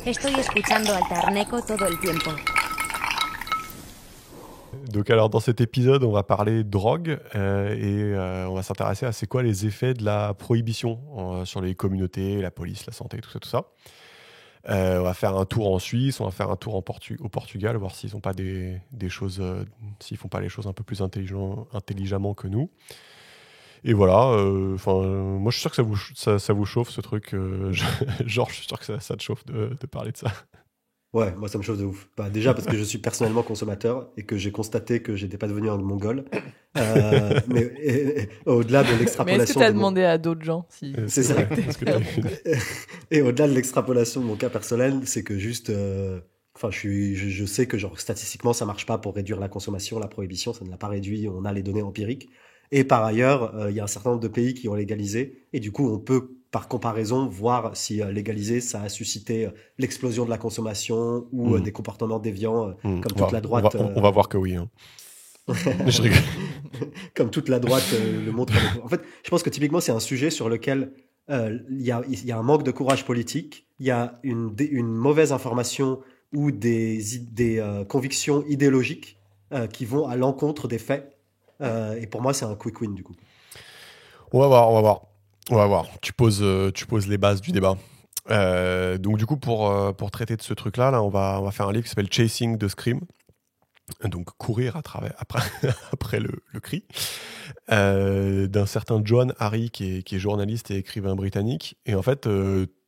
Estoy escuchando al Tarneco todo el tiempo. Donc alors dans cet épisode, on va parler drogue on va s'intéresser à c'est quoi les effets de la prohibition sur les communautés, la police, la santé, tout ça, tout ça. On va faire un tour en Suisse, on va faire un tour au Portugal, voir s'ils ont pas des choses, s'ils font pas les choses un peu plus intelligemment que nous. Et voilà. Moi je suis sûr que ça vous chauffe ce truc. Genre, je suis sûr que ça te chauffe de parler de ça. Ouais, moi ça me chauffe de ouf. Bah, déjà parce que je suis personnellement consommateur et que j'ai constaté que j'étais pas devenu un mongol. Au-delà de Mais est-ce que l'extrapolation tu as de mon... demandé à d'autres gens si... C'est ça. Est-ce que t'as eu- Et au-delà de l'extrapolation de mon cas personnel, c'est que juste, enfin, je sais que genre statistiquement ça marche pas pour réduire la consommation, la prohibition, ça ne l'a pas réduit. On a les données empiriques. Et par ailleurs, il y a un certain nombre de pays qui ont légalisé, et du coup, on peut par comparaison voir si légaliser, ça a suscité l'explosion de la consommation ou des comportements déviants, comme toute la droite. On va voir que oui. Hein. Je rigole. Comme toute la droite le montre. En fait, je pense que typiquement, c'est un sujet sur lequel il y a un manque de courage politique, il y a une mauvaise information ou des convictions idéologiques qui vont à l'encontre des faits. Et pour moi, c'est un quick win du coup. On va voir. Tu poses les bases du débat. Donc du coup, pour traiter de ce truc-là, on va faire un livre qui s'appelle Chasing the Scream. Donc courir après le cri, d'un certain John Harry qui est journaliste et écrivain britannique. Et en fait,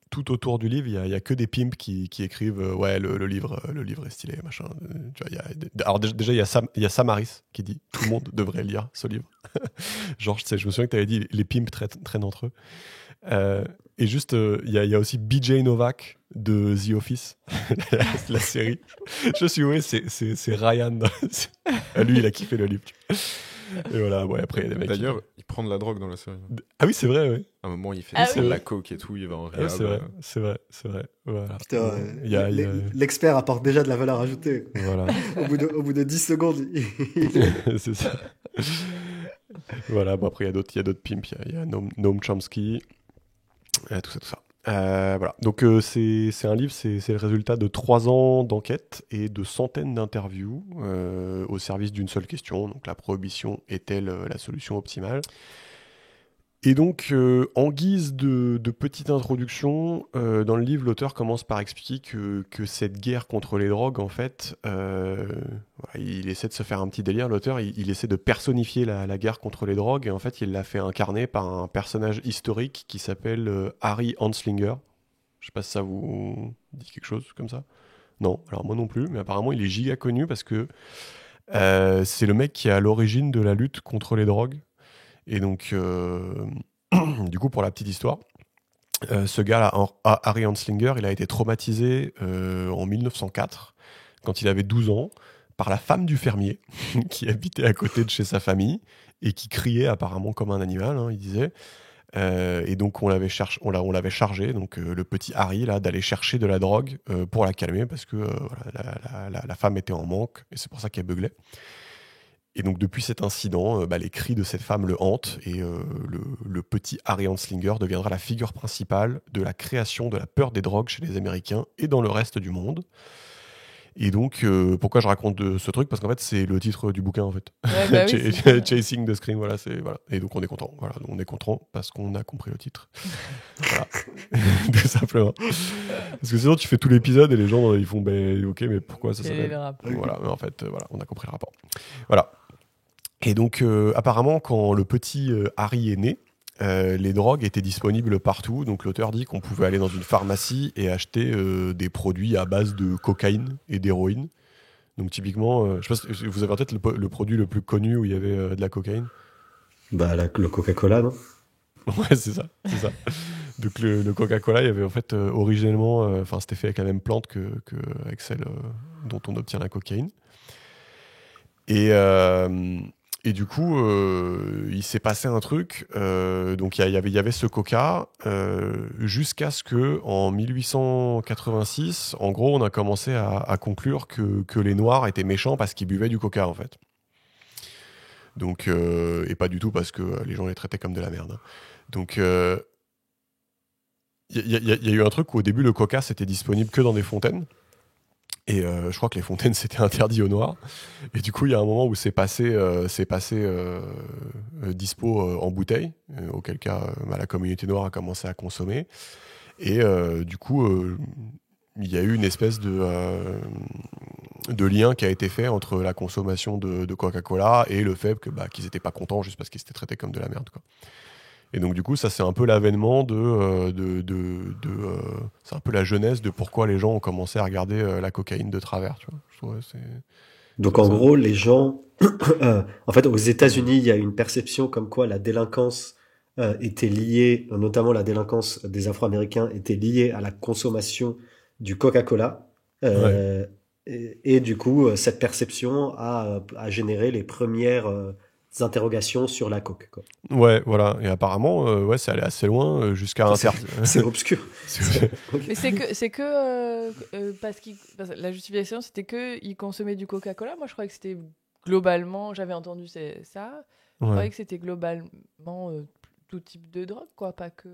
tout autour du livre, il y a que des pimps qui écrivent ouais, le livre est stylé, machin. Tu vois, alors déjà il y a Sam Harris qui dit tout le monde devrait lire ce livre. Genre, je me souviens que tu avais dit les pimps traînent entre eux. Et juste, il y a aussi BJ Novak de The Office, la série. Je suis ouais, c'est Ryan. Lui, il a kiffé le livre. Et voilà, ouais, après, il y a des mecs. D'ailleurs, il prend de la drogue dans la série. Ah oui, c'est vrai, oui. À un moment, il fait oui. de la coke et tout, il va en réhab. C'est vrai. Voilà. Putain, Il y a- l'expert apporte déjà de la valeur ajoutée. Voilà, Au bout de 10 secondes, c'est ça. Voilà, bon, après, il y a d'autres pimps. Il y a Noam Chomsky, tout ça. Voilà. Donc, c'est un livre, c'est le résultat de 3 ans d'enquête et de centaines d'interviews au service d'une seule question. Donc, la prohibition est-elle la solution optimale ? Et donc, en guise de petite introduction, dans le livre, l'auteur commence par expliquer que cette guerre contre les drogues, en fait, il essaie de se faire un petit délire. L'auteur, il essaie de personnifier la guerre contre les drogues, et en fait, il l'a fait incarner par un personnage historique qui s'appelle Harry Anslinger. Je sais pas si ça vous dit quelque chose comme ça. Non, alors moi non plus, mais apparemment, il est giga connu parce que c'est le mec qui est à l'origine de la lutte contre les drogues. Et donc, du coup, pour la petite histoire, ce gars-là, Harry Anslinger, il a été traumatisé en 1904, quand il avait 12 ans, par la femme du fermier, qui habitait à côté de chez sa famille, et qui criait apparemment comme un animal, hein, il disait. Et donc, on l'avait chargé, donc le petit Harry, là, d'aller chercher de la drogue pour la calmer, parce que voilà, la femme était en manque, et c'est pour ça qu'elle beuglait. Et donc, depuis cet incident, les cris de cette femme le hantent, et le petit Harry Anslinger deviendra la figure principale de la création de la peur des drogues chez les Américains et dans le reste du monde. Et donc, pourquoi je raconte ce truc ? Parce qu'en fait, c'est le titre du bouquin, en fait. Ouais, bah oui, c'est Chasing the Scream, voilà. Et donc, on est content. Voilà, on est content parce qu'on a compris le titre. Voilà. Tout simplement. Parce que sinon, tu fais tout l'épisode et les gens, ils font, ok, mais pourquoi ça Quel est s'appelle le rapport ? Voilà, mais en fait, voilà, on a compris le rapport. Voilà. Et donc, apparemment, quand le petit Harry est né, les drogues étaient disponibles partout. Donc, l'auteur dit qu'on pouvait aller dans une pharmacie et acheter des produits à base de cocaïne et d'héroïne. Donc, typiquement, je sais pas si vous avez en tête le produit le plus connu où il y avait de la cocaïne. bah, le Coca-Cola, non ? Ouais, c'est ça. Donc, le Coca-Cola, il y avait en fait originellement, c'était fait avec la même plante avec celle dont on obtient la cocaïne. Et du coup, il s'est passé un truc. Donc, il y avait ce coca jusqu'à ce que, en 1886, en gros, on a commencé à conclure que les Noirs étaient méchants parce qu'ils buvaient du coca, en fait. Donc, et pas du tout parce que les gens les traitaient comme de la merde. Donc, y a eu un truc où au début le coca c'était disponible que dans des fontaines. Et je crois que les fontaines c'était interdit aux noirs. Et du coup il y a un moment où c'est passé dispo en bouteille, auquel cas la communauté noire a commencé à consommer. Et du coup il y a eu une espèce de lien qui a été fait entre la consommation de Coca-Cola et le fait que, qu'ils n'étaient pas contents juste parce qu'ils s'étaient traités comme de la merde, quoi. Et donc du coup ça c'est un peu l'avènement c'est un peu la genèse de pourquoi les gens ont commencé à regarder la cocaïne de travers, tu vois. Je trouve, Donc c'est en ça. gros, les gens, en fait, aux États-Unis, il y a une perception comme quoi la délinquance était liée, notamment la délinquance des Afro-Américains était liée à la consommation du Coca-Cola. Ouais. Et du coup, cette perception a généré les premières interrogations sur la coke, quoi. Ouais, voilà. Et apparemment, ouais, c'est allé assez loin jusqu'à Enfin, un c'est certain. c'est obscur. Ok. Mais parce que la justification, c'était que ils consommaient du Coca-Cola. Moi, je croyais que c'était globalement, j'avais entendu ça. Je croyais Ouais. que c'était globalement tout type de drogue, quoi, pas que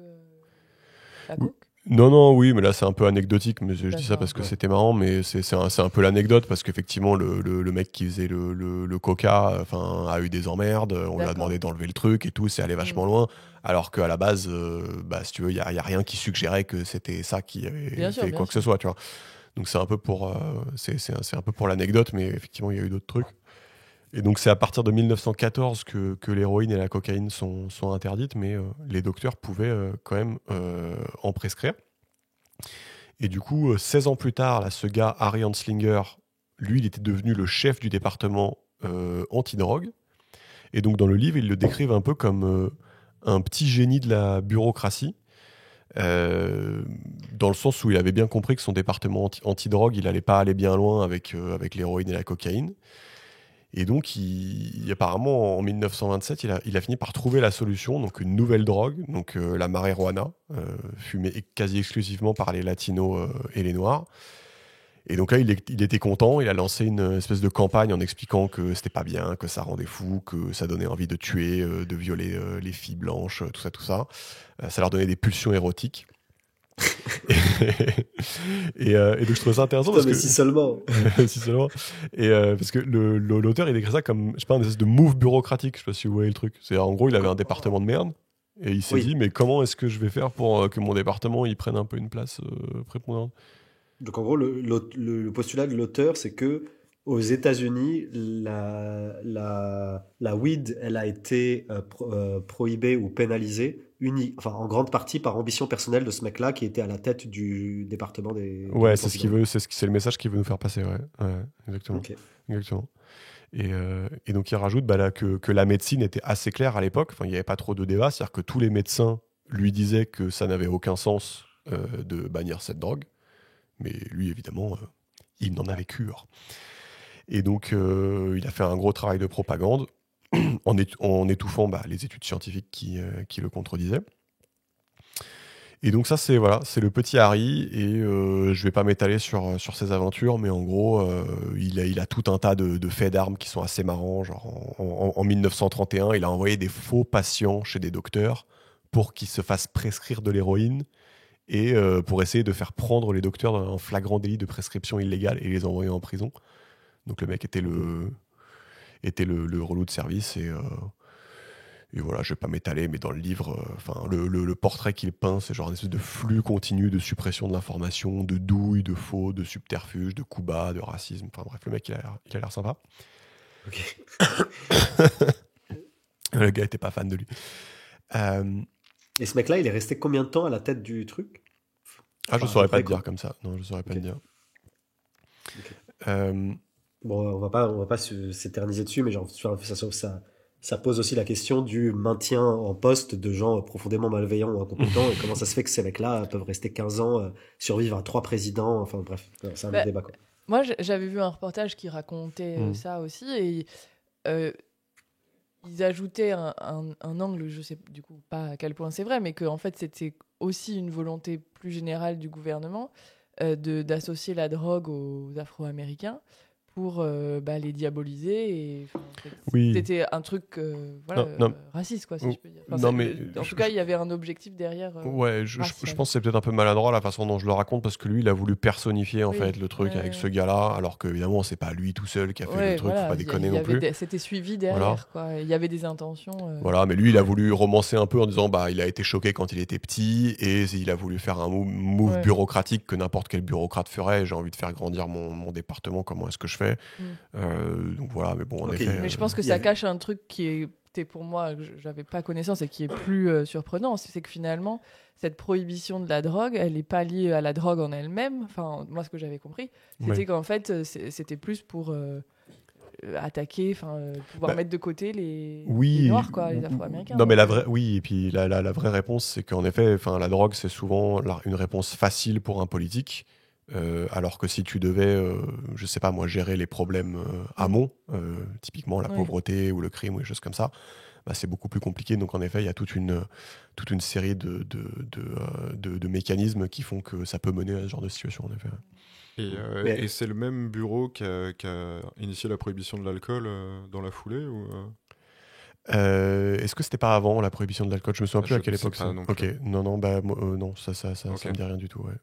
la coke. Non, non, oui, mais là c'est un peu anecdotique, mais je dis ça D'accord. parce que Ouais. c'était marrant, mais c'est un peu l'anecdote parce qu'effectivement le mec qui faisait le coca, enfin, a eu des emmerdes, on lui a D'accord. demandé d'enlever le truc et tout, c'est allé vachement Mm. loin, alors qu'à la base, si tu veux, y a rien qui suggérait que c'était ça qui avait Bien sûr, fait bien quoi que ce sûr. soit, tu vois. Donc c'est un peu pour, c'est un peu pour l'anecdote, mais effectivement il y a eu d'autres trucs. Et donc c'est à partir de 1914 que l'héroïne et la cocaïne sont interdites, mais les docteurs pouvaient quand même en prescrire. Et du coup, 16 ans plus tard, là, ce gars, Harry Anslinger, lui, il était devenu le chef du département antidrogue. Et donc, dans le livre, ils le décrivent un peu comme un petit génie de la bureaucratie, euh, dans le sens où il avait bien compris que son département antidrogue, il allait pas aller bien loin avec l'héroïne et la cocaïne. Et donc, apparemment, en 1927, il a fini par trouver la solution, donc une nouvelle drogue, donc la marijuana, fumée quasi exclusivement par les latinos et les noirs. Et donc là, il était content, il a lancé une espèce de campagne en expliquant que c'était pas bien, que ça rendait fou, que ça donnait envie de tuer, de violer les filles blanches, tout ça, tout ça. Ça leur donnait des pulsions érotiques. Et donc je trouvais ça intéressant Putain, parce mais que si seulement. si seulement. Et parce que l'auteur, il décrit ça comme, je sais pas, une espèce de move bureaucratique. Je sais pas si vous voyez le truc. C'est en gros, il avait un département de merde. Et il s'est dit, Oui. mais comment est-ce que je vais faire pour que mon département il prenne un peu une place prépondérante. Donc en gros, le postulat de l'auteur, c'est que aux États-Unis, la weed, elle a été prohibée ou pénalisée enfin, en grande partie par ambition personnelle de ce mec-là qui était à la tête du département de Ouais, lutte c'est ce qu'il antidrogue. veut, c'est le message qu'il veut nous faire passer. Ouais, ouais, exactement. Ok. Exactement. Et donc il rajoute là, que la médecine était assez claire à l'époque. Enfin, il n'y avait pas trop de débat. C'est-à-dire que tous les médecins lui disaient que ça n'avait aucun sens de bannir cette drogue. Mais lui, évidemment, il n'en avait cure. Et donc, il a fait un gros travail de propagande en étouffant les études scientifiques qui le contredisaient. Et donc ça, c'est le petit Harry. Et je vais pas m'étaler sur ses aventures, mais en gros, il a tout un tas de faits d'armes qui sont assez marrants. Genre en 1931, il a envoyé des faux patients chez des docteurs pour qu'ils se fassent prescrire de l'héroïne et pour essayer de faire prendre les docteurs dans un flagrant délit de prescription illégale et les envoyer en prison. Donc le mec était le relou de service et voilà, je vais pas m'étaler, mais dans le livre, le portrait qu'il peint, c'est genre une espèce de flux continu de suppression de l'information, de douille, de faux, de subterfuge, de coups bas, de racisme. Enfin bref, le mec, il a l'air sympa. Ok. Le gars était pas fan de lui. Euh, Et ce mec-là, il est resté combien de temps à la tête du truc? je Enfin, à peu saurais pas près te dire quoi. comme ça. Non, je saurais pas Ok. te dire. Ok. Euh, Bon, on va pas s'éterniser dessus, mais genre, ça pose aussi la question du maintien en poste de gens profondément malveillants ou incompétents et comment ça se fait que ces mecs-là peuvent rester 15 ans, survivre à 3 présidents, enfin bref, c'est un autre Bah, débat quoi. moi, j'avais vu un reportage qui racontait Mm. ça aussi, et ils ajoutaient un angle, je sais du coup pas à quel point c'est vrai, mais que en fait c'était aussi une volonté plus générale du gouvernement d'associer la drogue aux Afro-Américains pour les diaboliser. Et, Oui. c'était un truc Non. raciste, quoi, si je peux dire. Non, mais en tout cas, il y avait un objectif derrière. Ouais, je racial. pense que c'est peut-être un peu maladroit la façon dont je le raconte parce que lui, il a voulu personnifier en Oui, fait le truc ouais, avec ouais. ce gars-là, alors que évidemment, c'est pas lui tout seul qui a fait Ouais, le truc, faut pas déconner non plus. C'était suivi derrière, quoi. Il y avait des intentions. Voilà, mais lui, il a voulu romancer un peu en disant il a été choqué quand il était petit et il a voulu faire un move Ouais. bureaucratique que n'importe quel bureaucrate ferait. J'ai envie de faire grandir mon département, comment est-ce que je fais Donc voilà, mais bon, en Ok. effet. Mais je pense que il y ça avait- cache un truc qui était pour moi, que j'avais pas connaissance et qui est plus surprenant, c'est que finalement, cette prohibition de la drogue, elle n'est pas liée à la drogue en elle-même. Enfin, moi, ce que j'avais compris, c'était Ouais. qu'en fait, c'était plus pour attaquer, pouvoir Bah, mettre de côté les Oui, Noirs, quoi, les Afro-Américains. Non, mais Donc, oui, et puis la vraie réponse, c'est qu'en effet, la drogue, c'est souvent une réponse facile pour un politique, alors que si tu devais, je sais pas moi, gérer les problèmes amont, typiquement la Oui. pauvreté ou le crime ou des choses comme ça, c'est beaucoup plus compliqué. Donc en effet, il y a toute une série de mécanismes qui font que ça peut mener à ce genre de situation, en effet. Mais- Et c'est le même bureau qui a initié la prohibition de l'alcool dans la foulée ou Est-ce que c'était pas avant la prohibition de l'alcool? Je me souviens plus Je à quelle sais époque pas ça. non Ok, plus. non, non, ça Ok. me dit rien du tout. Ouais.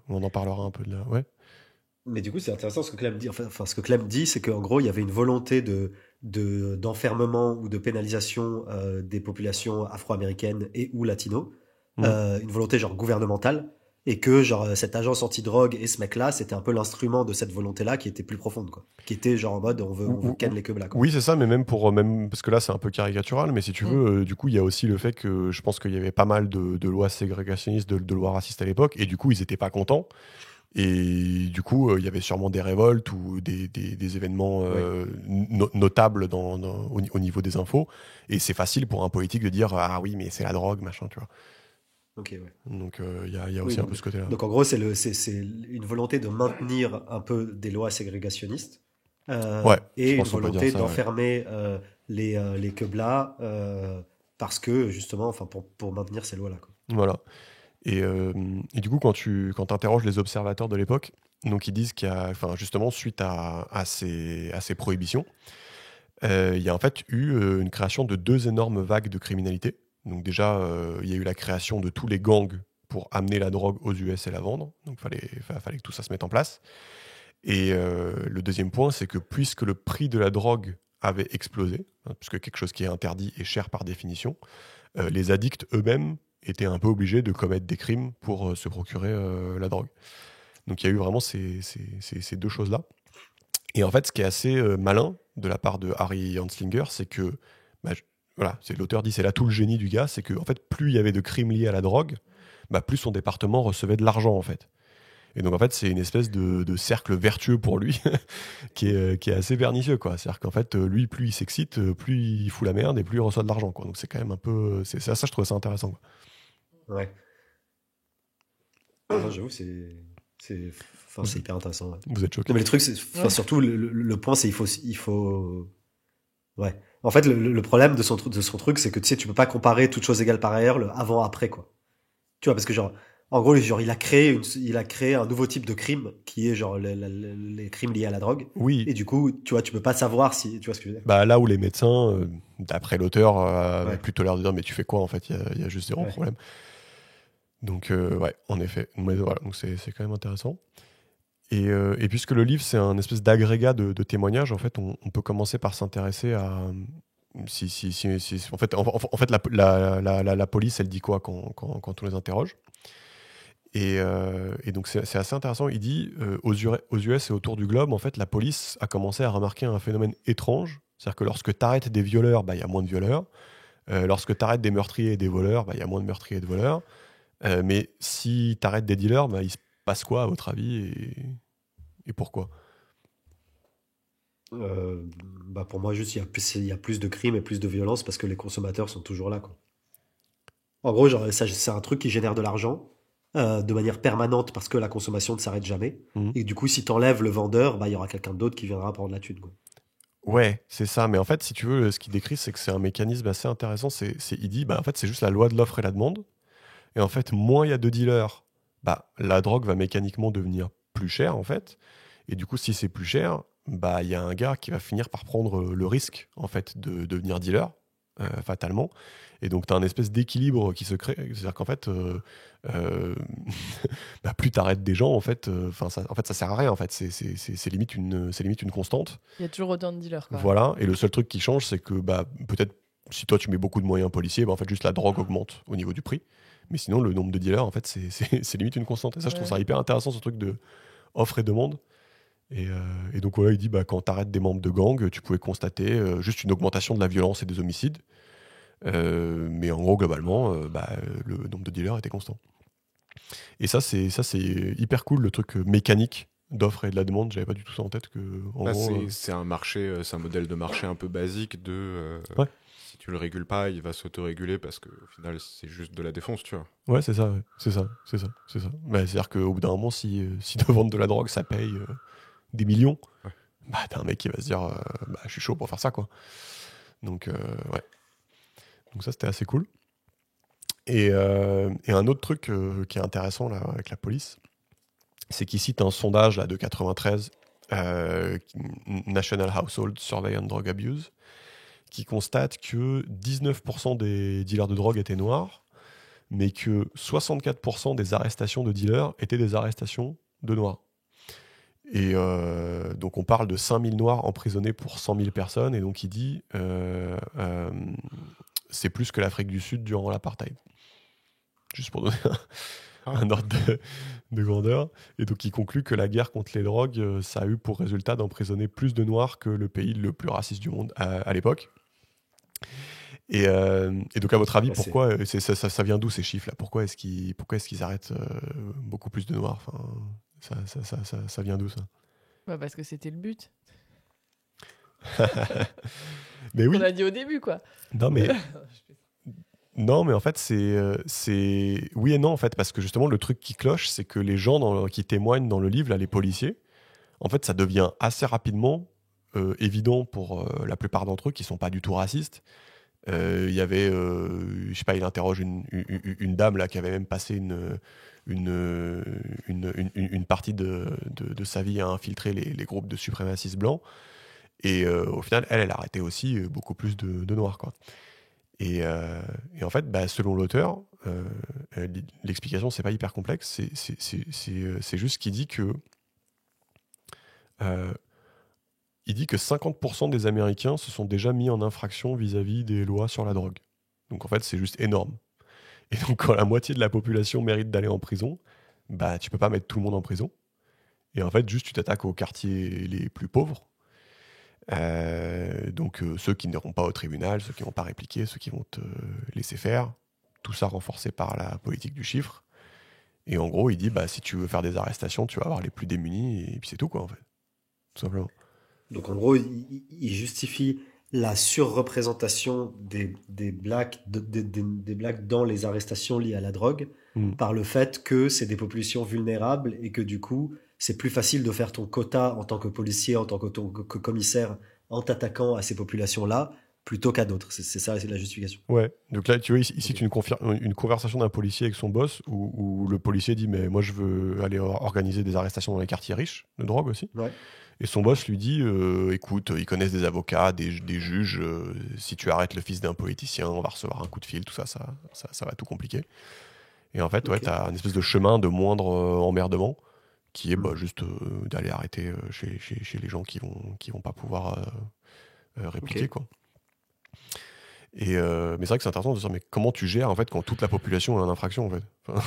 On en parlera un peu de là. Ouais. Mais du coup, c'est intéressant ce que Clem dit. Enfin, ce que Clem dit, c'est qu'en gros, il y avait une volonté d'enfermement ou de pénalisation des populations afro-américaines et ou latino, une volonté genre gouvernementale, et que genre cette agence anti-drogue et ce mec-là, c'était un peu l'instrument de cette volonté-là qui était plus profonde, quoi. Qui était genre en mode on veut ken les queues là, quoi. Oui, c'est ça, mais même parce que là c'est un peu caricatural, mais si tu veux, du coup il y a aussi le fait que je pense qu'il y avait pas mal de lois ségrégationnistes, de lois racistes à l'époque, et du coup ils étaient pas contents. Et du coup, il y avait sûrement des révoltes ou des événements notables au niveau des infos. Et c'est facile pour un politique de dire ah oui, mais c'est la drogue, machin, tu vois. Ok, ouais. Donc il y a Oui, aussi un donc- peu ce côté-là. Donc en gros, c'est une volonté de maintenir un peu des lois ségrégationnistes Ouais, je et une pense qu'on peut dire volonté ça, d'enfermer les queblas parce que justement, enfin pour maintenir ces lois-là, quoi. Voilà. Et du coup, quand tu interroges les observateurs de l'époque, donc ils disent qu'il y a, justement, suite à ces prohibitions, il y a en fait eu une création de 2 énormes vagues de criminalité. Donc déjà, il y a eu la création de tous les gangs pour amener la drogue aux US et la vendre. Donc fallait que tout ça se mette en place. Et le deuxième point, c'est que puisque le prix de la drogue avait explosé, puisque quelque chose qui est interdit est cher par définition, les addicts eux-mêmes étaient un peu obligés de commettre des crimes pour se procurer la drogue. Donc il y a eu vraiment ces deux choses-là. Et en fait, ce qui est assez malin de la part de Harry Anslinger, c'est que, voilà, c'est l'auteur dit, c'est là tout le génie du gars, c'est que en fait, plus il y avait de crimes liés à la drogue, plus son département recevait de l'argent en fait. Et donc en fait, c'est une espèce de cercle vertueux pour lui qui est assez pernicieux, quoi. C'est-à-dire qu'en fait, lui, plus il s'excite, plus il fout la merde et plus il reçoit de l'argent, quoi. Donc c'est quand même un peu, c'est ça, je trouve ça intéressant, quoi. Ouais. Enfin, j'avoue, c'est hyper intéressant. Ouais. Vous êtes choqués? Non, mais le truc, c'est, Ouais. surtout, le point, c'est il faut, ouais. En fait, le problème de son truc, c'est que tu sais, tu peux pas comparer toutes choses égales par ailleurs, le avant-après, quoi. Tu vois, parce que genre, en gros, genre, il a créé un nouveau type de crime qui est genre les crimes liés à la drogue. Oui. Et du coup, tu vois, tu peux pas savoir si, tu vois ce que je veux dire. Là où les médecins, d'après l'auteur, avaient Ouais. plutôt l'air de dire mais tu fais quoi en fait, il y a juste zéro Ouais. problème. Donc ouais, en effet. Mais voilà, donc c'est quand même intéressant. Et puisque le livre c'est un espèce d'agrégat de témoignages, en fait, on peut commencer par s'intéresser à en fait la police elle dit quoi quand on les interroge. Et donc c'est assez intéressant. Il dit aux US et autour du globe, en fait, la police a commencé à remarquer un phénomène étrange. C'est-à-dire que lorsque tu arrêtes des violeurs, il y a moins de violeurs. Lorsque tu arrêtes des meurtriers et des voleurs, il y a moins de meurtriers et de voleurs. Mais si tu arrêtes des dealers, il se passe quoi à votre avis et pourquoi? Pour moi, juste, il y a plus de crimes et plus de violence parce que les consommateurs sont toujours là, quoi. En gros, genre, ça, c'est un truc qui génère de l'argent de manière permanente parce que la consommation ne s'arrête jamais. Mhm. Et du coup, si t'enlèves le vendeur, il y aura quelqu'un d'autre qui viendra prendre la thune, quoi. Ouais, c'est ça. Mais en fait, si tu veux, ce qu'il décrit, c'est que c'est un mécanisme assez intéressant. Il dit, en fait, c'est juste la loi de l'offre et la demande. Et en fait, moins il y a de dealers, la drogue va mécaniquement devenir plus chère, en fait. Et du coup, si c'est plus cher, bah il y a un gars qui va finir par prendre le risque en fait de devenir dealer fatalement. Et donc tu as un espèce d'équilibre qui se crée, c'est-à-dire qu'en fait bah, plus tu arrêtes des gens en fait ça sert à rien en fait, c'est limite une constante. Il y a toujours autant de dealers, quoi. Voilà, et le seul truc qui change c'est que bah peut-être si toi tu mets beaucoup de moyens policiers, bah, en fait juste la drogue augmente au niveau du prix. Mais sinon le nombre de dealers en fait c'est limite une constante. Et ça je trouve ça hyper intéressant, ce truc de offre et demande. Et donc voilà, il dit bah, quand tu arrêtes des membres de gang, tu pouvais constater juste une augmentation de la violence et des homicides. Mais en gros, globalement, le nombre de dealers était constant. Et ça, c'est hyper cool, le truc mécanique d'offre et de la demande. J'avais pas du tout ça en tête. C'est un marché, c'est un modèle de marché un peu basique Ouais. Si tu le régules pas, il va s'autoréguler parce qu'au final, c'est juste de la défonce, tu vois. Ouais, c'est ça. Bah, c'est-à-dire qu'au bout d'un moment, si de vendre de la drogue, ça paye des millions, ouais. Bah, t'as un mec qui va se dire bah, je suis chaud pour faire ça, quoi. Donc, ouais. Donc ça, c'était assez cool. Et un autre truc qui est intéressant là, avec la police, c'est qu'il cite un sondage là, de 93, National Household Survey on Drug Abuse, qui constate que 19% des dealers de drogue étaient noirs, mais que 64% des arrestations de dealers étaient des arrestations de noirs. Et donc on parle de 5000 noirs emprisonnés pour 100 000 personnes, et donc il dit c'est plus que l'Afrique du Sud durant l'apartheid. Juste pour donner un ordre de grandeur. Et donc il conclut que la guerre contre les drogues, ça a eu pour résultat d'emprisonner plus de noirs que le pays le plus raciste du monde à l'époque. Et donc à votre avis, pourquoi ça vient d'où ces chiffres-là ? Pourquoi est-ce qu'ils arrêtent beaucoup plus de noirs ? Enfin, ça vient d'où ça ? Bah parce que c'était le but. Mais oui. On a dit au début, quoi. Non, mais en fait, c'est oui et non, en fait, parce que justement, le truc qui cloche, c'est que les gens qui témoignent dans le livre, là, les policiers, en fait, ça devient assez rapidement évident pour la plupart d'entre eux qui sont pas du tout racistes. Il y avait, je sais pas, il interroge une dame là qui avait même passé une partie de sa vie à infiltrer les groupes de suprémacistes blancs. Et au final, elle arrêtait aussi beaucoup plus de noirs, quoi. Et en fait, bah, selon l'auteur, l'explication, c'est pas hyper complexe. C'est juste qu'il dit que il dit que 50% des Américains se sont déjà mis en infraction vis-à-vis des lois sur la drogue. Donc en fait, c'est juste énorme. Et donc quand la moitié de la population mérite d'aller en prison, bah tu peux pas mettre tout le monde en prison. Et en fait, juste tu t'attaques aux quartiers les plus pauvres. Donc ceux qui n'iront pas au tribunal, ceux qui vont pas répliquer, ceux qui vont te laisser faire. Tout ça renforcé par la politique du chiffre. Et en gros, il dit, bah si tu veux faire des arrestations, tu vas avoir les plus démunis, et puis c'est tout, quoi, en fait. Tout simplement. Donc en gros, il justifie la surreprésentation des blacks dans les arrestations liées à la drogue par le fait que c'est des populations vulnérables et que du coup, c'est plus facile de faire ton quota en tant que policier, en tant que commissaire, en t'attaquant à ces populations-là, plutôt qu'à d'autres. C'est ça, c'est la justification. Ouais, donc là, tu vois, ici, tu une conversation d'un policier avec son boss où le policier dit « mais moi, je veux aller organiser des arrestations dans les quartiers riches de drogue aussi ». Ouais. Et son boss lui dit écoute, ils connaissent des avocats, des juges, si tu arrêtes le fils d'un politicien, on va recevoir un coup de fil, tout ça va tout compliquer. Et en fait, ouais, tu as une espèce de chemin de moindre emmerdement qui est juste d'aller arrêter chez les gens qui vont pas pouvoir répliquer, quoi. Mais c'est vrai que c'est intéressant de se dire mais comment tu gères en fait quand toute la population est en infraction, en fait. Enfin,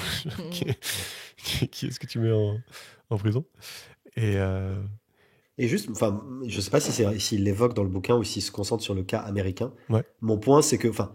qui est-ce que tu mets en prison? Et juste, enfin, je sais pas s'il l'évoque dans le bouquin ou s'il se concentre sur le cas américain. Ouais. Mon point, c'est que, enfin,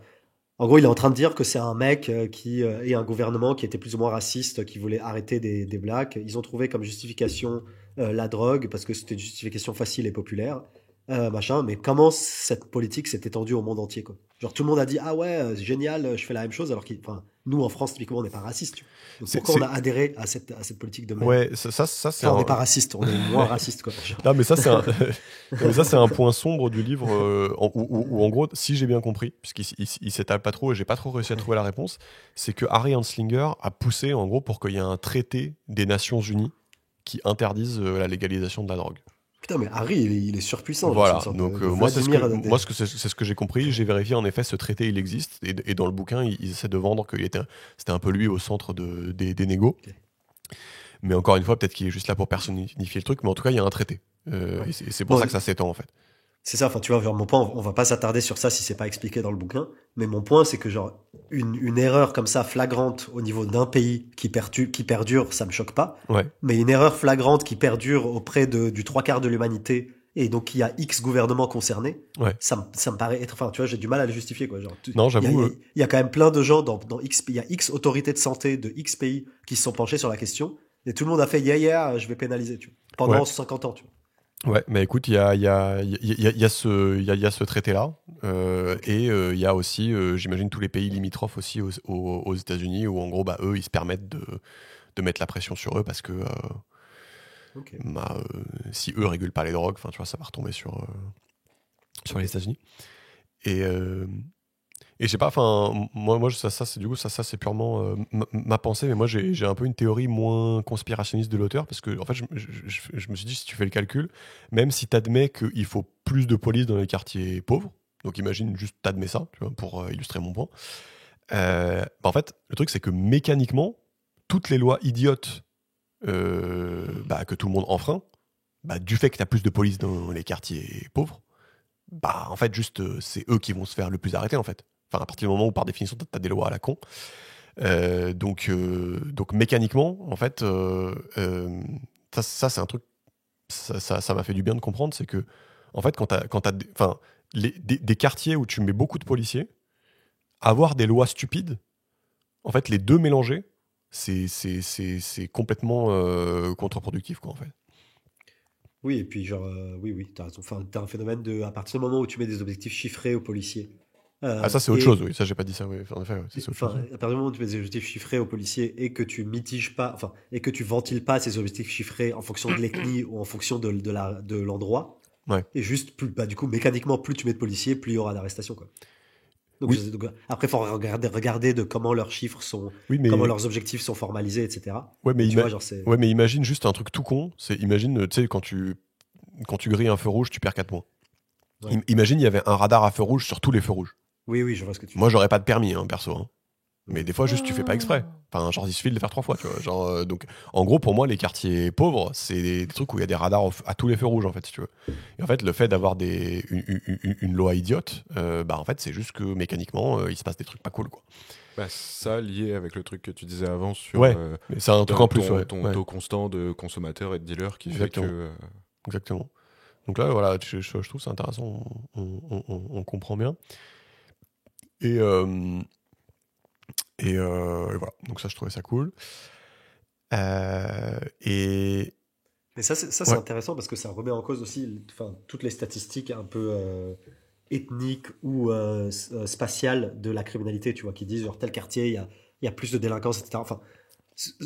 en gros, il est en train de dire que c'est un mec qui et un gouvernement qui était plus ou moins raciste, qui voulait arrêter des blacks. Ils ont trouvé comme justification la drogue parce que c'était une justification facile et populaire, machin. Mais comment cette politique s'est étendue au monde entier, quoi. Genre tout le monde a dit ah ouais, génial, je fais la même chose, alors que, enfin, nous en France typiquement on n'est pas raciste. Tu vois. Donc pourquoi on a adhéré à cette politique de merde? Ouais, ça c'est enfin, on n'est pas raciste, on est moins raciste, quoi. Non, mais ça c'est un point sombre du livre où en gros, si j'ai bien compris, puisqu'il s'étale pas trop et j'ai pas trop réussi à trouver la réponse, c'est que Harry Anslinger a poussé en gros pour qu'il y ait un traité des Nations Unies qui interdise la légalisation de la drogue. Putain, mais Harry, il est surpuissant. genre, Voilà, c'est une sorte donc de moi, c'est ce Vladimir que, moi c'est ce que j'ai compris. J'ai vérifié, en effet, ce traité, il existe. Et dans le bouquin, ils essaient de vendre que c'était un peu lui au centre des négos. Ok. Mais encore une fois, peut-être qu'il est juste là pour personnifier le truc. Mais en tout cas, il y a un traité. Ouais. Et c'est pour Bon, ça que ça s'étend, en fait. C'est ça, enfin, tu vois, genre, mon point, on va pas s'attarder sur ça si c'est pas expliqué dans le bouquin, mais mon point, c'est que, genre, une erreur comme ça, flagrante, au niveau d'un pays qui perdure, ça me choque pas, Ouais. mais une erreur flagrante qui perdure auprès du trois quarts de l'humanité, et donc il y a X gouvernements concernés, Ouais. ça me paraît être, enfin, tu vois, j'ai du mal à le justifier, quoi. Genre, Non, il y a, j'avoue. il y a quand même plein de gens dans X, il y a X autorités de santé de X pays qui se sont penchés sur la question, et tout le monde a fait, je vais pénaliser, tu vois, pendant Ouais. 50 ans, tu vois. Ouais, mais écoute, il y a ce traité-là, et il y a aussi, j'imagine, tous les pays limitrophes aussi aux États-Unis, où en gros, bah, eux, ils se permettent de mettre la pression sur eux parce que Ok. si eux régulent pas les drogues, enfin, tu vois, ça va retomber sur les États-Unis. Et je sais pas, enfin, moi ça c'est du coup ça c'est purement ma pensée, mais moi j'ai un peu une théorie moins conspirationniste de l'auteur parce que en fait je me suis dit, si tu fais le calcul, même si t'admets qu'il faut plus de police dans les quartiers pauvres, donc imagine juste t'admets ça, tu vois, pour illustrer mon point. Bah, en fait, le truc c'est que mécaniquement, toutes les lois idiotes bah, que tout le monde enfreint, bah, du fait que t'as plus de police dans les quartiers pauvres, bah en fait juste c'est eux qui vont se faire le plus arrêter en fait. Enfin, à partir du moment où, par définition, tu as des lois à la con. Donc mécaniquement, en fait, ça c'est un truc, ça m'a fait du bien de comprendre, c'est que, en fait, quand t'as des quartiers où tu mets beaucoup de policiers, avoir des lois stupides, en fait, les deux mélangés, c'est complètement contre-productif, quoi, en fait. Oui, et puis genre, oui, t'as raison. Enfin, t'as un phénomène à partir du moment où tu mets des objectifs chiffrés aux policiers. Ah, ça, c'est autre chose, oui. Ça, j'ai pas dit ça, oui. En effet, ouais, c'est autre Enfin, chose. à partir du moment où tu mets des objectifs chiffrés aux policiers et que tu mitiges pas, enfin, et que tu ventiles pas ces objectifs chiffrés en fonction de l'ethnie ou en fonction de l'endroit, Ouais. et juste, bah, du coup, mécaniquement, plus tu mets de policiers, plus il y aura d'arrestations, quoi. Donc, Oui. après, il faut regarder de comment leurs chiffres sont, Oui, mais... comment leurs objectifs sont formalisés, etc. Ouais, mais, Tu vois, genre, c'est. ouais, mais imagine juste un truc tout con. Imagine, tu sais, quand tu grilles un feu rouge, tu perds 4 points. Ouais. Imagine, il y avait un radar à feu rouge sur tous les feux rouges. Oui, je vois ce que tu Moi, veux. j'aurais pas de permis, hein, perso. Hein. Mais des fois, juste, tu fais pas exprès. Enfin, genre, il suffit de le faire 3 fois, tu vois. Genre, donc, en gros, pour moi, les quartiers pauvres, c'est des trucs où il y a des radars à tous les feux rouges, en fait, si tu veux. Et en fait, le fait d'avoir une loi idiote, bah, en fait, c'est juste que mécaniquement, il se passe des trucs pas cool, quoi. Bah, ça lié avec le truc que tu disais avant sur Ouais, mais c'est un truc en plus, ouais. ton Ouais. taux constant de consommateurs et de dealers qui Exactement. fait que Exactement. Donc là, voilà, je trouve que c'est intéressant, on comprend bien. Et voilà, donc ça, je trouvais ça cool. Et Mais ça, c'est Ouais. intéressant parce que ça remet en cause aussi, enfin, toutes les statistiques un peu ethniques ou spatiales de la criminalité, tu vois, qui disent genre tel quartier, il y a plus de délinquance, etc. Enfin,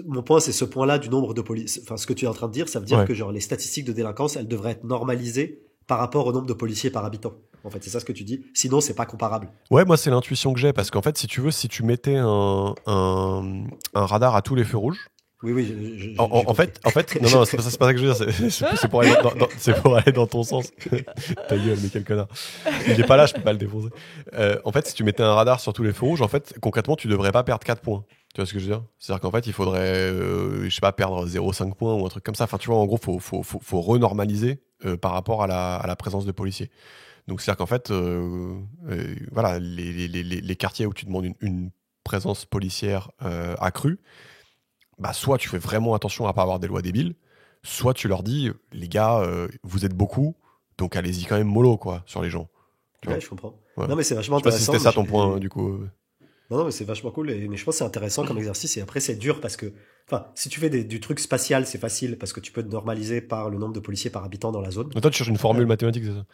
mon point, c'est ce point-là du nombre de policiers. Enfin, ce que tu es en train de dire, ça veut dire Ouais. que genre les statistiques de délinquance, elles devraient être normalisées par rapport au nombre de policiers par habitant. En fait, c'est ça ce que tu dis. Sinon, c'est pas comparable. Ouais, moi, c'est l'intuition que j'ai, parce qu'en fait, si tu veux, si tu mettais un radar à tous les feux rouges, Oui, en fait, non, c'est pas ça que je veux dire, c'est pour aller c'est pour aller dans ton sens. Ta gueule, mais quel connard. Il est pas là, je peux pas le défoncer. En fait, si tu mettais un radar sur tous les feux rouges, en fait, concrètement, tu devrais pas perdre 4 points. Tu vois ce que je veux dire? C'est-à-dire qu'en fait, il faudrait, je sais pas, perdre 0,5 points ou un truc comme ça. Enfin, tu vois, en gros, faut renormaliser par rapport à la présence de policiers. Donc, c'est-à-dire qu'en fait, voilà, les quartiers où tu demandes une présence policière accrue, bah, soit tu fais vraiment attention à pas avoir des lois débiles, soit tu leur dis, les gars, vous êtes beaucoup, donc allez-y quand même mollo, quoi, sur les gens. Tu Ouais, vois. je comprends. Ouais. Non, mais c'est vachement Je sais pas si intéressant. c'était ça ton mais point, du coup. Non, mais c'est vachement cool. Mais je pense que c'est intéressant comme exercice. Et après, c'est dur parce que, enfin, si tu fais du truc spatial, c'est facile parce que tu peux te normaliser par le nombre de policiers par habitant dans la zone. Mais toi, tu cherches une formule mathématique, c'est ça?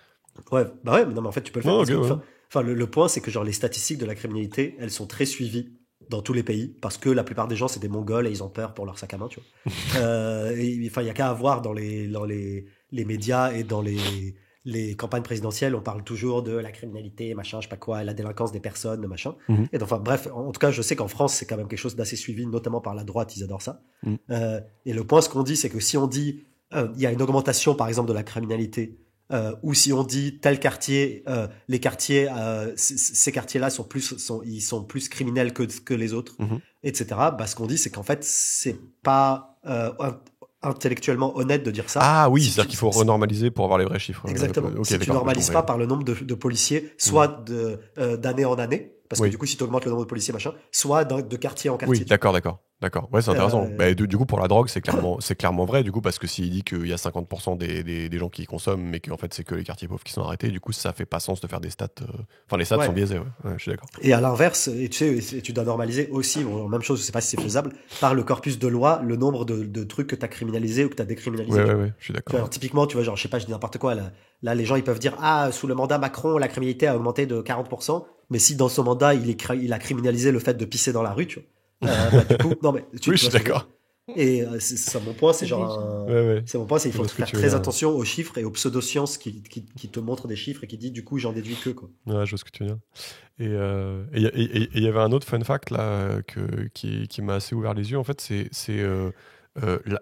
Ouais, bah ouais, mais non, mais en fait, tu peux le faire. Non, parce ok, que, ouais. enfin, le point, c'est que genre les statistiques de la criminalité, elles sont très suivies dans tous les pays parce que la plupart des gens, c'est des Mongols et ils ont peur pour leur sac à main, tu vois. Enfin, il y a qu'à avoir dans les médias et dans les campagnes présidentielles, on parle toujours de la criminalité, machin, je sais pas quoi, la délinquance des personnes, machin. Mhm. Et donc, enfin, bref, en tout cas, je sais qu'en France, c'est quand même quelque chose d'assez suivi, notamment par la droite, ils adorent ça. Mhm. Et le point, ce qu'on dit, c'est que si on dit il y a une augmentation, par exemple, de la criminalité, ou si on dit tel quartier, les quartiers, ces quartiers-là ils sont plus criminels que les autres, Mhm. etc. Bah, ce qu'on dit, c'est qu'en fait, c'est pas intellectuellement honnête de dire ça. Ah oui, Si c'est-à-dire tu- qu'il faut renormaliser pour avoir les vrais chiffres. Exactement. Ok, Si tu d'accord, normalises je pas comprends. par le nombre de policiers, soit d'année en année, parce que Oui. du coup, si tu augmentes le nombre de policiers, machin, soit de quartier en quartier. Oui, d'accord. Ouais, c'est intéressant. Euh, Bah, du coup, pour la drogue, c'est clairement vrai, du coup, parce que s'il dit qu'il y a 50% des gens qui consomment, mais qu'en fait, c'est que les quartiers pauvres qui sont arrêtés, du coup, ça fait pas sens de faire des stats. Enfin, les stats Ouais. sont biaisés, ouais. Ouais, je suis d'accord. Et à l'inverse, et tu sais, tu dois normaliser aussi, bon, même chose, je sais pas si c'est faisable, par le corpus de loi, le nombre de trucs que tu as criminalisés ou que tu as décriminalisés. Ouais, je suis Tu vois, d'accord. alors, typiquement, tu vois, genre, je sais pas, je dis n'importe quoi, là, les gens, ils peuvent dire, ah, sous le mandat Macron, la criminalité a augmenté de 40%, mais si dans son mandat, il a criminalisé le fait de pisser dans la rue, tu vois, bah, du coup, non, mais Oui, je vois suis ce que je veux d'accord. dire. Et c'est ça, mon point, c'est genre Ouais. c'est mon point, c'est il Je faut vois ce que faire tu veux très dire. attention aux chiffres et aux pseudosciences qui te montrent des chiffres et qui disent, du coup, j'en déduis que, quoi. Ouais, je vois ce que tu veux dire. Et il y avait un autre fun fact là, qui m'a assez ouvert les yeux. En fait,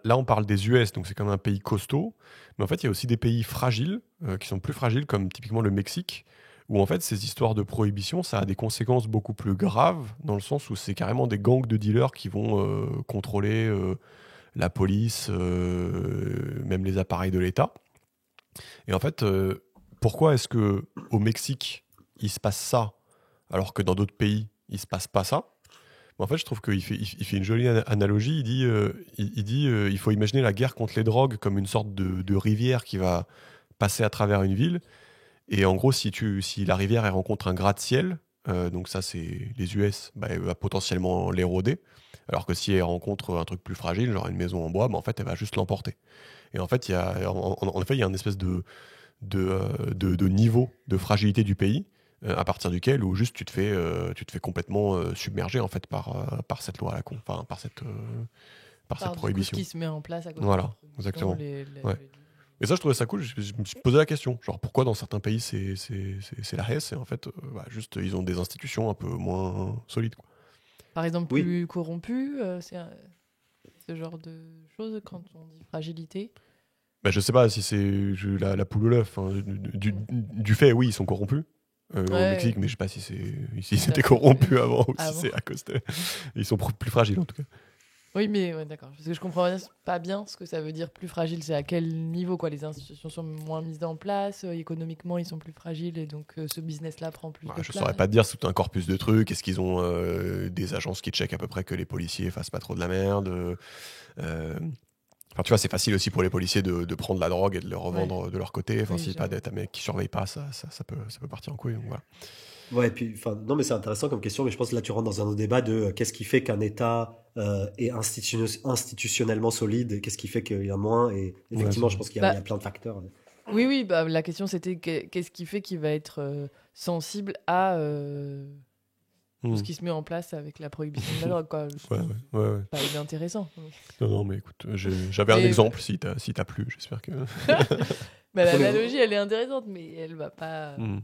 là, on parle des US, donc c'est comme un pays costaud. Mais en fait, il y a aussi des pays fragiles, qui sont plus fragiles, comme typiquement le Mexique, où en fait, ces histoires de prohibition, ça a des conséquences beaucoup plus graves, dans le sens où c'est carrément des gangs de dealers qui vont contrôler la police, même les appareils de l'État. Et en fait, pourquoi est-ce que au Mexique, il se passe ça, alors que dans d'autres pays, il se passe pas ça? En fait, je trouve qu'il fait une jolie analogie. Il faut imaginer la guerre contre les drogues comme une sorte de rivière qui va passer à travers une ville. Et en gros, si la rivière elle rencontre un gratte-ciel, donc ça c'est les US, bah, elle va potentiellement l'éroder. Alors que si elle rencontre un truc plus fragile, genre une maison en bois, bah, en fait, elle va juste l'emporter. Et en fait, en effet, il y a une espèce de niveau de fragilité du pays, à partir duquel où juste tu te fais complètement submerger en fait par cette loi à la con, enfin par cette Par, du coup, prohibition. ce qui se met en place à cause Voilà, de la prohibition, exactement. les- Ouais. Et ça, je trouvais ça cool. Je me suis posé la question, genre pourquoi dans certains pays c'est la hesse et en fait juste ils ont des institutions un peu moins solides, quoi. Par exemple, Oui. plus corrompu, ce genre de choses quand on dit fragilité. Bah, je sais pas si c'est la poule ou l'œuf, hein. Du fait, oui, ils sont corrompus au Ouais. Mexique, mais je sais pas si Tout à c'était fait. corrompu avant ou si Avant. c'est à cause de... Ils sont plus fragiles en tout cas. Oui, mais ouais, d'accord. Parce que je comprends pas bien ce que ça veut dire plus fragile. C'est à quel niveau, quoi. Les institutions sont moins mises en place, économiquement ils sont plus fragiles et donc ce business-là prend plus Bah, de je place. saurais pas te dire, c'est tout un corpus de trucs. Est-ce qu'ils ont des agences qui checkent à peu près que les policiers fassent pas trop de la merde Enfin, tu vois, c'est facile aussi pour les policiers de prendre la drogue et de le revendre de leur côté. Enfin, Oui, si pas j'avoue. un mec qui surveille pas, ça peut partir en couille. Donc voilà. Ouais, et puis, enfin, non, mais c'est intéressant comme question, mais je pense que là, tu rentres dans un autre débat de qu'est-ce qui fait qu'un État est institutionnellement solide, et qu'est-ce qui fait qu'il y a moins, et effectivement, c'est je pense qu'il y Bah, a plein de facteurs. Oui, bah, la question c'était qu'est-ce qui fait qu'il va être sensible à tout ce qui se met en place avec la prohibition de la drogue, quoi. Ouais. Pas inintéressant. Non, mais écoute, j'avais un Mais- exemple si t'as plu, j'espère que. Bah, l'analogie, elle est intéressante, mais elle va pas. Hmm.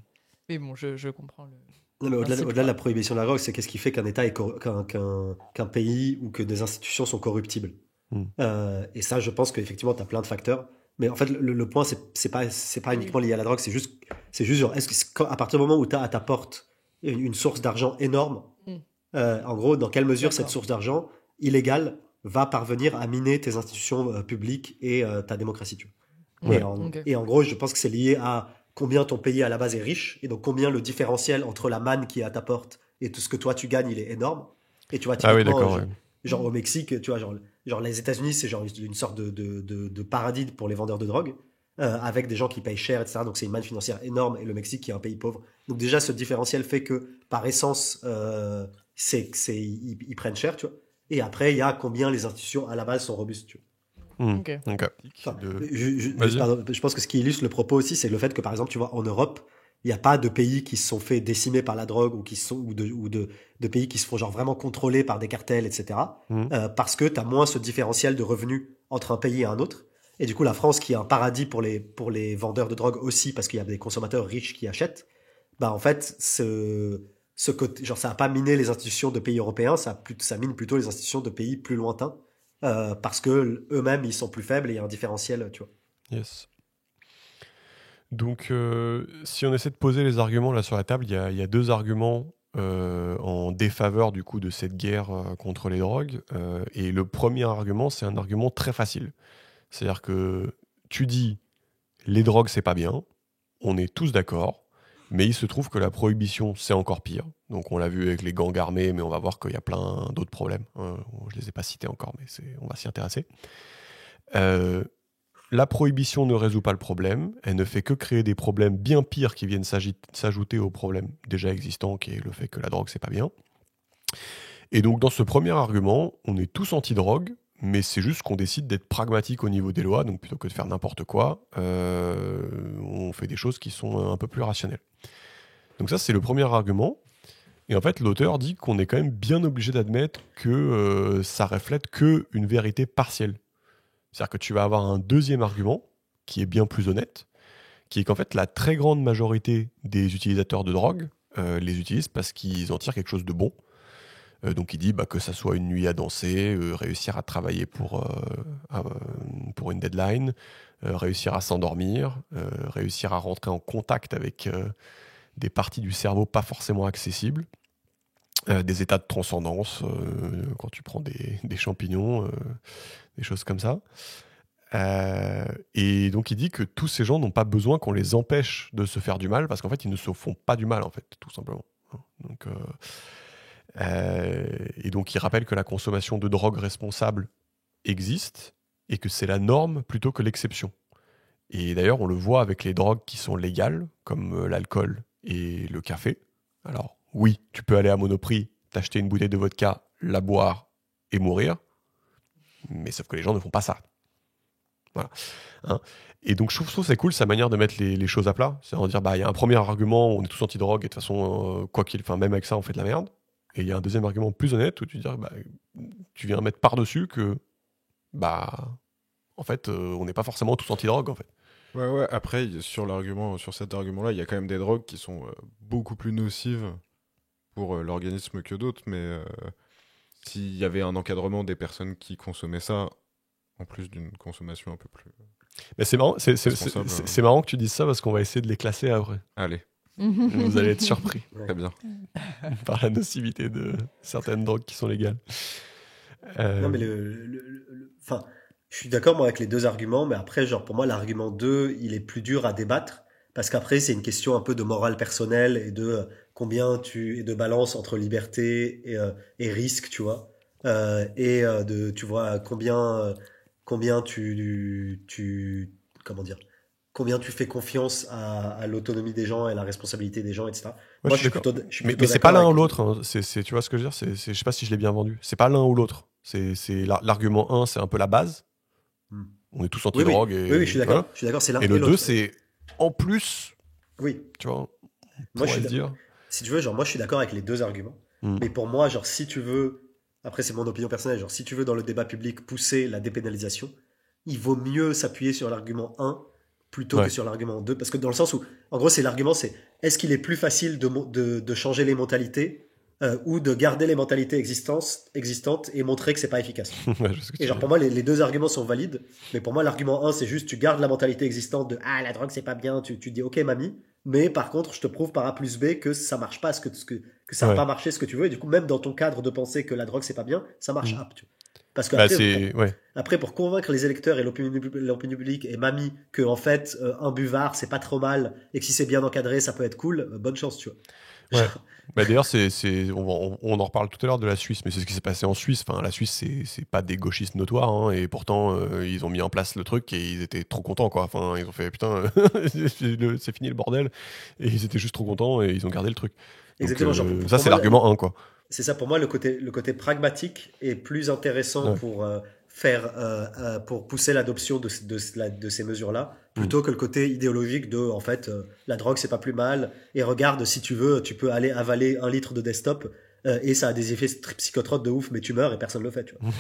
Mais bon, je comprends le. Non, mais au-delà principe, au-delà de la quoi. prohibition de la drogue, c'est qu'est-ce qui fait qu'un État qu'un pays ou que des institutions sont corruptibles. Mm. Et ça, je pense qu'effectivement, tu as plein de facteurs. Mais en fait, le point, c'est pas uniquement lié à la drogue, c'est juste genre, à partir du moment où tu as à ta porte une source d'argent énorme, Mm. en gros, dans quelle mesure cette D'accord. source d'argent illégale va parvenir à miner tes institutions publiques et ta démocratie, tu vois. Ouais. Ok. Et en gros, je pense que c'est lié à combien ton pays à la base est riche, et donc combien le différentiel entre la manne qui est à ta porte et tout ce que toi tu gagnes, il est énorme. Et tu vois, Ah oui, typiquement, d'accord. Ouais. genre au Mexique, tu vois, genre les États-Unis, c'est genre une sorte de paradis pour les vendeurs de drogue, avec des gens qui payent cher, etc. Donc c'est une manne financière énorme, et le Mexique qui est un pays pauvre. Donc déjà, ce différentiel fait que, par essence, ils prennent cher, tu vois. Et après, il y a combien les institutions à la base sont robustes, tu vois. Ok. Ok. Enfin, De- je- Vas-y. pardon, je pense que ce qui illustre le propos aussi, c'est le fait que, par exemple, tu vois, en Europe, il n'y a pas de pays qui se sont fait décimer par la drogue ou de pays qui se font genre vraiment contrôler par des cartels, etc. Mhm. Parce que tu as moins ce différentiel de revenus entre un pays et un autre. Et du coup, la France, qui est un paradis pour les vendeurs de drogue aussi, parce qu'il y a des consommateurs riches qui achètent, bah en fait, ce côté, genre, ça n'a pas miné les institutions de pays européens, ça mine plutôt les institutions de pays plus lointains. parce que eux-mêmes ils sont plus faibles et il y a un différentiel, tu vois. Yes. Donc, si on essaie de poser les arguments là sur la table, il y a deux arguments en défaveur du coup de cette guerre contre les drogues. Et le premier argument, c'est un argument très facile. C'est-à-dire que tu dis les drogues c'est pas bien, on est tous d'accord, mais il se trouve que la prohibition c'est encore pire. Donc on l'a vu avec les gangs armés, mais on va voir qu'il y a plein d'autres problèmes. Je les ai pas cités encore, mais on va s'y intéresser. La prohibition ne résout pas le problème, elle ne fait que créer des problèmes bien pires qui viennent s'ajouter aux problèmes déjà existants, qui est le fait que la drogue c'est pas bien. Et donc dans ce premier argument, on est tous anti-drogue, mais c'est juste qu'on décide d'être pragmatique au niveau des lois, donc plutôt que de faire n'importe quoi, on fait des choses qui sont un peu plus rationnelles. Donc ça c'est le premier argument. Et en fait l'auteur dit qu'on est quand même bien obligé d'admettre que ça reflète qu'une vérité partielle. C'est-à-dire que tu vas avoir un deuxième argument, qui est bien plus honnête, qui est qu'en fait, la très grande majorité des utilisateurs de drogue les utilisent parce qu'ils en tirent quelque chose de bon. Donc il dit que ça soit une nuit à danser, réussir à travailler pour une deadline, réussir à s'endormir, réussir à rentrer en contact avec des parties du cerveau pas forcément accessibles, des états de transcendance, quand tu prends des champignons, des choses comme ça. Et donc il dit que tous ces gens n'ont pas besoin qu'on les empêche de se faire du mal, parce qu'en fait ils ne se font pas du mal en fait, tout simplement. Donc, et donc il rappelle que la consommation de drogue responsable existe et que c'est la norme plutôt que l'exception. Et d'ailleurs on le voit avec les drogues qui sont légales, comme l'alcool et le café. Alors oui, tu peux aller à Monoprix, t'acheter une bouteille de vodka, la boire et mourir, mais sauf que les gens ne font pas ça. Voilà. Hein. Et donc je trouve que c'est cool sa manière de mettre les choses à plat. C'est-à-dire il y a un premier argument, on est tous anti-drogue et de toute façon, même avec ça on fait de la merde. Et il y a un deuxième argument plus honnête où tu dis tu viens mettre par-dessus que en fait on n'est pas forcément tous anti-drogue en fait. Ouais, après sur cet argument-là, il y a quand même des drogues qui sont beaucoup plus nocives pour l'organisme que d'autres, mais s'il y avait un encadrement des personnes qui consommaient ça, en plus d'une consommation un peu plus... Mais c'est marrant, c'est marrant que tu dises ça parce qu'on va essayer de les classer après. Allez. Vous allez être surpris. Très bien. Par la nocivité de certaines drogues qui sont légales. Non, mais enfin, je suis d'accord moi avec les deux arguments, mais après, pour moi, l'argument 2, il est plus dur à débattre, parce qu'après, c'est une question un peu de morale personnelle et de et de balance entre liberté et risque, tu vois. Tu vois, combien combien tu fais confiance à l'autonomie des gens et à la responsabilité des gens, etc. Moi, je suis plutôt mais c'est pas l'un ou l'autre. Hein. Tu vois ce que je veux dire, je sais pas si je l'ai bien vendu. C'est pas l'un ou l'autre. L'argument 1, c'est un peu la base. On est tous anti-drogue. Oui, je suis d'accord. Voilà. Je suis d'accord, c'est l'un et le 2, c'est en plus. Oui. Tu vois, moi, je suis dire. Si tu veux, moi, je suis d'accord avec les deux arguments. Mais pour moi, si tu veux, après, c'est mon opinion personnelle, si tu veux, dans le débat public, pousser la dépénalisation, il vaut mieux s'appuyer sur l'argument 1 plutôt que sur l'argument 2, parce que dans le sens où, en gros, l'argument, c'est est-ce qu'il est plus facile de changer les mentalités ou de garder les mentalités existantes et montrer que c'est pas efficace. Et pour moi, les deux arguments sont valides, mais pour moi, l'argument 1, c'est juste tu gardes la mentalité existante de la drogue, c'est pas bien, tu dis ok, mamie, mais par contre, je te prouve par A plus B que ça marche pas, que ça va pas marcher ce que tu veux, et du coup, même dans ton cadre de penser que la drogue c'est pas bien, ça marche up, tu vois. Parce que après, pour convaincre les électeurs et l'opinion publique et mamie que en fait un buvard c'est pas trop mal et que si c'est bien encadré ça peut être cool, bonne chance, tu vois. Ouais. D'ailleurs, on en reparle tout à l'heure de la Suisse, mais c'est ce qui s'est passé en Suisse. Enfin, la Suisse, c'est pas des gauchistes notoires, hein, et pourtant ils ont mis en place le truc et ils étaient trop contents, quoi. Enfin, ils ont fait putain, c'est fini le bordel, et ils étaient juste trop contents et ils ont gardé le truc. Donc, exactement. Ça, c'est l'argument 1, quoi. C'est ça, pour moi, le côté pragmatique est plus intéressant pour pousser l'adoption de ces mesures-là, plutôt que le côté idéologique de, en fait, la drogue, c'est pas plus mal, et regarde, si tu veux, tu peux aller avaler 1 litre de desktop, et ça a des effets psychotropes de ouf, mais tu meurs et personne le fait, tu vois.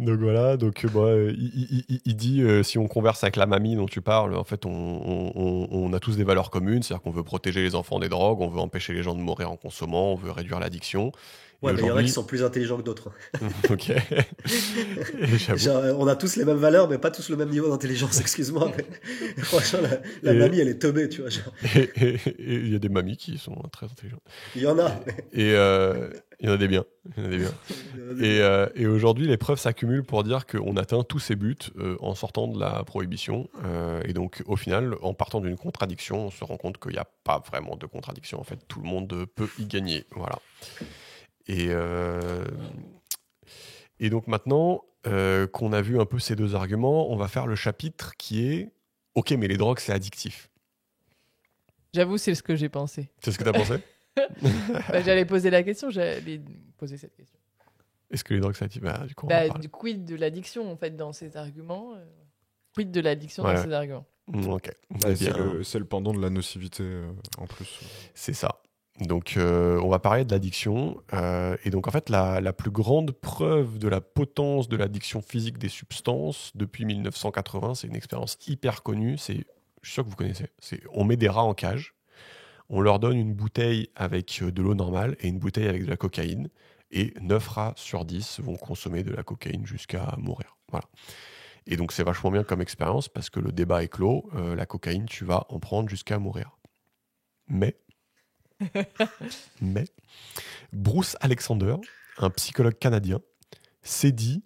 Donc voilà, il dit si on converse avec la mamie dont tu parles, en fait on a tous des valeurs communes, c'est-à-dire qu'on veut protéger les enfants des drogues, on veut empêcher les gens de mourir en consommant, on veut réduire l'addiction, Ouais, mais il y en a aujourd'hui- qui sont plus intelligents que d'autres. Ok. Et j'avoue. Genre, on a tous les mêmes valeurs, mais pas tous le même niveau d'intelligence, excuse-moi. Mais franchement, la Et- mamie, elle est teubée, tu vois. Genre, Et il y a des mamies qui sont très intelligentes. il y en a. Et il y en a des biens. Il y en a des biens. Et aujourd'hui, les preuves s'accumulent pour dire qu'on atteint tous ces buts en sortant de la prohibition. Et donc, au final, en partant d'une contradiction, on se rend compte qu'il n'y a pas vraiment de contradiction. En fait, tout le monde peut y gagner. Voilà. Et donc maintenant qu'on a vu un peu ces deux arguments, on va faire le chapitre qui est « Ok, mais les drogues, c'est addictif J'avoue, c'est ce que j'ai pensé. ». C'est ce que tu as pensé? Bah, j'allais poser la question, j'allais poser cette question. Est-ce que les drogues, c'est addictif? Bah, du coup, on va Bah, parler. du quid de l'addiction, en fait, dans ces arguments quid de l'addiction Ouais. dans ces arguments? Ok. Ouais, Eh bien, c'est le pendant de la nocivité en plus. c'est ça. Donc, on va parler de l'addiction. Et donc, en fait, la plus grande preuve de la potence de l'addiction physique des substances depuis 1980, c'est une expérience hyper connue. Je suis sûr que vous connaissez. On met des rats en cage, on leur donne une bouteille avec de l'eau normale et une bouteille avec de la cocaïne. Et 9 rats sur 10 vont consommer de la cocaïne jusqu'à mourir. Voilà. Et donc, c'est vachement bien comme expérience parce que le débat est clos. La cocaïne, tu vas en prendre jusqu'à mourir. Mais Bruce Alexander, un psychologue canadien, s'est dit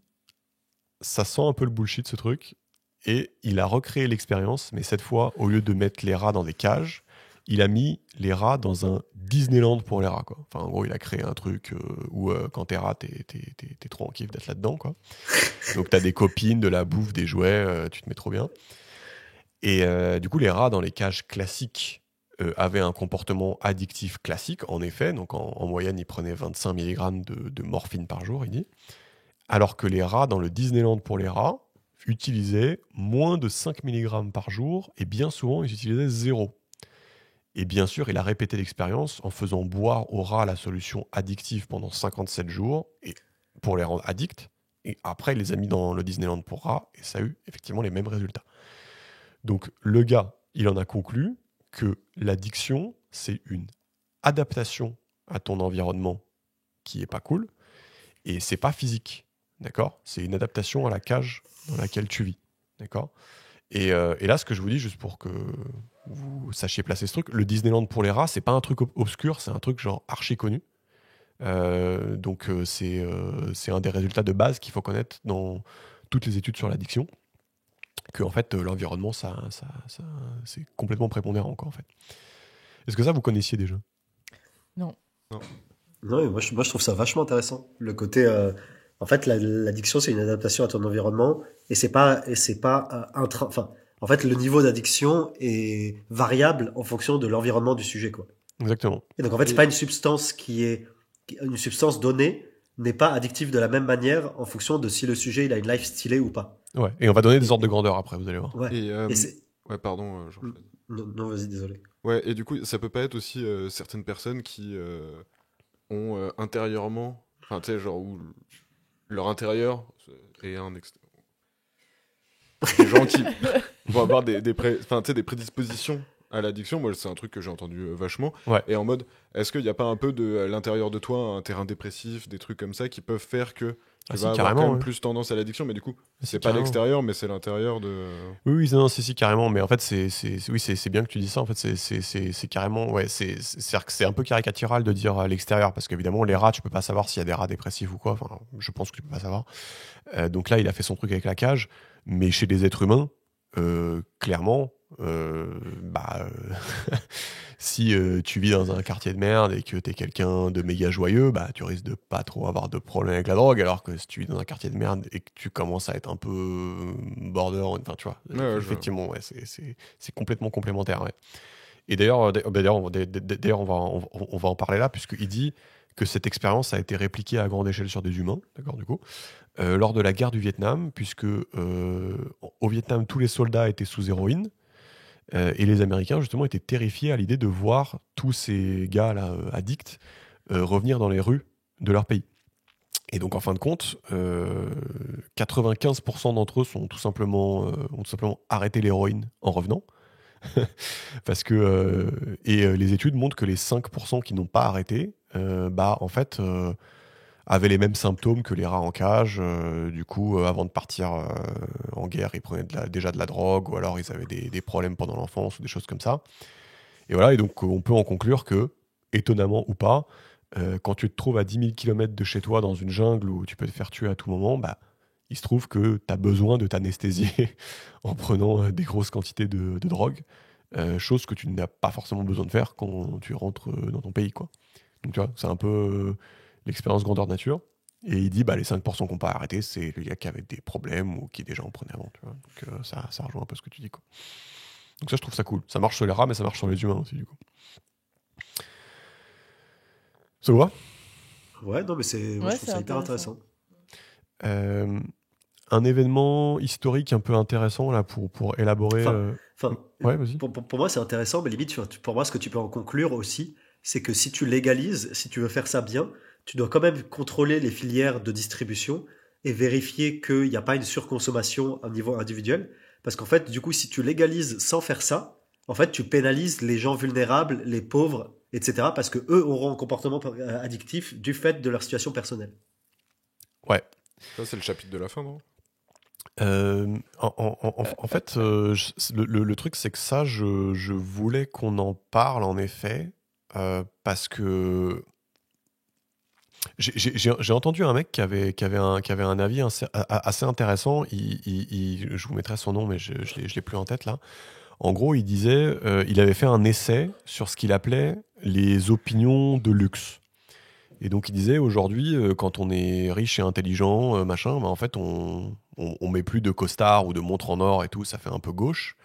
ça sent un peu le bullshit ce truc, et il a recréé l'expérience, mais cette fois, au lieu de mettre les rats dans des cages, il a mis les rats dans un Disneyland pour les rats, quoi. Enfin, en gros, il a créé un truc où quand t'es rat, t'es trop en kiff d'être là-dedans, quoi. Donc t'as des copines, de la bouffe, des jouets, tu te mets trop bien. Et du coup, les rats dans les cages classiques avaient un comportement addictif classique, en effet. Donc en moyenne, ils prenaient 25 mg de morphine par jour, il dit. Alors que les rats dans le Disneyland pour les rats utilisaient moins de 5 mg par jour, et bien souvent, ils utilisaient 0. Et bien sûr, il a répété l'expérience en faisant boire aux rats la solution addictive pendant 57 jours, et pour les rendre addicts. Et après, il les a mis dans le Disneyland pour rats, et ça a eu effectivement les mêmes résultats. Donc le gars, il en a conclu que l'addiction, c'est une adaptation à ton environnement qui est pas cool, et c'est pas physique, d'accord? C'est une adaptation à la cage dans laquelle tu vis, d'accord? Et là, ce que je vous dis, juste pour que vous sachiez placer ce truc, le Disneyland pour les rats, c'est pas un truc obscur, c'est un truc genre archi connu. Donc c'est un des résultats de base qu'il faut connaître dans toutes les études sur l'addiction, que en fait l'environnement, c'est complètement prépondérant, quoi, en fait. Est-ce que ça, vous connaissiez déjà? Non, mais moi, je trouve ça vachement intéressant. Le côté, en fait, l'addiction, c'est une adaptation à ton environnement, et c'est pas enfin, en fait, le niveau d'addiction est variable en fonction de l'environnement du sujet, quoi. Exactement. Et donc, en fait, c'est pas une substance une substance donnée n'est pas addictive de la même manière en fonction de si le sujet il a une life stylée ou pas. Ouais. Et on va donner des ordres de grandeur après, vous allez voir. Ouais. Et, Et c'est... ouais, pardon, j'enchaîne. Non, vas-y, désolé. Ouais, et du coup, ça peut pas être aussi certaines personnes qui ont intérieurement, enfin, tu sais, genre où leur intérieur est un extérieur. Des gens qui vont avoir des prédispositions à l'addiction. Moi, c'est un truc que j'ai entendu vachement. Ouais. Et en mode, est-ce qu'il n'y a pas un peu de l'intérieur de toi, un terrain dépressif, des trucs comme ça qui peuvent faire que tu vas avoir quand même plus tendance à l'addiction, mais du coup, c'est pas l'extérieur, mais c'est l'intérieur de... Oui, non, si, carrément. Mais en fait, c'est bien que tu dis ça. En fait, c'est carrément... Ouais, c'est un peu caricatural de dire à l'extérieur, parce qu'évidemment, les rats, tu peux pas savoir s'il y a des rats dépressifs ou quoi. Enfin, je pense que tu peux pas savoir. Donc là, il a fait son truc avec la cage. Mais chez les êtres humains, clairement... si tu vis dans un quartier de merde et que t'es quelqu'un de méga joyeux, bah tu risques de pas trop avoir de problème avec la drogue, alors que si tu vis dans un quartier de merde et que tu commences à être un peu border, enfin tu vois, effectivement, ouais, c'est complètement complémentaire, ouais. Et d'ailleurs, on va en parler là, puisqu'il dit que cette expérience a été répliquée à grande échelle sur des humains, d'accord, du coup, lors de la guerre du Vietnam, puisque au Vietnam, tous les soldats étaient sous héroïne, et les Américains, justement, étaient terrifiés à l'idée de voir tous ces gars-là addicts revenir dans les rues de leur pays. Et donc, en fin de compte, 95% d'entre eux ont tout simplement arrêté l'héroïne en revenant. Parce que les études montrent que les 5% qui n'ont pas arrêté, en fait, avaient les mêmes symptômes que les rats en cage. Du coup, avant de partir en guerre, ils prenaient déjà de la drogue, ou alors ils avaient des problèmes pendant l'enfance, ou des choses comme ça. Et voilà, et donc on peut en conclure que, étonnamment ou pas, quand tu te trouves à 10 000 km de chez toi dans une jungle où tu peux te faire tuer à tout moment, bah, il se trouve que tu as besoin de t'anesthésier en prenant des grosses quantités de drogue, chose que tu n'as pas forcément besoin de faire quand tu rentres dans ton pays, quoi. Donc tu vois, c'est un peu l'expérience grandeur nature. Et il dit, bah, les 5% qu'on pas arrêté, c'est le gars qui avait des problèmes ou qui déjà en prenait avant. Tu vois. Donc ça rejoint un peu ce que tu dis, quoi. Donc ça, je trouve ça cool. Ça marche sur les rats, mais ça marche sur les humains aussi, du coup. Ça vous va ? Ouais, non, mais moi, Ouais, je trouve c'est ça hyper intéressant. intéressant. Un événement historique un peu intéressant là pour élaborer. Enfin, Ouais, vas-y. pour moi, c'est intéressant, mais limite, pour moi, ce que tu peux en conclure aussi, c'est que si tu légalises, si tu veux faire ça bien, tu dois quand même contrôler les filières de distribution et vérifier qu'il n'y a pas une surconsommation à niveau individuel. Parce qu'en fait, du coup, si tu légalises sans faire ça, en fait, tu pénalises les gens vulnérables, les pauvres, etc. Parce que eux auront un comportement addictif du fait de leur situation personnelle. Ouais. Ça, c'est le chapitre de la fin, non? En fait, le truc, c'est que ça, je voulais qu'on en parle, en effet, parce que j'ai entendu un mec qui avait un avis assez intéressant. Je vous mettrai son nom, mais je l'ai plus en tête, là. En gros, il disait, il avait fait un essai sur ce qu'il appelait les opinions de luxe. Et donc il disait, aujourd'hui, quand on est riche et intelligent, machin, bah, en fait, on met plus de costard ou de montre en or et tout, ça fait un peu gauche.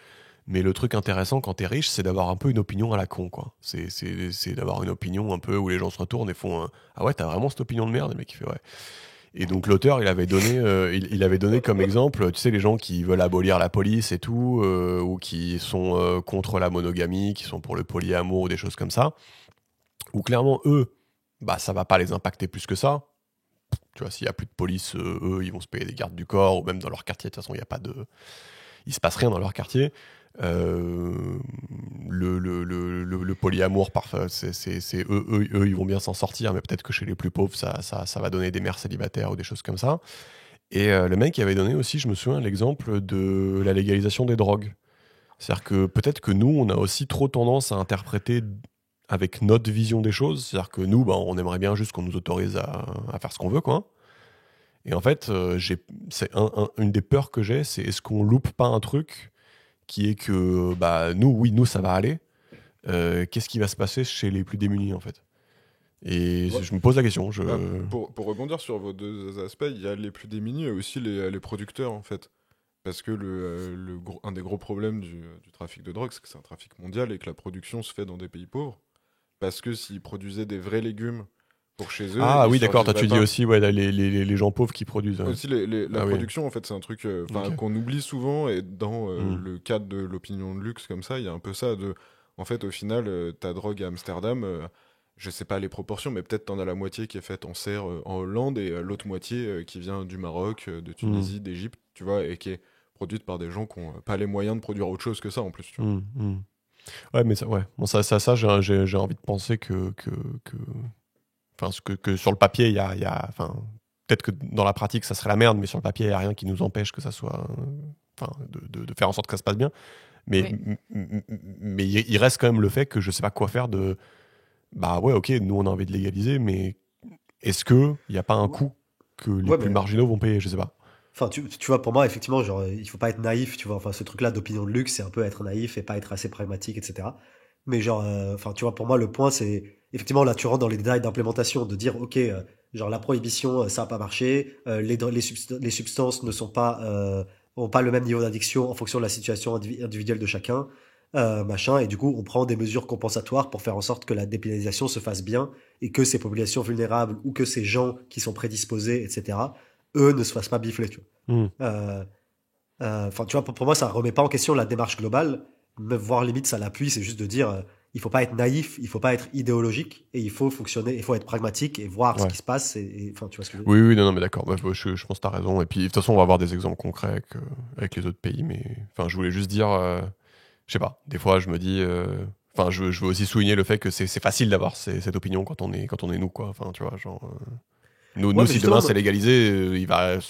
Mais le truc intéressant quand t'es riche, c'est d'avoir un peu une opinion à la con, quoi. C'est d'avoir une opinion un peu où les gens se retournent et font ah ouais, t'as vraiment cette opinion de merde? Le mec il fait ouais. Et donc l'auteur, il avait donné, il avait donné comme exemple, tu sais, les gens qui veulent abolir la police et tout, ou qui sont contre la monogamie, qui sont pour le polyamour ou des choses comme ça, où clairement eux, bah ça va pas les impacter plus que ça. Tu vois, s'il y a plus de police, eux, ils vont se payer des gardes du corps, ou même dans leur quartier. De toute façon, il se passe rien dans leur quartier. Le polyamour, parfois, c'est eux, ils vont bien s'en sortir, mais peut-être que chez les plus pauvres, ça va donner des mères célibataires ou des choses comme ça. Et le mec avait donné aussi, je me souviens, l'exemple de la légalisation des drogues. C'est-à-dire que peut-être que nous, on a aussi trop tendance à interpréter avec notre vision des choses. C'est-à-dire que nous, bah, on aimerait bien juste qu'on nous autorise à faire ce qu'on veut, quoi. Et en fait, une des peurs que j'ai, c'est est-ce qu'on loupe pas un truc qui est que bah, nous, ça va aller. Qu'est-ce qui va se passer chez les plus démunis, en fait? Et Ouais. je me pose la question. Pour rebondir sur vos deux aspects, il y a les plus démunis et aussi les producteurs, en fait. Parce que un des gros problèmes du trafic de drogue, c'est que c'est un trafic mondial et que la production se fait dans des pays pauvres. Parce que s'ils produisaient des vrais légumes pour chez eux... Ah ils oui, d'accord, toi tu dis survivraient pas. aussi ouais, les gens pauvres qui produisent. Aussi, la Ah oui. production, en fait, c'est un truc Ok. qu'on oublie souvent. Et dans Mm. le cadre de l'opinion de luxe, comme ça, il y a un peu ça de... En fait, au final, ta drogue à Amsterdam, je sais pas les proportions, mais peut-être t'en as la moitié qui est faite en serre en Hollande et l'autre moitié qui vient du Maroc, de Tunisie, d'Égypte, tu vois, et qui est produite par des gens qui n'ont pas les moyens de produire autre chose que ça, en plus, tu vois. Ouais, mais ça, ouais. Bon, ça j'ai envie de penser enfin, que sur le papier, enfin, peut-être que dans la pratique, ça serait la merde, mais sur le papier, il n'y a rien qui nous empêche que ça soit, enfin, de faire en sorte que ça se passe bien. Mais, mais il reste quand même le fait que je sais pas quoi faire de, bah ouais, ok, nous on a envie de légaliser, mais est-ce que il n'y a pas un coût que les Ouais, plus mais marginaux vont payer? Je sais pas. enfin, tu vois, pour moi, effectivement, genre, il faut pas être naïf, tu vois. Enfin, ce truc-là d'opinion de luxe, c'est un peu être naïf et pas être assez pragmatique, etc. Mais genre, enfin, tu vois, pour moi, le point, c'est effectivement là, tu rentres dans les détails d'implémentation, de dire, ok, genre la prohibition, ça a pas marché, les substances ne sont pas, ont pas le même niveau d'addiction en fonction de la situation individuelle de chacun, machin, et du coup, on prend des mesures compensatoires pour faire en sorte que la dépénalisation se fasse bien et que ces populations vulnérables ou que ces gens qui sont prédisposés, etc. Eux ne se fassent pas bifler, tu vois. Hmm. Enfin, tu vois, pour moi, ça remet pas en question la démarche globale, mais voire limite, ça l'appuie, c'est juste de dire, il faut pas être naïf, il faut pas être idéologique, et il faut fonctionner, il faut être pragmatique et voir ce Ouais. qui se passe, enfin, tu vois ce que je veux dire. Oui, oui, non, mais d'accord. Bah, je pense que tu as raison. Et puis, de toute façon, on va avoir des exemples concrets avec les autres pays. Mais enfin, je voulais juste dire, je sais pas, des fois, je me dis, enfin, je veux aussi souligner le fait que c'est facile d'avoir cette opinion quand on est nous, quoi. Enfin, tu vois, genre. Nous, mais si justement, demain c'est légalisé,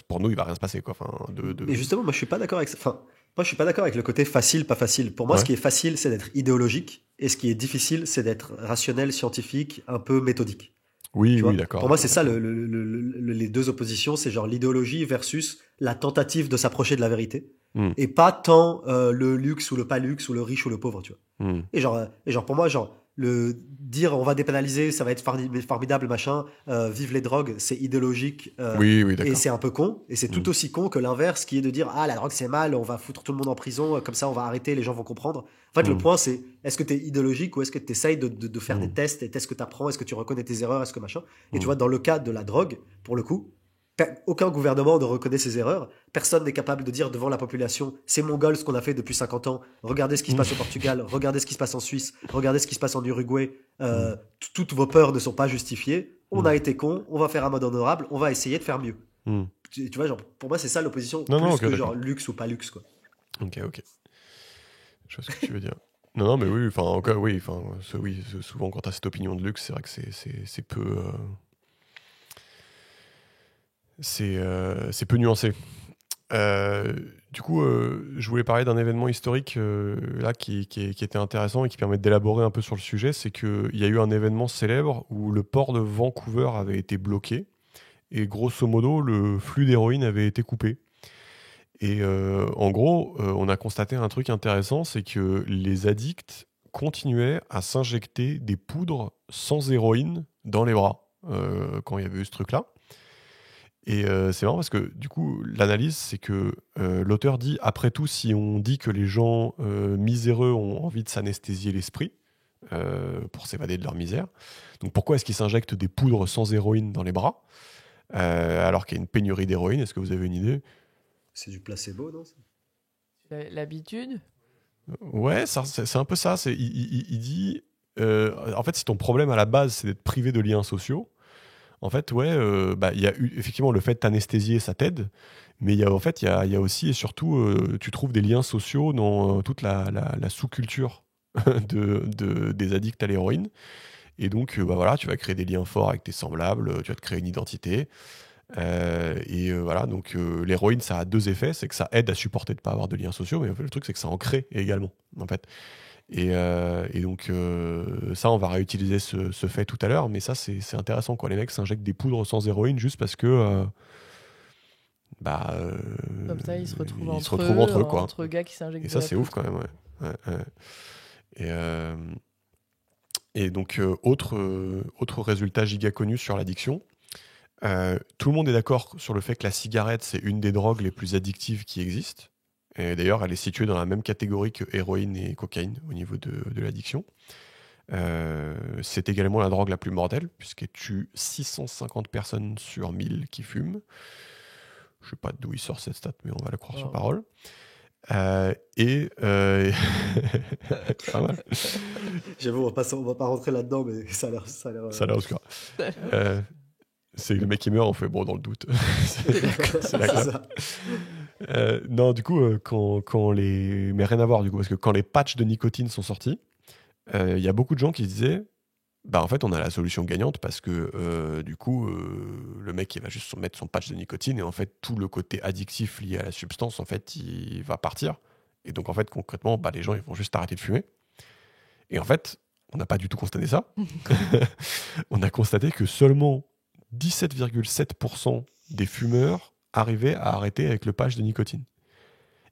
pour nous, il va rien se passer, quoi. Enfin, Mais justement, moi, je suis pas d'accord avec ça. Enfin, moi, je suis pas d'accord avec le côté facile, pas facile. Pour moi, Ouais. ce qui est facile, c'est d'être idéologique, et ce qui est difficile, c'est d'être rationnel, scientifique, un peu méthodique. Oui, Tu vois, oui, d'accord. pour moi, c'est ça les deux oppositions, c'est genre l'idéologie versus la tentative de s'approcher de la vérité, et pas tant le luxe ou le pas luxe ou le riche ou le pauvre, tu vois. Et genre pour moi, genre le dire on va dépénaliser, ça va être formidable, machin, vive les drogues, c'est idéologique, Oui, et d'accord. c'est un peu con, et c'est tout aussi con que l'inverse qui est de dire ah la drogue c'est mal, on va foutre tout le monde en prison, comme ça on va arrêter, les gens vont comprendre. En fait, le point c'est est-ce que tu es idéologique ou est-ce que tu essayes de faire des tests, et est-ce que tu apprends, est-ce que tu reconnais tes erreurs, est-ce que machin. Et tu vois, dans le cas de la drogue, pour le coup, aucun gouvernement ne reconnaît ses erreurs. Personne n'est capable de dire devant la population c'est mongol ce qu'on a fait depuis 50 ans. Regardez ce qui se passe au Portugal, regardez ce qui se passe en Suisse, regardez ce qui se passe en Uruguay. Toutes vos peurs ne sont pas justifiées. On a été cons, on va faire un mode honorable, on va essayer de faire mieux. Tu vois, genre, pour moi, c'est ça l'opposition, plus ok, que d'accord. genre luxe ou pas luxe, quoi. Ok. Je vois ce que tu veux dire. Non, mais oui, enfin, encore, oui, enfin, souvent quand tu as cette opinion de luxe, c'est vrai que c'est peu. C'est peu nuancé. Du coup, je voulais parler d'un événement historique là qui était intéressant et qui permet d'élaborer un peu sur le sujet. C'est qu'il y a eu un événement célèbre où le port de Vancouver avait été bloqué et grosso modo, le flux d'héroïne avait été coupé. Et en gros, on a constaté un truc intéressant, c'est que les addicts continuaient à s'injecter des poudres sans héroïne dans les bras quand il y avait eu ce truc-là. Et c'est marrant parce que du coup, l'analyse, c'est que l'auteur dit, après tout, si on dit que les gens miséreux ont envie de s'anesthésier l'esprit pour s'évader de leur misère, donc pourquoi est-ce qu'ils s'injectent des poudres sans héroïne dans les bras alors qu'il y a une pénurie d'héroïne? Est-ce que vous avez une idée? C'est du placebo, non? L'habitude. Ouais, c'est un peu ça. Il dit, en fait, si ton problème à la base, c'est d'être privé de liens sociaux, en fait, ouais, il y a eu effectivement le fait de t'anesthésier, ça t'aide, mais il y a aussi et surtout, tu trouves des liens sociaux dans toute la sous-culture des addicts à l'héroïne. Et donc, voilà, tu vas créer des liens forts avec tes semblables, tu vas te créer une identité. Voilà, donc l'héroïne, ça a deux effets, c'est que ça aide à supporter de pas avoir de liens sociaux, mais en fait, le truc, c'est que ça en crée également, en fait. Et donc, ça, on va réutiliser ce fait tout à l'heure, mais ça, c'est intéressant, quoi. Les mecs s'injectent des poudres sans héroïne juste parce que. Comme ça, ils se retrouvent entre eux, quoi. Entre gars qui s'injectent. Et ça, c'est ouf quand même, ouais. Et donc, autre résultat giga connu sur l'addiction. Tout le monde est d'accord sur le fait que la cigarette, c'est une des drogues les plus addictives qui existent. Et d'ailleurs, elle est située dans la même catégorie que héroïne et cocaïne au niveau de l'addiction. C'est également la drogue la plus mortelle, puisqu'elle tue 650 personnes sur 1000 qui fument. Je ne sais pas d'où il sort cette stat, mais on va la croire sur parole. Pas mal. J'avoue, on va pas rentrer là-dedans, mais ça a l'air obscur. C'est le mec qui meurt, on fait bon dans le doute. c'est la classe. Non, du coup, mais rien à voir du coup, parce que quand les patchs de nicotine sont sortis, il y a beaucoup de gens qui se disaient, en fait, on a la solution gagnante parce que du coup, le mec il va juste mettre son patch de nicotine et en fait tout le côté addictif lié à la substance, en fait, il va partir. Et donc en fait, concrètement, les gens ils vont juste arrêter de fumer. Et en fait, on n'a pas du tout constaté ça. On a constaté que seulement 17,7% des fumeurs arrivaient à arrêter avec le patch de nicotine.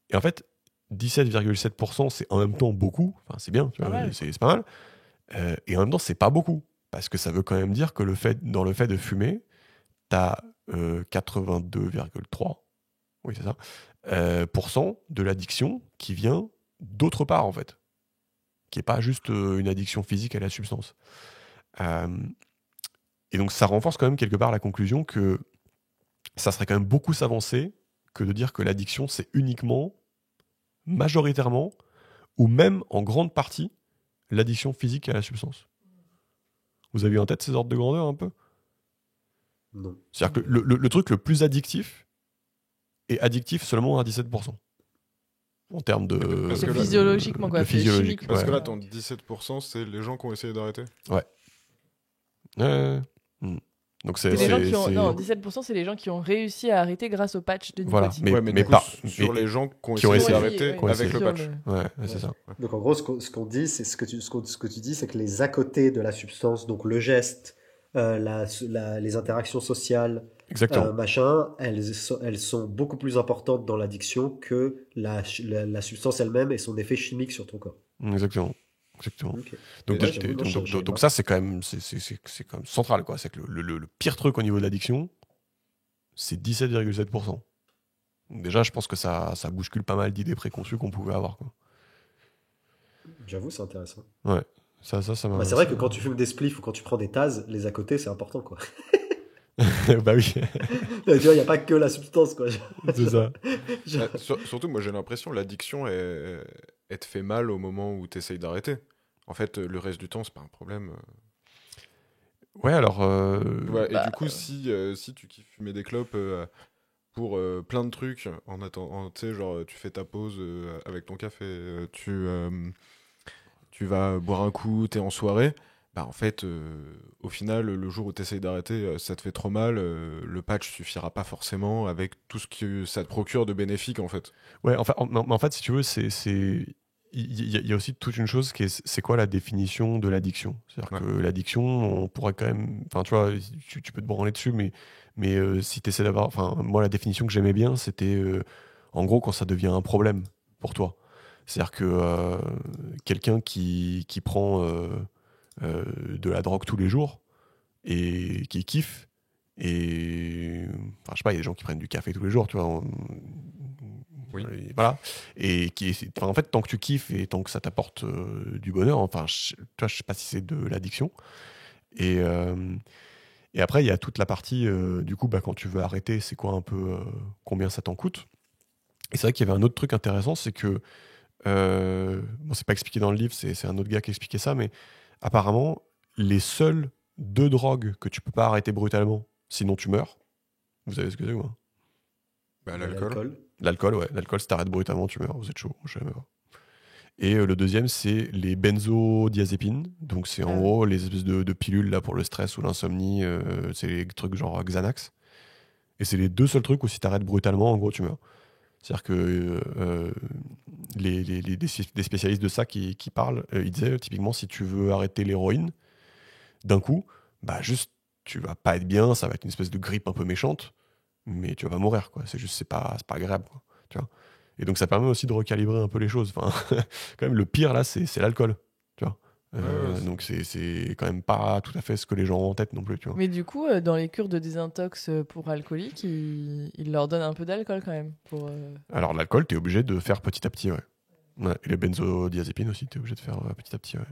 Et en fait, 17,7%, c'est en même temps beaucoup. Enfin, c'est bien, tu vois, c'est pas mal. Et en même temps, c'est pas beaucoup. Parce que ça veut quand même dire que dans le fait de fumer, t'as 82,3%, oui, c'est ça, % de l'addiction qui vient d'autre part, en fait. Qui n'est pas juste une addiction physique à la substance. Et donc, ça renforce quand même quelque part la conclusion que ça serait quand même beaucoup s'avancer que de dire que l'addiction, c'est uniquement, majoritairement, ou même en grande partie, l'addiction physique à la substance. Vous avez en tête ces ordres de grandeur un peu? Non. C'est-à-dire que le truc le plus addictif est addictif seulement à 17%. En termes de... C'est physiologiquement, quoi. Physiologique. Parce que là, ton 17%, c'est les gens qui ont essayé d'arrêter. Ouais. Donc C'est les gens qui ont... Non, 17%, c'est les gens qui ont réussi à arrêter grâce au patch de Voilà, nicotine. mais, Ouais, mais du coup, pas sur mais- les gens qui ont qui ont essayé essayé. d'arrêter Qui ont essayé. avec le Sur patch. Ouais, c'est ça. Donc en gros, ce qu'on dit, c'est ce que tu dis, c'est que les à côté de la substance, donc le geste, les interactions sociales, Exactement. machin, elles sont beaucoup plus importantes dans l'addiction que la substance elle-même et son effet chimique sur ton corps. Exactement. Ok. Donc, Ouais, j'avoue, non, je savais donc pas. ça, c'est quand même, c'est quand même central, quoi. C'est que le pire truc au niveau de l'addiction, c'est 17,7%. Donc déjà, je pense que ça bouscule pas mal d'idées préconçues qu'on pouvait avoir, quoi. J'avoue, c'est intéressant. Ça m'a. Bah, c'est vrai que quand tu fumes des spliffs ou quand tu prends des tasses, les à côté, c'est important, quoi. Bah oui, Tu vois, il n'y a pas que la substance, quoi. c'est ça. Surtout, moi j'ai l'impression l'addiction elle te fait mal au moment où tu essayes d'arrêter. En fait, le reste du temps, c'est pas un problème. Ouais, alors. Ouais, et du coup, si tu kiffes fumer des clopes pour plein de trucs, en attendant, tu sais, genre tu fais ta pause avec ton café, tu vas boire un coup, t'es en soirée, bah en fait, au final, le jour où t'essayes d'arrêter, ça te fait trop mal, le patch suffira pas forcément avec tout ce que ça te procure de bénéfique, en fait. Ouais, en fait, si tu veux, il y a aussi toute une chose qui est, c'est quoi la définition de l'addiction? C'est-à-dire que l'addiction, on pourrait quand même, enfin, tu vois, tu peux te branler dessus, mais si tu essaies d'avoir, enfin, moi, la définition que j'aimais bien, c'était, en gros, quand ça devient un problème pour toi. C'est-à-dire que quelqu'un qui prend de la drogue tous les jours et qui kiffe, et enfin, je sais pas, il y a des gens qui prennent du café tous les jours, tu vois. Oui. Et voilà. Et enfin, en fait, tant que tu kiffes et tant que ça t'apporte du bonheur, enfin, tu vois, je sais pas si c'est de l'addiction. Et après, il y a toute la partie, du coup, bah, quand tu veux arrêter, c'est quoi un peu combien ça t'en coûte. Et c'est vrai qu'il y avait un autre truc intéressant, c'est que bon, c'est pas expliqué dans le livre, c'est un autre gars qui expliquait ça, mais apparemment, les seules 2 drogues que tu peux pas arrêter brutalement, sinon tu meurs. Vous savez ce que c'est, quoi? Bah, l'alcool. L'alcool, ouais. L'alcool, si t'arrêtes brutalement, tu meurs. Vous êtes chaud, je sais même pas. Et le deuxième, c'est les benzodiazépines. Donc, c'est en gros les espèces de pilules là, pour le stress ou l'insomnie. C'est les trucs genre Xanax. Et c'est les 2 seuls trucs où si t'arrêtes brutalement, en gros, tu meurs. C'est-à-dire que des spécialistes de ça qui parlent, ils disaient typiquement, si tu veux arrêter l'héroïne, d'un coup, bah juste, tu vas pas être bien, ça va être une espèce de grippe un peu méchante, mais tu vas pas mourir, quoi. C'est juste, c'est pas agréable, quoi. Tu vois. Et donc ça permet aussi de recalibrer un peu les choses. Enfin, quand même, le pire là, c'est l'alcool, tu vois. Donc c'est quand même pas tout à fait ce que les gens ont en tête non plus, tu vois. Mais du coup, dans les cures de désintox pour alcooliques, ils leur donnent un peu d'alcool quand même. Alors l'alcool, t'es obligé de faire petit à petit, ouais. Ouais, et les benzodiazépines aussi, t'es obligé de faire petit à petit, ouais.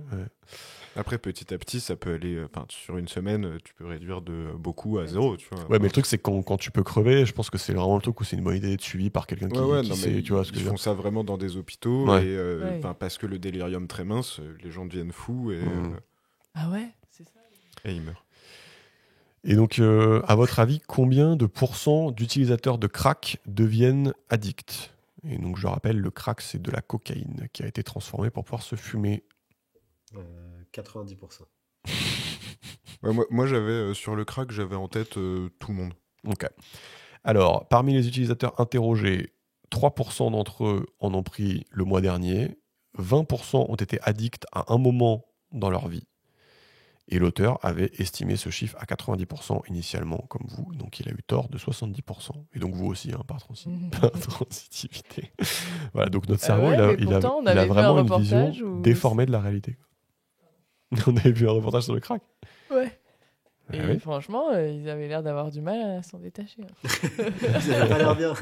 Après, petit à petit, ça peut aller. Enfin, sur une semaine, tu peux réduire de beaucoup à 0, tu vois. Ouais, mais le truc, c'est que quand tu peux crever, je pense que c'est vraiment le truc où c'est une bonne idée d'être suivi par quelqu'un qui non, sait, mais tu vois ce que je ils veux font dire. ça vraiment dans des hôpitaux, Ouais. et parce que le délirium très mince, les gens deviennent fous Ah ouais, c'est ça. et ils meurent. Et donc, à votre avis, combien de pourcents d'utilisateurs de crack deviennent addicts? Et donc, je rappelle, le crack, c'est de la cocaïne qui a été transformée pour pouvoir se fumer. 90%. Ouais, moi j'avais sur le crack, j'avais en tête tout le monde. Ok. Alors, parmi les utilisateurs interrogés, 3% d'entre eux en ont pris le mois dernier, 20% ont été addicts à un moment dans leur vie. Et l'auteur avait estimé ce chiffre à 90% initialement, comme vous. Donc, il a eu tort de 70%. Et donc, vous aussi, hein, par transitivité. Voilà, donc notre cerveau, ouais, il a pourtant, on avait vu vraiment un une vision reportage où- déformée de la réalité. On avait vu un reportage sur le crack. Ouais. Ah Et oui. franchement, ils avaient l'air d'avoir du mal à s'en détacher. Hein. Ils avaient pas l'air bien.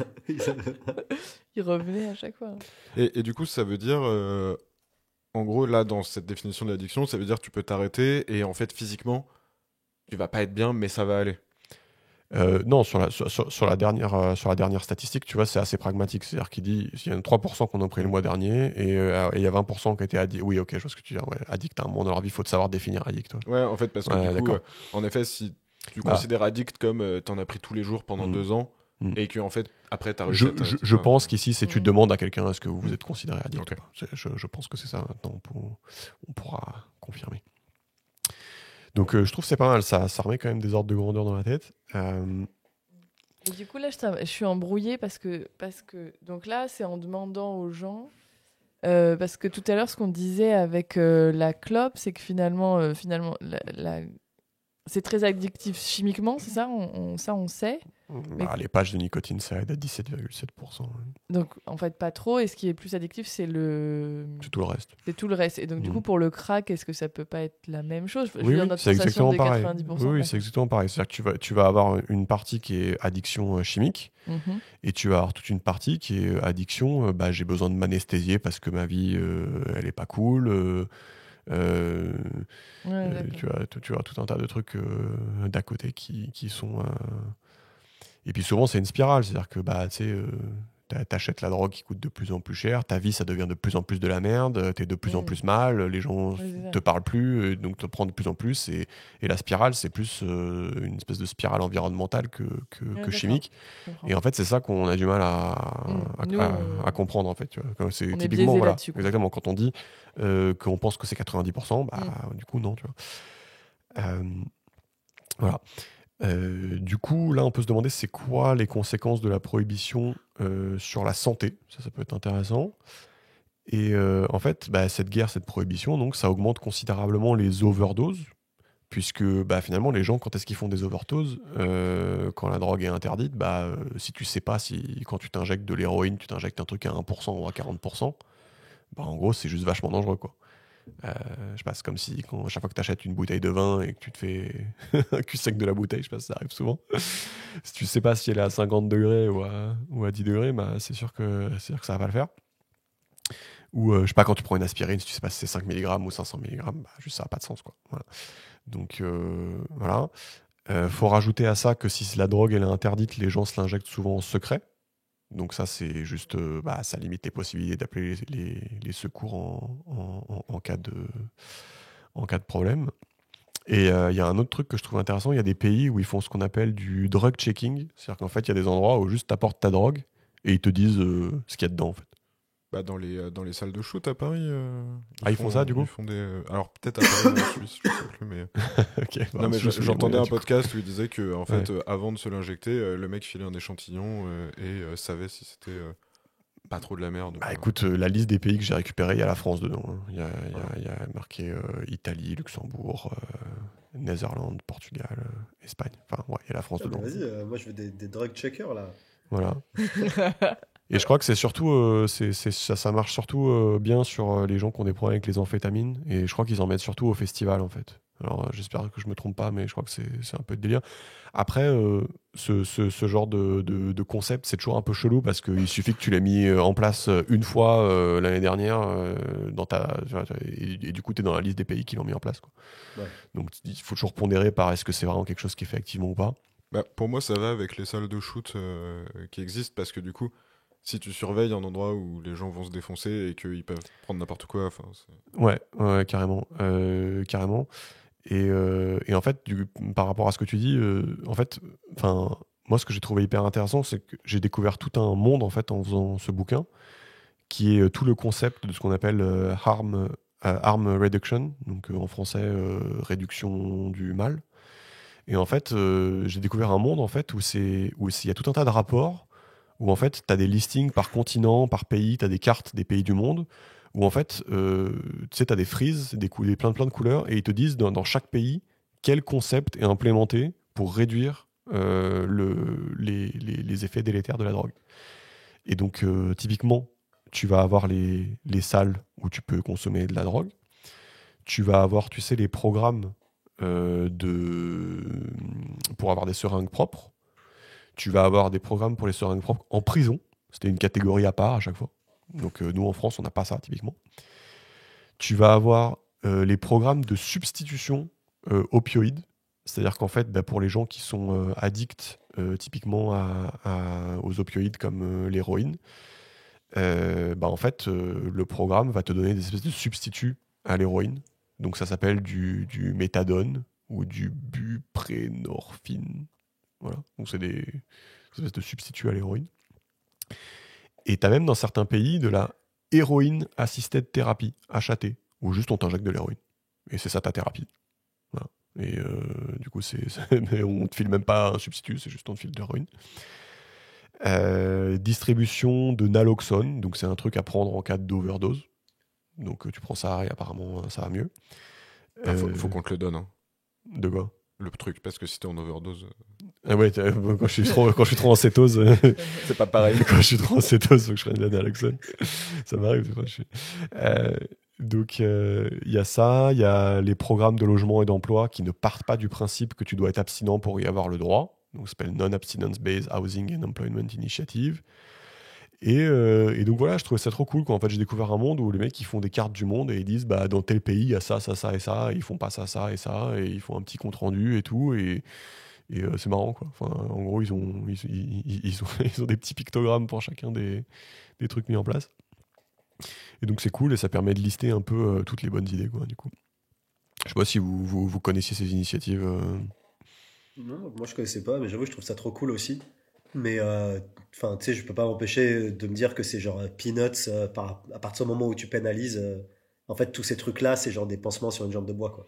Ils revenaient à chaque fois. Hein. Et du coup, ça veut dire, en gros, là, dans cette définition de l'addiction, ça veut dire que tu peux t'arrêter et en fait, physiquement, tu vas pas être bien, mais ça va aller. Non, sur la dernière statistique, tu vois, c'est assez pragmatique. C'est-à-dire qu'il dit il y a 3% qu'on a pris le mois dernier et il y a 20% qui étaient addicts. Oui, ok, je vois ce que tu dis. Ouais, addict à un moment dans leur vie, il faut savoir définir addict. Ouais. Ouais, en fait, parce que Ouais, du coup, d'accord. en effet, si tu Bah. considères addict comme t'en as pris tous les jours pendant 2 ans et que en fait, après, t'as réussi Je pense qu'ici, c'est tu demandes à quelqu'un est-ce que vous êtes considéré addict Ok. ou pas. Je pense que c'est ça. Maintenant, on pourra confirmer. Donc je trouve que c'est pas mal, ça remet quand même des ordres de grandeur dans la tête. Et du coup, là, je suis embrouillée parce que donc là, c'est en demandant aux gens. Parce que tout à l'heure, ce qu'on disait avec la clope, c'est que finalement, c'est très addictif chimiquement, c'est ça on sait. Bah, les pages de nicotine, ça aide à 17,7%. Donc, en fait, pas trop. Et ce qui est plus addictif, c'est C'est tout le reste. C'est tout le reste. Et donc, du coup, pour le crack, est-ce que ça peut pas être la même chose? Je veux Oui, dire, oui, notre c'est sensation exactement de pareil. 90%. Oui, c'est exactement pareil. C'est-à-dire que tu vas avoir une partie qui est addiction chimique Mhm. et tu vas avoir toute une partie qui est addiction. Bah, j'ai besoin de m'anesthésier parce que ma vie, elle est pas cool. Ouais, d'accord. Tu as tout un tas de trucs d'à côté qui sont. Et puis souvent, c'est une spirale. C'est-à-dire que bah, tu sais, t'achètes la drogue qui coûte de plus en plus cher, ta vie, ça devient de plus en plus de la merde, t'es de plus en plus mal, les gens Ouais, c'est ça. te parlent plus, donc te prennent de plus en plus. Et la spirale, c'est plus une espèce de spirale environnementale que d'accord. chimique. Je comprends. Et en fait, c'est ça qu'on a du mal Nous, à comprendre, en fait. Tu vois. Comme c'est on est typiquement, biaisé voilà, là-dessus, quoi. exactement, quand on dit qu'on pense que c'est 90%, bah, du coup, non, tu vois. Voilà. Du coup, là, on peut se demander c'est quoi les conséquences de la prohibition sur la santé. Ça peut être intéressant. Et en fait, bah, cette guerre, cette prohibition, donc, ça augmente considérablement les overdoses, puisque bah, finalement, les gens, quand est-ce qu'ils font des overdoses quand la drogue est interdite, bah, si tu sais pas si quand tu t'injectes de l'héroïne, tu t'injectes un truc à 1% ou à 40%, bah, en gros, c'est juste vachement dangereux, quoi. Je sais pas, c'est comme si chaque fois que tu achètes une bouteille de vin et que tu te fais un cul sec de la bouteille, je sais pas si ça arrive souvent. Si tu sais pas si elle est à 50 degrés ou à 10 degrés, bah, c'est sûr que ça va pas le faire. Ou je sais pas, quand tu prends une aspirine, si tu sais pas si c'est 5 mg ou 500 mg, bah, juste ça n'a pas de sens, quoi. Voilà. Donc voilà. Faut rajouter à ça que si la drogue elle est interdite, les gens se l'injectent souvent en secret. Donc ça, c'est juste, bah, ça limite les possibilités d'appeler les secours en cas de problème. Et il y a un autre truc que je trouve intéressant, il y a des pays où ils font ce qu'on appelle du drug checking. C'est-à-dire qu'en fait, il y a des endroits où juste t'apportes ta drogue et ils te disent ce qu'il y a dedans, en fait. Bah, dans les salles de shoot à Paris. Ils font ça, du coup ils font alors, peut-être à Paris ou en Suisse, je sais plus, mais. Ok, bah, Non, mais je me souviens j'entendais moyen, un du coup. podcast où il disait que, en fait, Ouais. avant de se l'injecter, le mec filait un échantillon et savait si c'était pas trop de la merde. Bah écoute, la liste des pays que j'ai récupérés, il y a la France dedans. Hein. Il y a marqué Italie, Luxembourg, Netherlands, Portugal, Espagne. Enfin, ouais, il y a la France Ah, mais dedans. vas-y, moi je veux des drug checkers là. Voilà. Et je crois que c'est surtout, ça marche surtout bien sur les gens qui ont des problèmes avec les amphétamines. Et je crois qu'ils en mettent surtout au festival, en fait. Alors, j'espère que je me trompe pas, mais je crois que c'est un peu de délire. Après, ce genre de concept, c'est toujours un peu chelou parce qu'il suffit que tu l'aies mis en place une fois l'année dernière et du coup, tu es dans la liste des pays qui l'ont mis en place, quoi. Ouais. Donc, il faut toujours pondérer par est-ce que c'est vraiment quelque chose qui est fait activement ou pas. Bah, pour moi, ça va avec les salles de shoot qui existent parce que du coup, si tu surveilles un endroit où les gens vont se défoncer et qu'ils peuvent prendre n'importe quoi, enfin, Ouais, carrément. Carrément. Et en fait, par rapport à ce que tu dis, en fait, moi, ce que j'ai trouvé hyper intéressant, c'est que j'ai découvert tout un monde en fait en faisant ce bouquin, qui est tout le concept de ce qu'on appelle harm reduction, donc en français réduction du mal. Et en fait, j'ai découvert un monde en fait où il y a tout un tas de rapports où en fait, tu as des listings par continent, par pays, tu as des cartes des pays du monde, où en fait, tu sais, tu as des frises, plein de couleurs, et ils te disent dans chaque pays quel concept est implémenté pour réduire les effets délétères de la drogue. Et donc, typiquement, tu vas avoir les salles où tu peux consommer de la drogue. Tu vas avoir, tu sais, les programmes pour avoir des seringues propres. Tu vas avoir des programmes pour les seringues propres en prison. C'était une catégorie à part à chaque fois. Donc nous, en France, on n'a pas ça, typiquement. Tu vas avoir les programmes de substitution opioïdes. C'est-à-dire qu'en fait, pour les gens qui sont addicts typiquement aux opioïdes comme l'héroïne, en fait, le programme va te donner des espèces de substituts à l'héroïne. Donc ça s'appelle du méthadone ou du buprénorphine. Voilà. Donc c'est des espèces de substituts à l'héroïne. Et tu as même dans certains pays de la héroïne assisted thérapie, HAT, où juste on t'injecte de l'héroïne. Et c'est ça ta thérapie. Voilà. Et du coup, mais on te file même pas un substitut, c'est juste on te file de l'héroïne. Distribution de naloxone, donc c'est un truc à prendre en cas d'overdose. Donc tu prends ça et apparemment ça va mieux. Faut qu'on te le donne, hein, De quoi? le truc, parce que si t'es en overdose, Ah ouais, quand je suis trop en cétose, c'est pas pareil. quand je suis trop en cétose, faut que je prenne de la naloxone. Ça m'arrive, des fois, donc il y a ça, il y a les programmes de logement et d'emploi qui ne partent pas du principe que tu dois être abstinent pour y avoir le droit. Donc ça s'appelle Non-Abstinence-Based Housing and Employment Initiative. Et donc voilà, je trouvais ça trop cool quand en fait j'ai découvert un monde où les mecs ils font des cartes du monde et ils disent bah dans tel pays il y a ça, ça, ça et ça, et ils font pas ça, ça et ça, et ils font un petit compte rendu et tout, et c'est marrant quoi. Enfin, en gros ils ont ils ont des petits pictogrammes pour chacun des trucs mis en place. Et donc c'est cool et ça permet de lister un peu toutes les bonnes idées quoi du coup. Je sais pas si vous connaissiez ces initiatives. Non, moi je connaissais pas, mais j'avoue, je trouve ça trop cool aussi. Mais enfin, tu sais, je peux pas m'empêcher de me dire que c'est genre peanuts à partir du moment où tu pénalises. En fait, tous ces trucs-là, c'est genre des pansements sur une jambe de bois, quoi.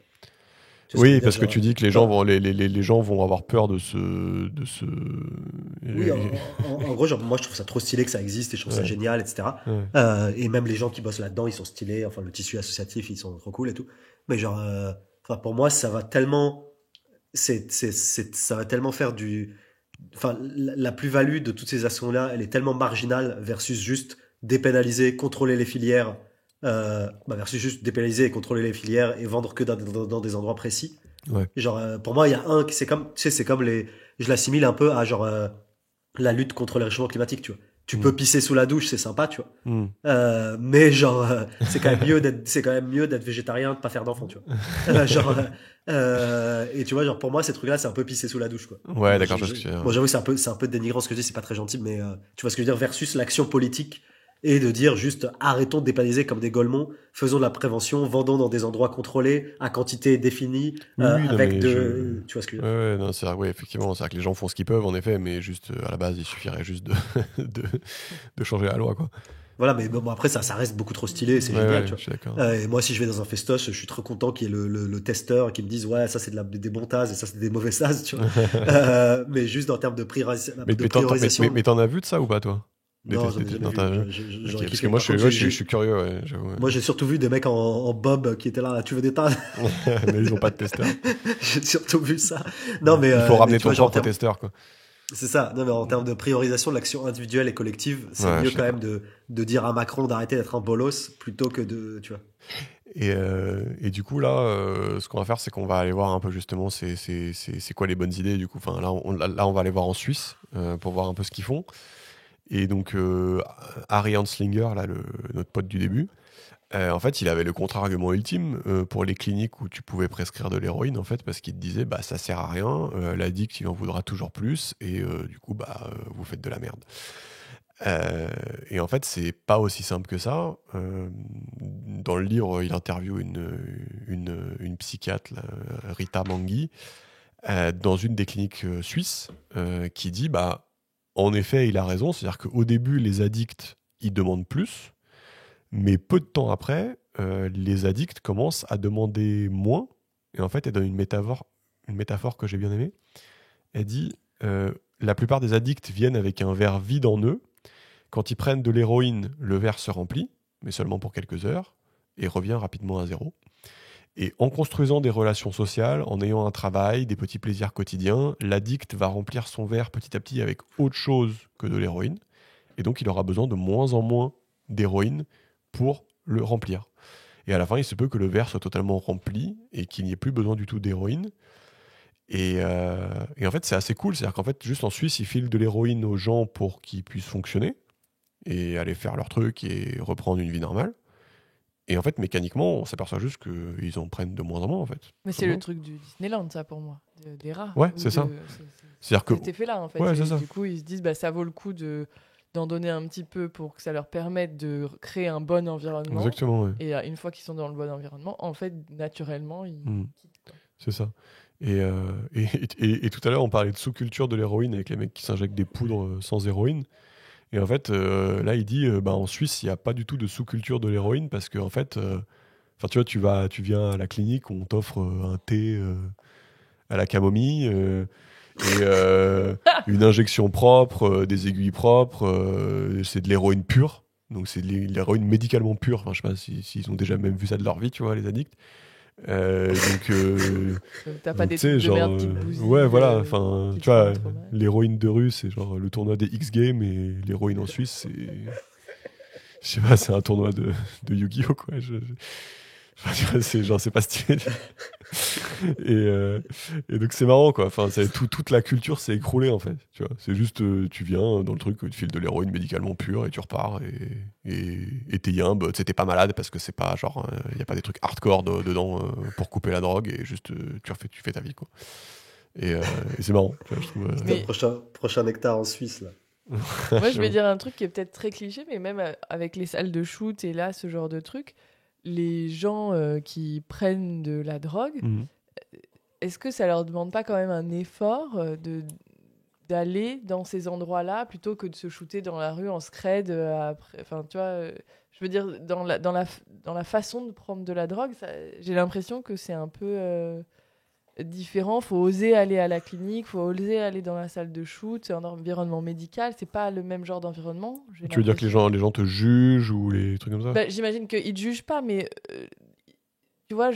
Tu vois ce que je Oui, veux dire, parce que genre, tu dis que les gens vont les gens vont avoir peur de ce. oui, en gros, genre, moi je trouve ça trop stylé que ça existe et je trouve ça Ouais. génial, etc. Ouais. Et même les gens qui bossent là-dedans, ils sont stylés. Enfin, le tissu associatif, ils sont trop cool et tout. Mais genre, enfin, pour moi, ça va tellement, ça va tellement faire du, enfin, la plus-value de toutes ces actions-là, elle est tellement marginale versus juste dépénaliser, contrôler les filières, versus juste dépénaliser et contrôler les filières et vendre que dans des endroits précis. Ouais. Genre, pour moi, il y a un qui, c'est comme, tu sais, c'est comme je l'assimile un peu à genre la lutte contre le réchauffement climatique, tu vois. Tu peux pisser sous la douche, c'est sympa, tu vois. Mm. Mais genre, c'est quand même mieux d'être végétarien, de pas faire d'enfants, tu vois. Et tu vois, genre pour moi, ces trucs-là, c'est un peu pisser sous la douche, quoi. Ouais, d'accord, je vois ce que tu veux dire. Bon, j'avoue, c'est un peu dénigrant ce que je dis, c'est pas très gentil, mais tu vois ce que je veux dire, versus l'action politique et de dire juste arrêtons de dépénaliser comme des golemons, faisons de la prévention, vendons dans des endroits contrôlés, à quantité définie, Oui, oui, non, avec mais tu vois ce que je veux dire. Ouais, non, c'est vrai, ouais, effectivement, c'est vrai que les gens font ce qu'ils peuvent, en effet, mais juste à la base, il suffirait juste de changer la loi, quoi. Voilà, mais bon, après, ça reste beaucoup trop stylé, c'est Ouais, génial, ouais, tu je vois. suis d'accord. Et moi, si je vais dans un festoche, je suis très content qu'il y ait le testeur qui me dise, ouais, ça c'est des bons tasses et ça c'est des mauvais tasses, tu vois. Mais juste en termes de priorisation. Mais t'en as vu de ça ou pas, toi? Non, j'en ai jamais Non, vu. t'as vu? J'aurais Ok, parce kiffé. que moi, Par contre, je suis curieux, ouais, j'avoue. moi, j'ai surtout vu des mecs en bob qui étaient là, tu veux des tasses? Mais ils ont pas de testeur. J'ai surtout vu ça. Non, mais, Il faut mais ramener tu ton vois, genre, propre testeur, quoi. c'est ça. Non, mais en termes de priorisation de l'action individuelle et collective, c'est Ouais, je mieux suis quand même de dire à Macron d'arrêter d'être un bolos plutôt que tu vois. Et du coup, là, ce qu'on va faire, c'est qu'on va aller voir un peu justement c'est quoi les bonnes idées. Du coup, enfin, là, on va aller voir en Suisse pour voir un peu ce qu'ils font. Et donc, Harry Anslinger, là, notre pote du début, en fait, il avait le contre-argument ultime pour les cliniques où tu pouvais prescrire de l'héroïne, en fait, parce qu'il te disait, bah, ça sert à rien, l'addict, il en voudra toujours plus, et du coup, bah, vous faites de la merde. Et en fait, c'est pas aussi simple que ça. Dans le livre, il interviewe une psychiatre, là, Rita Mangui, dans une des cliniques suisses, qui dit, bah, en effet, il a raison, c'est-à-dire qu'au début, les addicts, ils demandent plus, mais peu de temps après, les addicts commencent à demander moins. Et en fait, elle donne une métaphore que j'ai bien aimée. Elle dit, la plupart des addicts viennent avec un verre vide en eux. Quand ils prennent de l'héroïne, le verre se remplit, mais seulement pour quelques heures, et revient rapidement à zéro. Et en construisant des relations sociales, en ayant un travail, des petits plaisirs quotidiens, l'addict va remplir son verre petit à petit avec autre chose que de l'héroïne. Et donc, il aura besoin de moins en moins d'héroïne pour le remplir. Et à la fin, il se peut que le verre soit totalement rempli et qu'il n'y ait plus besoin du tout d'héroïne. Et en fait, c'est assez cool. C'est-à-dire qu'en fait, juste en Suisse, ils filent de l'héroïne aux gens pour qu'ils puissent fonctionner et aller faire leur truc et reprendre une vie normale. Et en fait, mécaniquement, on s'aperçoit juste qu'ils en prennent de moins en moins, en fait. Mais c'est le truc du Disneyland, ça, pour moi, des rats. Ouais, c'est ça. C'est-à-dire que... Cet effet-là, en fait. Ouais, Et c'est ça. du coup, ils se disent, bah, ça vaut le coup d'en donner un petit peu pour que ça leur permette de créer un bon environnement. Exactement, ouais. Et une fois qu'ils sont dans le bon environnement, en fait, naturellement, ils quittent. Quoi. C'est ça. Et tout à l'heure, on parlait de sous-culture de l'héroïne avec les mecs qui s'injectent des poudres sans héroïne. Et en fait, là, il dit, en Suisse, il n'y a pas du tout de sous-culture de l'héroïne parce que, en fait, tu vois, tu viens à la clinique, on t'offre un thé à la camomille, une injection propre, des aiguilles propres, c'est de l'héroïne pure. Donc c'est de l'héroïne médicalement pure. Enfin, je sais pas s'ils ont déjà même vu ça de leur vie, tu vois, les addicts. T'as pas donc, des tu sais, trucs de genre, merde qui te bousillent, ouais, voilà. Enfin, qui tu te vois, font trop mal. l'héroïne de rue, c'est genre le tournoi des X Games, et l'héroïne en Suisse, c'est, je sais pas, c'est un tournoi de Yu-Gi-Oh, quoi. Enfin, tu vois, c'est genre, c'est pas stylé. Et donc c'est marrant, quoi. Enfin, toute la culture s'est écroulée, en fait. Tu vois, c'est juste, tu viens dans le truc, tu files de l'héroïne médicalement pure et tu repars, et t'es yimbe. Tu sais, t'es pas malade parce que c'est pas genre, y a pas des trucs hardcore dedans pour couper la drogue, et juste tu fais ta vie, quoi. Et c'est marrant, tu vois, je trouve. Mais- Prochain nectar en Suisse, là. Moi, je vais dire un truc qui est peut-être très cliché, mais même avec les salles de shoot et là, ce genre de truc, les gens qui prennent de la drogue, Mhm. est-ce que ça leur demande pas quand même un effort d'aller dans ces endroits-là plutôt que de se shooter dans la rue en scred après, enfin, tu vois, je veux dire, dans la façon de prendre de la drogue, j'ai l'impression que c'est un peu différent. Faut oser aller à la clinique, faut oser aller dans la salle de shoot, c'est un environnement médical, c'est pas le même genre d'environnement. J'ai Tu veux dire que l'impression. les gens te jugent ou les trucs comme ça? Bah, j'imagine qu'ils te jugent pas, mais tu vois,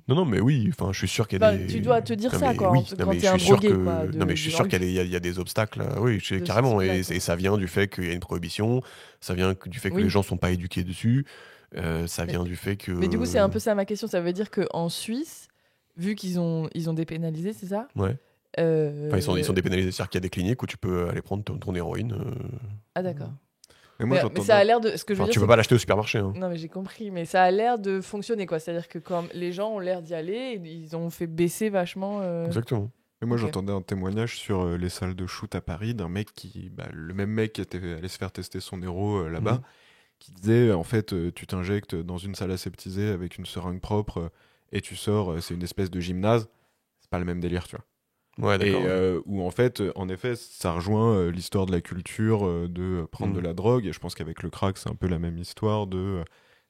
Non, mais oui, enfin, je suis sûr qu'il y a Enfin, des. tu dois te dire Non, ça, mais quoi, oui, quand non, mais t'es je un suis sûr drogué, que. quoi, Non, mais je suis sûr drogue. qu'il y a des obstacles, oui, De ce carrément. type-là, Et quoi. ça vient du fait qu'il y a une prohibition, ça vient du fait que Oui. les gens sont pas éduqués dessus, ça Mais- vient du fait que. Mais du coup, c'est un peu ça ma question. Ça veut dire qu'en Suisse, vu qu'ils ont dépénalisé, c'est ça? Ouais. Euh, Enfin, ils sont dépénalisés, c'est-à-dire qu'il y a des cliniques où tu peux aller prendre ton héroïne. Ah, d'accord. Et moi, Mais j'entends ça a bien. l'air de. Ce que je veux Enfin, dire, tu peux c'est pas l'acheter au supermarché. Hein. Non, mais j'ai compris. Mais ça a l'air de fonctionner, quoi. C'est-à-dire que quand les gens ont l'air d'y aller, ils ont fait baisser vachement. Exactement. Et moi, Ok. j'entendais un témoignage sur les salles de shoot à Paris d'un mec le même mec qui était allé se faire tester son héros là-bas, Mhm. qui disait en fait, tu t'injectes dans une salle aseptisée avec une seringue propre et tu sors, c'est une espèce de gymnase. C'est pas le même délire, tu vois. Ouais, d'accord. Et où en fait, en effet, ça rejoint l'histoire de la culture de prendre de la drogue. Et je pense qu'avec le crack, c'est un peu la même histoire de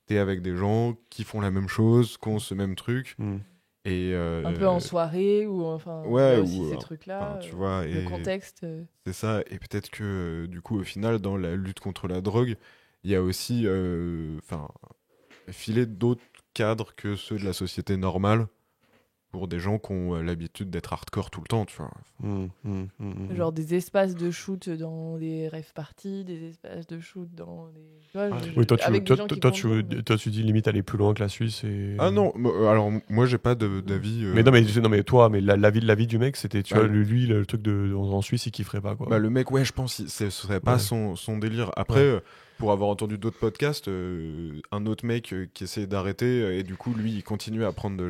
t'es avec des gens qui font la même chose, qui ont ce même truc. Mhm. Et Un peu en soirée, ou enfin. Il y ouais, a aussi ou, ces trucs-là. enfin, tu vois, Le et contexte. c'est ça. Et peut-être que du coup, au final, dans la lutte contre la drogue, il y a aussi, enfin, filer d'autres cadres que ceux de la société normale pour des gens qui ont l'habitude d'être hardcore tout le temps, tu vois. Genre des espaces de shoot dans des rave parties, des espaces de shoot dans des. Tu vois, Oui, toi, avec des gens qui font bien, toi, tu dis limite aller plus loin que la Suisse. Et... Ah non, alors moi j'ai pas d'avis. Mais non, mais toi, mais la vie du mec, c'était, tu Bah, vois, lui, le truc en Suisse, il kifferait pas, quoi. Bah, le mec, ouais, je pense que ce serait pas Ouais. son délire. Après, Ouais. pour avoir entendu d'autres podcasts, un autre mec qui essayait d'arrêter, et du coup, lui, il continuait à prendre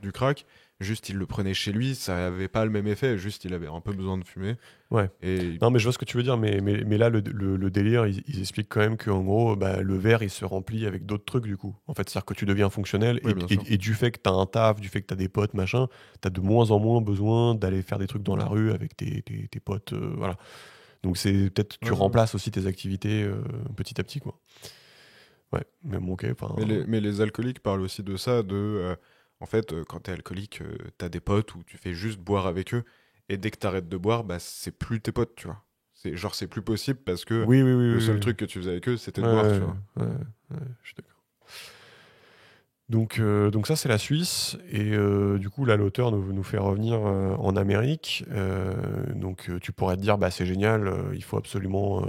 du crack. Juste, il le prenait chez lui, ça avait pas le même effet, juste, il avait un peu besoin de fumer. Ouais. Et Non, mais je vois ce que tu veux dire, mais là, le délire, ils expliquent quand même qu'en gros, bah, le verre, il se remplit avec d'autres trucs, du coup. En fait, c'est-à-dire que tu deviens fonctionnel, Oui, bien sûr. et du fait que t'as un taf, du fait que t'as des potes, machin, t'as de moins en moins besoin d'aller faire des trucs dans la rue avec tes potes, voilà. Donc, c'est peut-être, tu Ouais. remplaces aussi tes activités petit à petit, quoi. Ouais, mais bon, ok, enfin... Mais les alcooliques parlent aussi de ça, en fait, quand t'es alcoolique, t'as des potes où tu fais juste boire avec eux, et dès que t'arrêtes de boire, bah, c'est plus tes potes, tu vois. C'est plus possible parce que Oui, le seul oui. truc que tu faisais avec eux, c'était de Ouais, boire, tu vois. je suis d'accord. Donc ça, c'est la Suisse. Et du coup, là, l'auteur nous fait revenir en Amérique. Donc tu pourrais te dire, bah, c'est génial, il faut absolument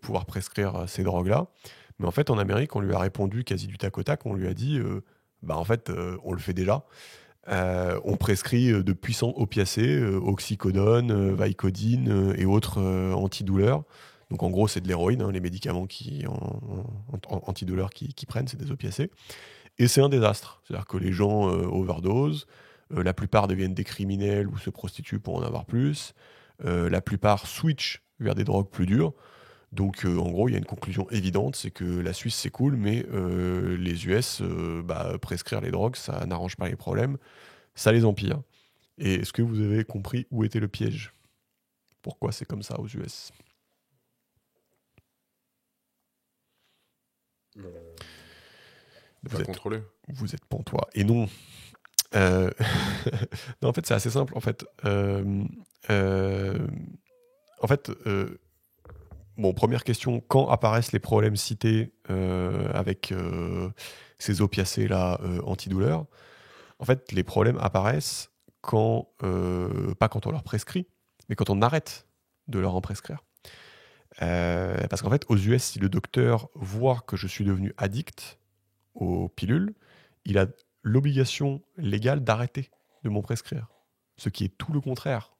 pouvoir prescrire ces drogues-là. Mais en fait, en Amérique, on lui a répondu quasi du tac au tac. On lui a dit, en fait, on le fait déjà. On prescrit de puissants opiacés, oxycodone, Vicodin et autres antidouleurs. Donc en gros, c'est de l'héroïne, hein, les médicaments antidouleurs qui prennent, c'est des opiacés. Et c'est un désastre. C'est-à-dire que les gens overdosent, la plupart deviennent des criminels ou se prostituent pour en avoir plus, la plupart switchent vers des drogues plus dures. Donc en gros, il y a une conclusion évidente, c'est que la Suisse c'est cool, mais les US, prescrire les drogues, ça n'arrange pas les problèmes, ça les empire. Et est-ce que vous avez compris où était le piège? Pourquoi c'est comme ça aux US? Pas contrôlé. Vous êtes pantois. Et non, Non, en fait, c'est assez simple. En fait, bon, première question, quand apparaissent les problèmes cités avec ces opiacés là antidouleurs? En fait, les problèmes apparaissent quand, pas quand on leur prescrit, mais quand on arrête de leur en prescrire. Parce qu'en fait, aux US, si le docteur voit que je suis devenu addict aux pilules, il a l'obligation légale d'arrêter de m'en prescrire. Ce qui est tout le contraire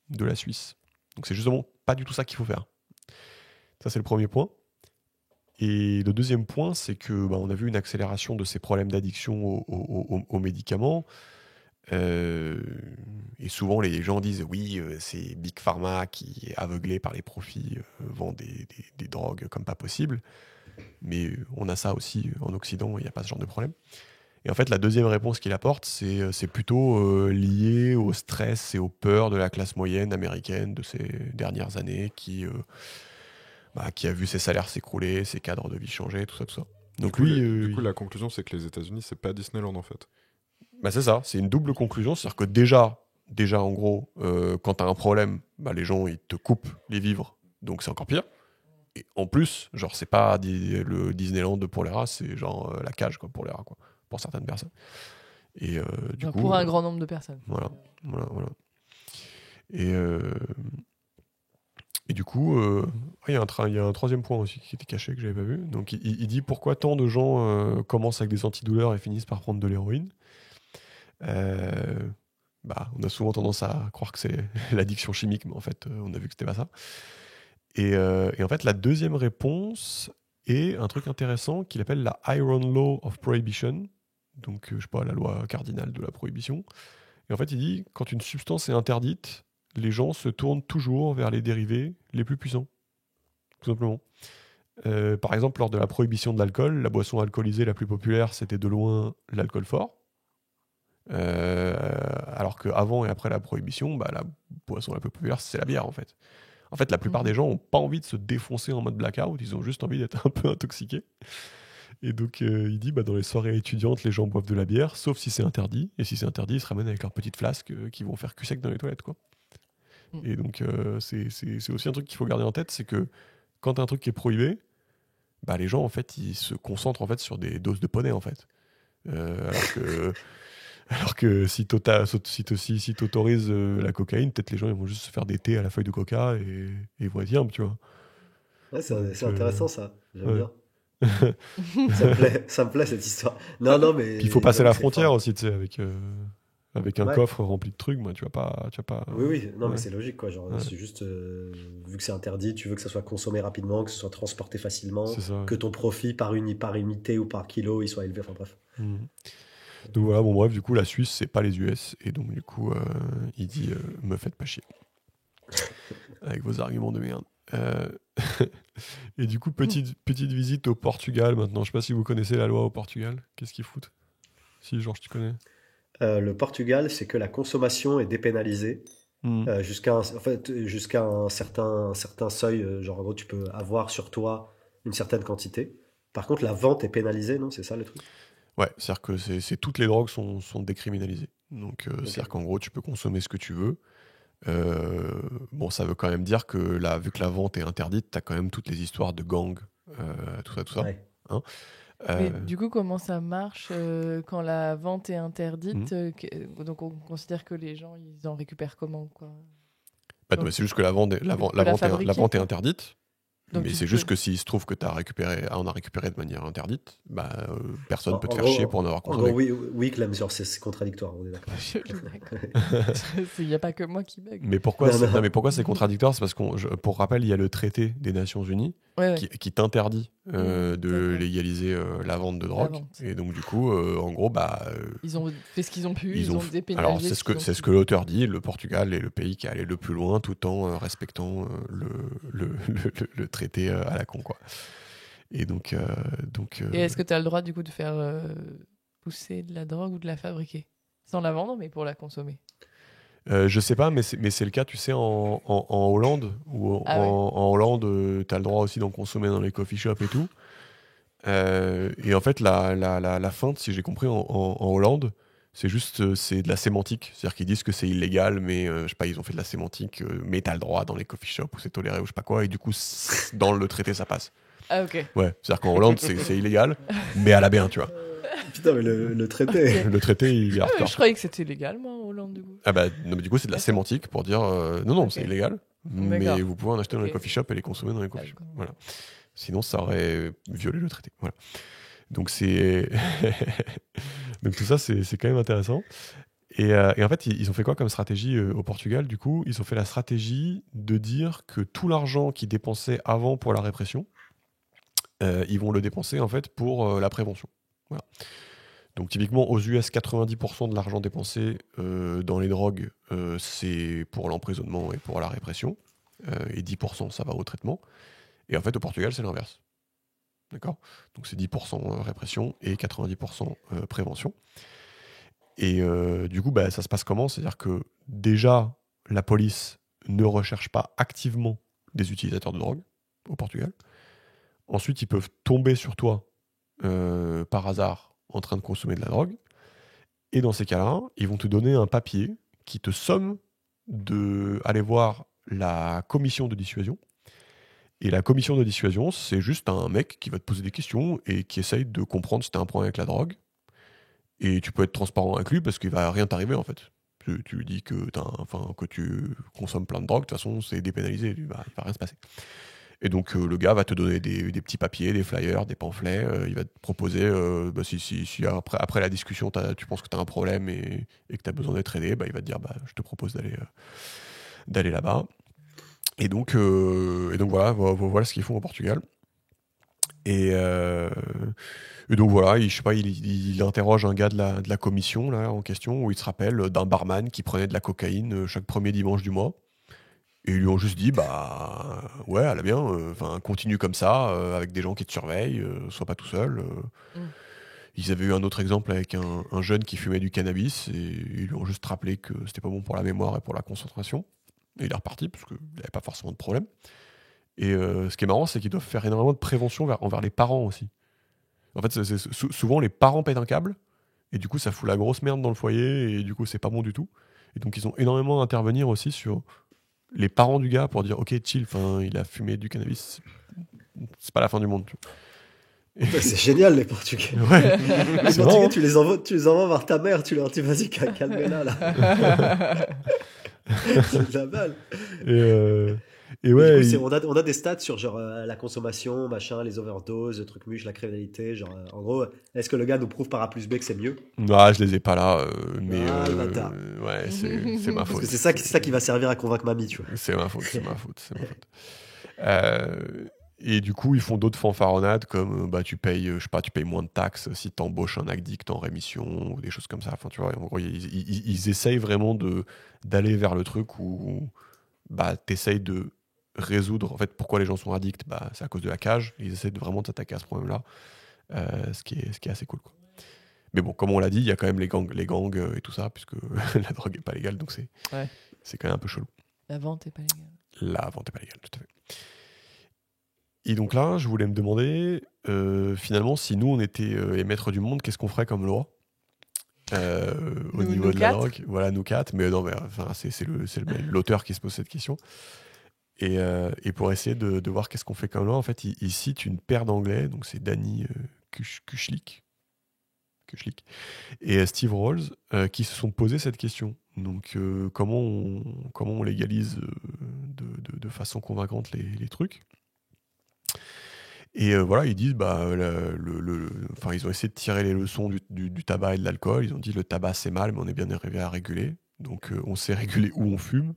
de la Suisse. Donc c'est justement pas du tout ça qu'il faut faire. Ça, c'est le premier point. Et le deuxième point, c'est que on a vu une accélération de ces problèmes d'addiction aux médicaments. Et souvent, les gens disent oui, c'est Big Pharma qui est aveuglé par les profits, vend des drogues comme pas possible. Mais on a ça aussi en Occident, il n'y a pas ce genre de problème. Et en fait, la deuxième réponse qu'il apporte, c'est plutôt lié au stress et aux peurs de la classe moyenne américaine de ces dernières années qui a vu ses salaires s'écrouler, ses cadres de vie changer, tout ça, tout ça. Donc du coup, la conclusion, c'est que les États-Unis, c'est pas Disneyland en fait. C'est ça, c'est une double conclusion, c'est-à-dire que déjà en gros, quand t'as un problème, les gens ils te coupent les vivres, donc c'est encore pire. Et en plus, genre c'est pas le Disneyland pour les rats, c'est genre la cage quoi, pour les rats quoi, pour certaines personnes. Et du coup, pour un grand nombre de personnes. Voilà. Et du coup, il y a un troisième point aussi qui était caché que j'avais pas vu. Donc il dit pourquoi tant de gens commencent avec des antidouleurs et finissent par prendre de l'héroïne. On a souvent tendance à croire que c'est l'addiction chimique, mais en fait, on a vu que c'était pas ça. Et en fait, la deuxième réponse est un truc intéressant qu'il appelle la Iron Law of Prohibition. Donc, je sais pas, la loi cardinale de la prohibition. Et en fait, il dit quand une substance est interdite, les gens se tournent toujours vers les dérivés les plus puissants. Tout simplement. Par exemple, lors de la prohibition de l'alcool, la boisson alcoolisée la plus populaire, c'était de loin l'alcool fort. Alors qu'avant et après la prohibition, la boisson la plus populaire, c'est la bière en fait. En fait, la plupart des gens n'ont pas envie de se défoncer en mode blackout, ils ont juste envie d'être un peu intoxiqués. Et donc, il dit, dans les soirées étudiantes, les gens boivent de la bière, sauf si c'est interdit. Et si c'est interdit, ils se ramènent avec leurs petites flasques qui vont faire cul sec dans les toilettes, quoi. Et donc, c'est aussi un truc qu'il faut garder en tête, c'est que quand t'as un truc qui est prohibé, les gens, en fait, ils se concentrent en fait, sur des doses de poney, en fait. Alors que si t'autorises la cocaïne, peut-être les gens ils vont juste se faire des thés à la feuille de coca et ils vont être bien, tu vois. Ouais, c'est intéressant ça, j'aime bien. Ouais. Ça me plaît cette histoire. Non, mais. Puis il faut passer non, la c'est frontière fort. aussi, tu sais, avec un Ouais. coffre rempli de trucs, tu vas pas. Oui, non, Ouais. mais c'est logique, quoi. Genre, Ouais. c'est juste, vu que c'est interdit, tu veux que ça soit consommé rapidement, que ce soit transporté facilement, C'est ça. que ton profit par unité ou par kilo, il soit élevé. Enfin bref. Mhm. Donc voilà, bon bref, du coup la Suisse c'est pas les US et donc du coup il dit me faites pas chier avec vos arguments de merde. Et du coup petite visite au Portugal maintenant. Je sais pas si vous connaissez la loi au Portugal. Qu'est-ce qu'ils foutent? Si Georges tu connais. Le Portugal, c'est que la consommation est dépénalisée Mhm. jusqu'à un certain seuil. Genre, en gros, tu peux avoir sur toi une certaine quantité. Par contre, la vente est pénalisée, non? C'est ça le truc? Ouais, c'est-à-dire que toutes les drogues sont décriminalisées. Donc Ok. c'est-à-dire qu'en gros tu peux consommer ce que tu veux. Bon, ça veut quand même dire que vu que la vente est interdite, t'as quand même toutes les histoires de gangs, tout ça. Ouais. Hein. Mais du coup, comment ça marche quand la vente est Mhm. interdite donc on considère que les gens, ils en récupèrent comment, quoi? Non, mais c'est juste que la vente fabriquer, est quoi. interdite. Donc Mais tu c'est peux- juste que s'il se trouve que on a récupéré de manière interdite, personne peut te En faire gros- chier pour en avoir En consommé. gros, oui, Clem, genre, c'est contradictoire, on est d'accord. Je suis d'accord. Il n'y a pas que moi qui bug. Mais pourquoi Non, non. mais pourquoi c'est contradictoire? C'est parce pour rappel, il y a le traité des Nations Unies Ouais, ouais. qui t'interdit de D'accord. légaliser la vente de drogue. vente. Et donc du coup, en gros, Ils ont fait ce qu'ils ont pu, ils ont dépénalisé. alors c'est ce que l'auteur dit. Le Portugal est le pays qui est allé le plus loin, tout en respectant le traité à la con, quoi. Et donc, Et est-ce que tu as le droit du coup de faire pousser de la drogue ou de la fabriquer? Sans la vendre, mais pour la consommer. je sais pas, mais c'est le cas, tu sais, en Hollande, où Ah ouais. en Hollande, t'as le droit aussi d'en consommer dans les coffee shops et tout. Et en fait, la feinte, si j'ai compris, en Hollande, C'est juste, c'est de la sémantique. C'est-à-dire qu'ils disent que c'est illégal, mais je sais pas, ils ont fait de la sémantique, mais t'as le droit dans les coffee shops où c'est toléré ou je sais pas quoi, et du coup, dans le traité, ça passe. Ah, ok. Ouais, c'est-à-dire qu'en Hollande, c'est illégal, mais à la bien, tu vois. Putain, mais le traité. Le traité, il est Ah, mais hardcore. je croyais que c'était légal, moi, en Hollande, du coup. Ah bah, non, mais du coup, c'est de la D'accord. sémantique pour dire non, Ok. c'est illégal, mais D'accord. vous pouvez en acheter dans les Ok. coffee shops et les consommer dans les coffee shops. D'accord. Voilà. Sinon, ça aurait violé le traité. Voilà. Donc, c'est. Donc, tout ça, c'est quand même intéressant. Et en fait, ils ont fait quoi comme stratégie au Portugal? Du coup, ils ont fait la stratégie de dire que tout l'argent qu'ils dépensaient avant pour la répression, ils vont le dépenser en fait pour la prévention. Voilà. Donc typiquement aux US, 90% de l'argent dépensé dans les drogues, c'est pour l'emprisonnement et pour la répression, et 10% ça va au traitement. Et en fait au Portugal c'est l'inverse. D'accord? Donc c'est 10% répression et 90% prévention. Et du coup bah, ça se passe comment? C'est-à-dire que déjà la police ne recherche pas activement des utilisateurs de drogue au Portugal. Ensuite ils peuvent tomber sur toi par hasard en train de consommer de la drogue. Et dans ces cas-là, ils vont te donner un papier qui te somme d'aller voir la commission de dissuasion. Et la commission de dissuasion, c'est juste un mec qui va te poser des questions et qui essaye de comprendre si tu as un problème avec la drogue. Et tu peux être transparent avec lui parce qu'il va rien t'arriver en fait. Tu lui dis que, que tu consommes plein de drogue, de toute façon c'est dépénalisé, il va rien se passer. Et donc le gars va te donner des petits papiers, des flyers, des pamphlets, il va te proposer, si après la discussion tu penses que tu as un problème et que tu as besoin d'être aidé, il va te dire je te propose d'aller là-bas. Et donc voilà ce qu'ils font au Portugal. Et donc voilà, je sais pas, il interroge un gars de la commission là, en question, où il se rappelle d'un barman qui prenait de la cocaïne chaque premier dimanche du mois. Et ils lui ont juste dit, ouais, elle a bien, continue comme ça, avec des gens qui te surveillent, sois pas tout seul. Ils avaient eu un autre exemple avec un jeune qui fumait du cannabis, et ils lui ont juste rappelé que c'était pas bon pour la mémoire et pour la concentration. Et il est reparti, parce qu'il n'avait pas forcément de problème. Et ce qui est marrant, c'est qu'ils doivent faire énormément de prévention envers les parents aussi. En fait, souvent, les parents pètent un câble, et du coup, ça fout la grosse merde dans le foyer, et du coup, c'est pas bon du tout. Et donc, ils ont énormément à intervenir aussi sur les parents du gars pour dire ok chill, il a fumé du cannabis, c'est pas la fin du monde. C'est génial les Portugais. Ouais. Les Portugais, tu les envoies voir ta mère, tu leur dis vas-y calme-la là. C'est de la balle. Et ouais. Du coup, on a des stats sur genre la consommation, machin, les overdoses, trucs muches, la criminalité. Genre, en gros, est-ce que le gars nous prouve par A plus B que c'est mieux? Je les ai pas là, mais le bâtard. ouais, c'est ma faute. Parce que c'est ça qui va servir à convaincre mamie, tu vois. C'est ma faute. Et du coup, ils font d'autres fanfaronnades comme tu payes moins de taxes si t'embauches un addict en rémission ou des choses comme ça. Enfin, tu vois, en gros, ils essayent vraiment d'aller vers le truc où t'essayes de résoudre en fait pourquoi les gens sont addicts. C'est à cause de la cage. Ils essaient vraiment de s'attaquer à ce problème-là, ce qui est assez cool, quoi. Mais bon, comme on l'a dit, il y a quand même les gangs et tout ça, puisque la drogue est pas légale, donc c'est quand même un peu chelou. La vente est pas légale. La vente est pas légale, tout à fait. Et donc là, je voulais me demander, finalement, si nous, on était les maîtres du monde, qu'est-ce qu'on ferait comme loi au niveau de la drogue? Voilà, nous quatre. Mais non, c'est l'auteur qui se pose cette question. Et pour essayer de voir qu'est-ce qu'on fait comme loi, en fait, il cite une paire d'anglais, donc c'est Danny Kuchlik et Steve Rawls, qui se sont posé cette question. Donc, comment on légalise de façon convaincante les trucs? Et voilà, ils disent, ils ont essayé de tirer les leçons du tabac et de l'alcool. Ils ont dit le tabac c'est mal, mais on est bien arrivé à réguler. Donc on sait réguler où on fume.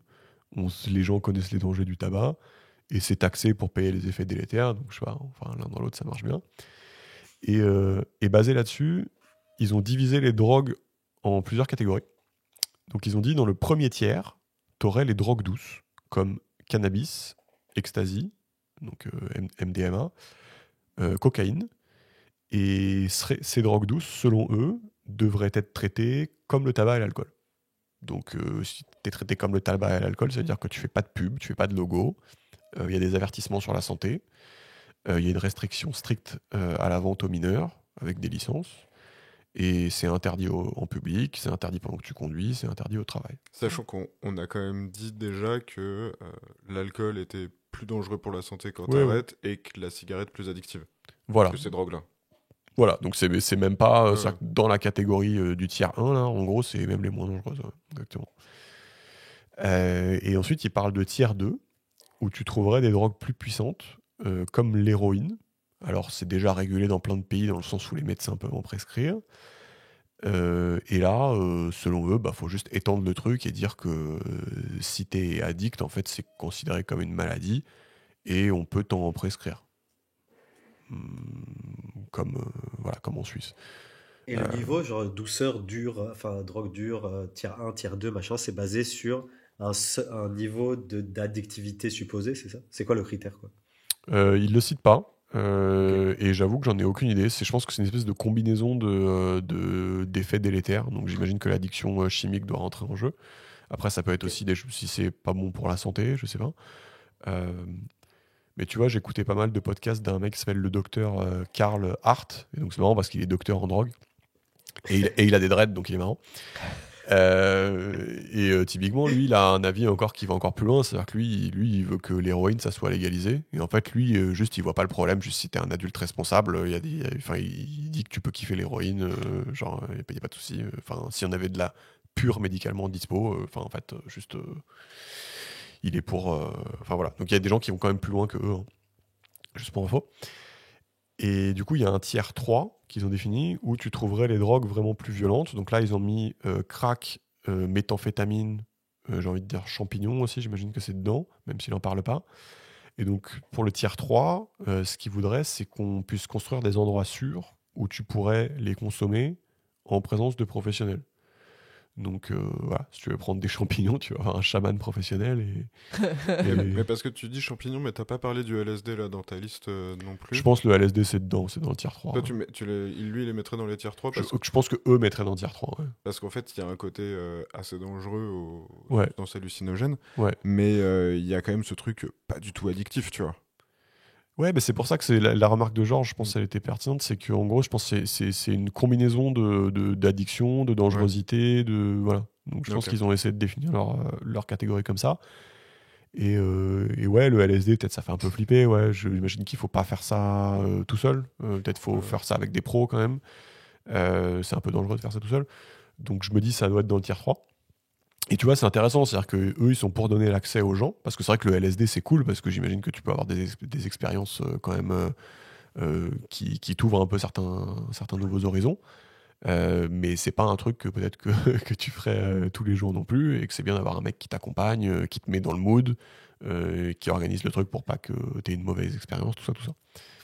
Les gens connaissent les dangers du tabac et c'est taxé pour payer les effets délétères. Donc je sais pas, l'un dans l'autre ça marche bien. Et basé là-dessus, ils ont divisé les drogues en plusieurs catégories. Donc ils ont dit dans le premier tiers, t'aurais les drogues douces comme cannabis, ecstasy, donc MDMA, cocaïne. Et ces drogues douces, selon eux, devraient être traitées comme le tabac et l'alcool. Donc si tu es traité comme le tabac et l'alcool, ça veut dire que tu fais pas de pub, tu fais pas de logo, il y a des avertissements sur la santé, il y a une restriction stricte à la vente aux mineurs, avec des licences, Et c'est interdit en public, c'est interdit pendant que tu conduis, c'est interdit au travail. Sachant qu'on a quand même dit déjà que l'alcool était plus dangereux pour la santé quand Ouais, t'arrêtes et que la cigarette plus addictive Voilà. que ces drogues-là. Voilà, donc c'est même pas Ouais. ça, dans la catégorie du tiers 1, là, en gros, c'est même les moins dangereuses. Ouais, exactement. Et ensuite, il parle de tiers 2, où tu trouverais des drogues plus puissantes, comme l'héroïne. Alors, c'est déjà régulé dans plein de pays, dans le sens où les médecins peuvent en prescrire. Et là, selon eux, faut juste étendre le truc et dire que si t'es addict, en fait, c'est considéré comme une maladie et on peut t'en prescrire. Comme en Suisse. Et le niveau, genre douceur, dure, enfin drogue dure, tiers 1, tiers 2, machin, c'est basé sur un niveau d'addictivité supposé, c'est ça? C'est quoi le critère, quoi? Il le cite pas. Et j'avoue que j'en ai aucune idée. Je pense que c'est une espèce de combinaison d'effets délétères. Donc j'imagine que l'addiction chimique doit rentrer en jeu. Après, ça peut être aussi si c'est pas bon pour la santé, je sais pas. Mais tu vois, j'écoutais pas mal de podcasts d'un mec qui s'appelle le docteur Karl Hart. Et donc c'est marrant parce qu'il est docteur en drogue. Et il a des dreads, donc il est marrant. Typiquement, lui, il a un avis encore qui va encore plus loin. C'est-à-dire que lui, il veut que l'héroïne, ça soit légalisé. Et en fait, lui, juste, il voit pas le problème. Juste si t'es un adulte responsable, il dit que tu peux kiffer l'héroïne. Genre, il n'y a pas de souci. Enfin, si on avait de la pure médicalement dispo, en fait, juste, il est pour. Enfin voilà. Donc il y a des gens qui vont quand même plus loin que eux. Hein. Juste pour info. Et du coup, il y a un tiers 3 qu'ils ont défini où tu trouverais les drogues vraiment plus violentes. Donc là, ils ont mis crack, méthamphétamine, j'ai envie de dire champignons aussi, j'imagine que c'est dedans, même s'il n'en parle pas. Et donc, pour le tiers 3, ce qu'ils voudraient, c'est qu'on puisse construire des endroits sûrs où tu pourrais les consommer en présence de professionnels. Donc voilà, si tu veux prendre des champignons, tu vas avoir un chaman professionnel. Mais parce que tu dis champignons, mais t'as pas parlé du LSD là dans ta liste non plus. Je pense que le LSD c'est dans le tiers 3. Toi, lui, il les mettrait dans les tiers 3 Je pense que eux mettraient dans le tiers 3. Ouais. Parce qu'en fait, il y a un côté assez dangereux aux Ouais. substances hallucinogènes. Ouais. Mais il y a quand même ce truc pas du tout addictif, tu vois. Ouais, c'est pour ça que c'est la remarque de Georges, je pense qu'elle était pertinente, c'est qu'en gros, je pense que c'est une combinaison d'addiction, de dangerosité, voilà. Donc je pense qu'ils ont essayé de définir leur catégorie comme ça. Et ouais, le LSD, peut-être ça fait un peu flipper, ouais, j'imagine qu'il faut pas faire ça tout seul, peut-être faut faire ça avec des pros quand même. C'est un peu dangereux de faire ça tout seul. Donc je me dis ça doit être dans le tiers 3. Et tu vois, c'est intéressant, c'est-à-dire qu'eux, ils sont pour donner l'accès aux gens, parce que c'est vrai que le LSD, c'est cool, parce que j'imagine que tu peux avoir des expériences quand même qui t'ouvrent un peu certains nouveaux horizons, mais c'est pas un truc que peut-être que tu ferais tous les jours non plus, et que c'est bien d'avoir un mec qui t'accompagne, qui te met dans le mood, qui organise le truc pour pas que tu aies une mauvaise expérience, tout ça.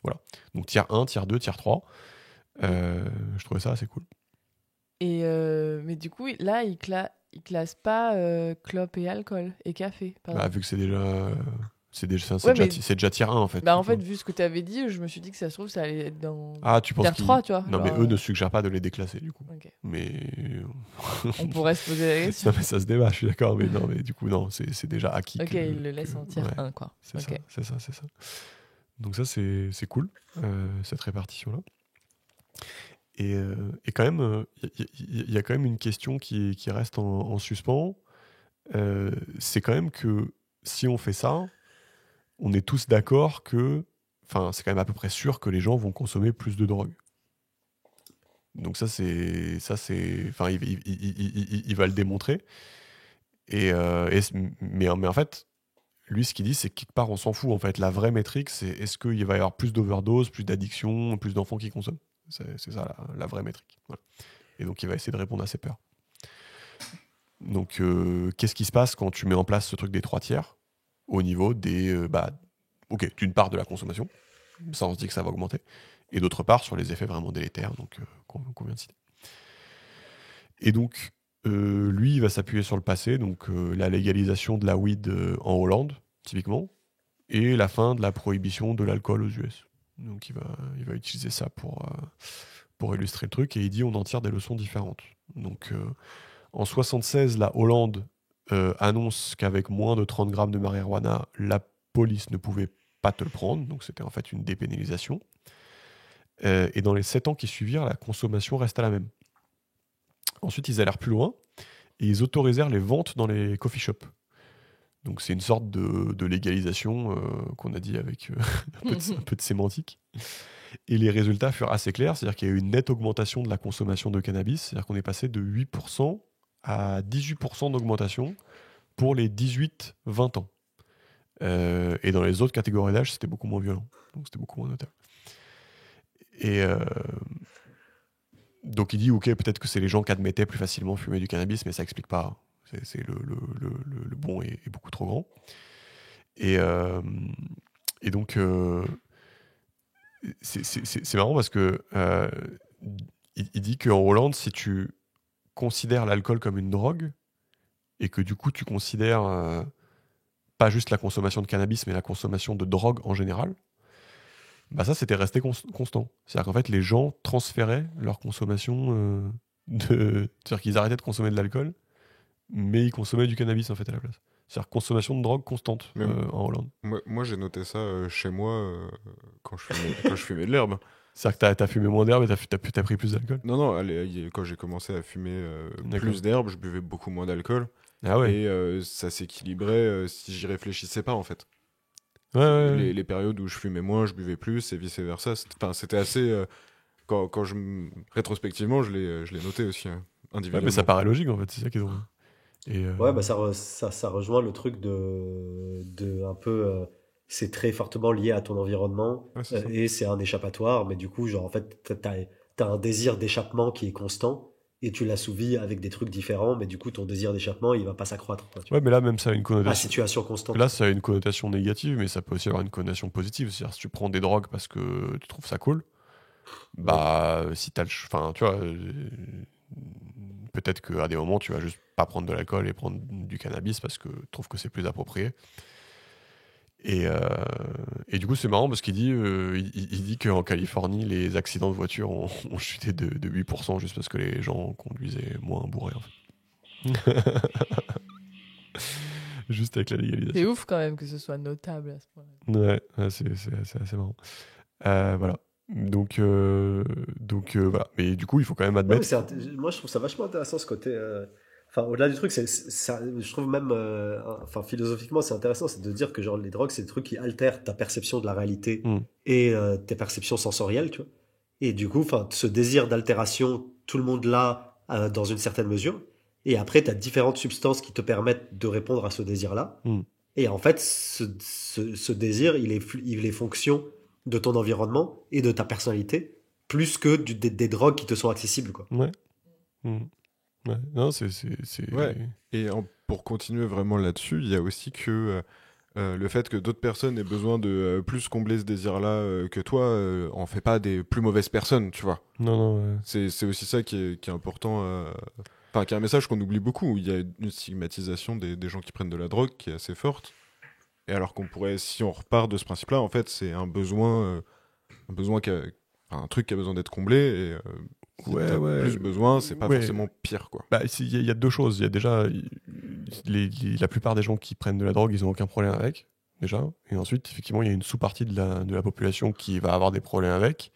Voilà. Donc tiers 1, tiers 2, tiers 3, je trouvais ça assez cool. Et mais du coup, là, il classe pas clope et alcool et café. Vu que c'est déjà tiers 1 en fait. Bah en fait, vu ce que tu avais dit, je me suis dit que ça se trouve, ça allait être dans tu penses tiers 3, tu vois. Non, mais eux ne suggèrent pas de les déclasser du coup. Okay. Mais on pourrait se poser la question. Ça se débat, je suis d'accord, mais non, mais du coup, non, c'est déjà acquis. Ok, ils le laissent en tiers 1, quoi. C'est ça. Donc ça, c'est cool, cette répartition-là. Et quand même, il y a quand même une question qui reste en suspens. C'est quand même que si on fait ça, on est tous d'accord que, c'est quand même à peu près sûr que les gens vont consommer plus de drogue. Donc il va le démontrer. Mais en fait, lui, ce qu'il dit, c'est que quelque part, on s'en fout. En fait, la vraie métrique, c'est est-ce qu'il va y avoir plus d'overdose, plus d'addiction, plus d'enfants qui consomment. C'est ça la vraie métrique. Voilà. Et donc, il va essayer de répondre à ces peurs. Donc, qu'est-ce qui se passe quand tu mets en place ce truc des 3 tiers au niveau des... d'une part de la consommation, ça on se dit que ça va augmenter, et d'autre part sur les effets vraiment délétères qu'on vient de citer. Et donc, lui, il va s'appuyer sur le passé, donc la légalisation de la weed en Hollande, typiquement, et la fin de la prohibition de l'alcool aux US. Donc il va utiliser ça pour illustrer le truc, et il dit on en tire des leçons différentes. Donc en 1976, la Hollande annonce qu'avec moins de 30 grammes de marijuana, la police ne pouvait pas te le prendre, donc c'était en fait une dépénalisation. Et dans les 7 ans qui suivirent, la consommation resta la même. Ensuite, ils allèrent plus loin et ils autorisèrent les ventes dans les coffee shops. Donc c'est une sorte de légalisation qu'on a dit avec un peu de sémantique. Et les résultats furent assez clairs, c'est-à-dire qu'il y a eu une nette augmentation de la consommation de cannabis, c'est-à-dire qu'on est passé de 8% à 18% d'augmentation pour les 18-20 ans. Et dans les autres catégories d'âge, c'était beaucoup moins violent, donc c'était beaucoup moins notable. Et donc il dit, ok, peut-être que c'est les gens qui admettaient plus facilement fumer du cannabis, mais ça explique pas. C'est le bond est beaucoup trop grand. Et donc, c'est marrant parce que il dit qu'en Hollande, si tu considères l'alcool comme une drogue et que du coup tu considères pas juste la consommation de cannabis, mais la consommation de drogue en général, bah ça c'était resté constant. C'est-à-dire qu'en fait les gens transféraient leur consommation c'est-à-dire qu'ils arrêtaient de consommer de l'alcool, mais ils consommaient du cannabis en fait à la place. C'est-à-dire consommation de drogue constante en Hollande. Moi j'ai noté ça chez moi quand je fumais de l'herbe. C'est-à-dire que t'as fumé moins d'herbe et t'as pris plus d'alcool. Non, quand j'ai commencé à fumer plus d'herbe, je buvais beaucoup moins d'alcool. Ah ouais. Et ça s'équilibrait si j'y réfléchissais pas en fait. Ouais. Les périodes où je fumais moins, je buvais plus et vice versa. C'était assez. Rétrospectivement, je l'ai noté aussi individuellement. Ouais, mais ça paraît logique en fait, c'est ça qui est drôle. Et Ouais, bah ça rejoint le truc de un peu. C'est très fortement lié à ton environnement Ouais, c'est ça. et c'est un échappatoire, mais du coup, genre, en fait, t'as un désir d'échappement qui est constant et tu l'assouvis avec des trucs différents, mais du coup, ton désir d'échappement, il va pas s'accroître, quoi, tu ouais, vois. mais là même ça a une À connotation. situation constante. Là, ça a une connotation négative, mais ça peut aussi avoir une connotation positive. C'est-à-dire si tu prends des drogues parce que tu trouves ça cool, bah si t'as enfin, tu vois, peut-être qu'à des moments tu vas juste pas prendre de l'alcool et prendre du cannabis parce que tu trouves que c'est plus approprié. Et du coup, c'est marrant parce qu'il dit, il dit qu'en Californie, les accidents de voiture ont chuté de 8% juste parce que les gens conduisaient moins bourrés. En fait. Juste avec la C'est légalisation. ouf quand même que ce soit notable à ce point-là. Ouais, c'est assez marrant. Voilà. Donc voilà. Mais du coup, il faut quand même Ouais, mais admettre. moi, je trouve ça vachement intéressant ce côté. Enfin, au-delà du truc, je trouve même, enfin, philosophiquement, c'est intéressant, c'est de dire que genre les drogues, c'est des trucs qui altèrent ta perception de la réalité Mm. et tes perceptions sensorielles, tu vois. Et du coup, enfin, ce désir d'altération, tout le monde l'a dans une certaine mesure. Et après, tu as différentes substances qui te permettent de répondre à ce désir-là. Mm. Et en fait, ce désir, il est fonction de ton environnement et de ta personnalité, plus que des drogues qui te sont accessibles, quoi. Ouais. Mm. Ouais. Non, c'est. Ouais. Et pour continuer vraiment là-dessus, il y a aussi que le fait que d'autres personnes aient besoin de plus combler ce désir-là que toi en fait pas des plus mauvaises personnes, tu vois. Non, ouais. C'est aussi ça qui est important. Enfin, qui est un message qu'on oublie beaucoup. Où il y a une stigmatisation des gens qui prennent de la drogue qui est assez forte. Et alors qu'on pourrait, si on repart de ce principe-là, en fait, c'est un besoin un truc qui a besoin d'être comblé. Et si Ouais, t'as ouais. plus besoin, c'est pas Ouais. forcément pire, quoi. Bah, il y a deux choses. Il y a déjà la plupart des gens qui prennent de la drogue, ils n'ont aucun problème avec, déjà. Et ensuite, effectivement, il y a une sous-partie de la population qui va avoir des problèmes avec.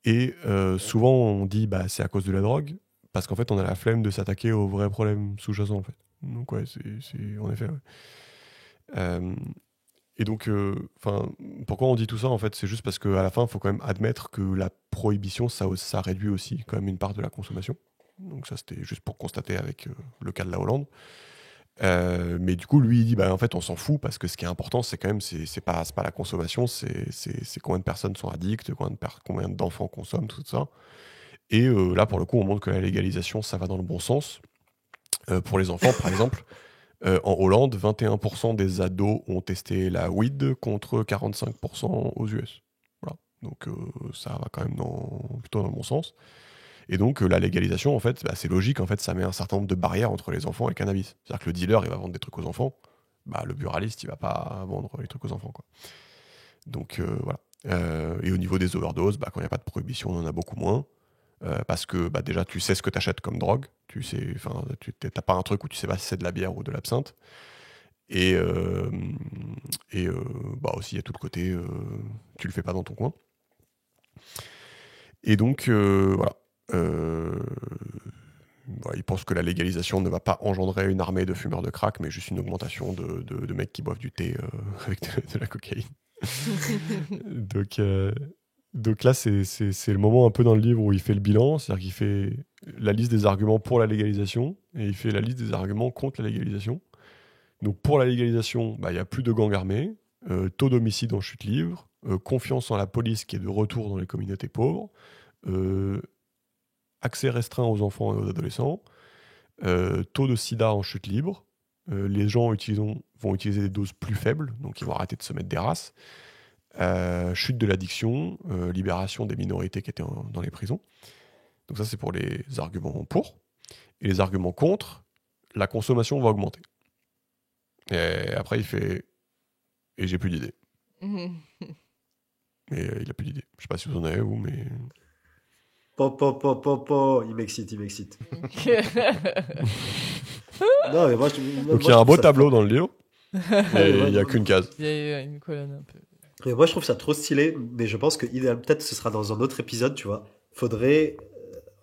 Et souvent, on dit bah c'est à cause de la drogue, parce qu'en fait, on a la flemme de s'attaquer aux vrais problèmes sous-jacents, en fait. Donc ouais, c'est en effet. Ouais. Et donc, pourquoi on dit tout ça en fait? C'est juste parce qu'à la fin, il faut quand même admettre que la prohibition, ça réduit aussi quand même une part de la consommation. Donc ça, c'était juste pour constater avec le cas de la Hollande. Mais du coup, lui, il dit, bah en fait, on s'en fout parce que ce qui est important, c'est quand même, c'est pas la consommation, c'est combien de personnes sont addictes, combien d'enfants consomment, tout ça. Et là, pour le coup, on montre que la légalisation, ça va dans le bon sens. Pour les enfants, par exemple. En Hollande, 21% des ados ont testé la weed contre 45% aux US. Voilà. Donc ça va quand même plutôt dans le bon sens. Et donc la légalisation, en fait, bah, c'est logique, en fait, ça met un certain nombre de barrières entre les enfants et le cannabis. C'est-à-dire que le dealer, il va vendre des trucs aux enfants, bah, le buraliste, il va pas vendre les trucs aux enfants, quoi. Donc voilà. Et au niveau des overdoses, bah, quand il n'y a pas de prohibition, on en a beaucoup moins. Parce que bah, déjà, tu sais ce que tu achètes comme drogue. Tu n'as pas un truc où tu sais pas si c'est de la bière ou de l'absinthe. Et bah, aussi, il y a tout le côté, tu le fais pas dans ton coin. Et donc, voilà. voilà, il pense que la légalisation ne va pas engendrer une armée de fumeurs de crack, mais juste une augmentation de mecs qui boivent du thé avec de la cocaïne. Donc là, c'est le moment un peu dans le livre où il fait le bilan, c'est-à-dire qu'il fait la liste des arguments pour la légalisation et il fait la liste des arguments contre la légalisation. Donc pour la légalisation, il n'y a plus de gangs armés, taux d'homicide en chute libre, confiance en la police qui est de retour dans les communautés pauvres, accès restreint aux enfants et aux adolescents, taux de sida en chute libre, les gens vont utiliser des doses plus faibles, donc ils vont arrêter de se mettre des races, chute de l'addiction, libération des minorités qui étaient dans les prisons. Donc ça, c'est pour les arguments pour. Et les arguments contre, la consommation va augmenter. Et après, il fait « et j'ai plus d'idées ». Et il a plus d'idées. Je sais pas si vous en avez, vous, mais... Il m'excite. Non, mais moi, donc il y a un beau tableau dans le livre, et il n'y a qu'une case. Il y a une colonne un peu. Et moi, je trouve ça trop stylé, mais je pense que peut-être ce sera dans un autre épisode, tu vois. Faudrait...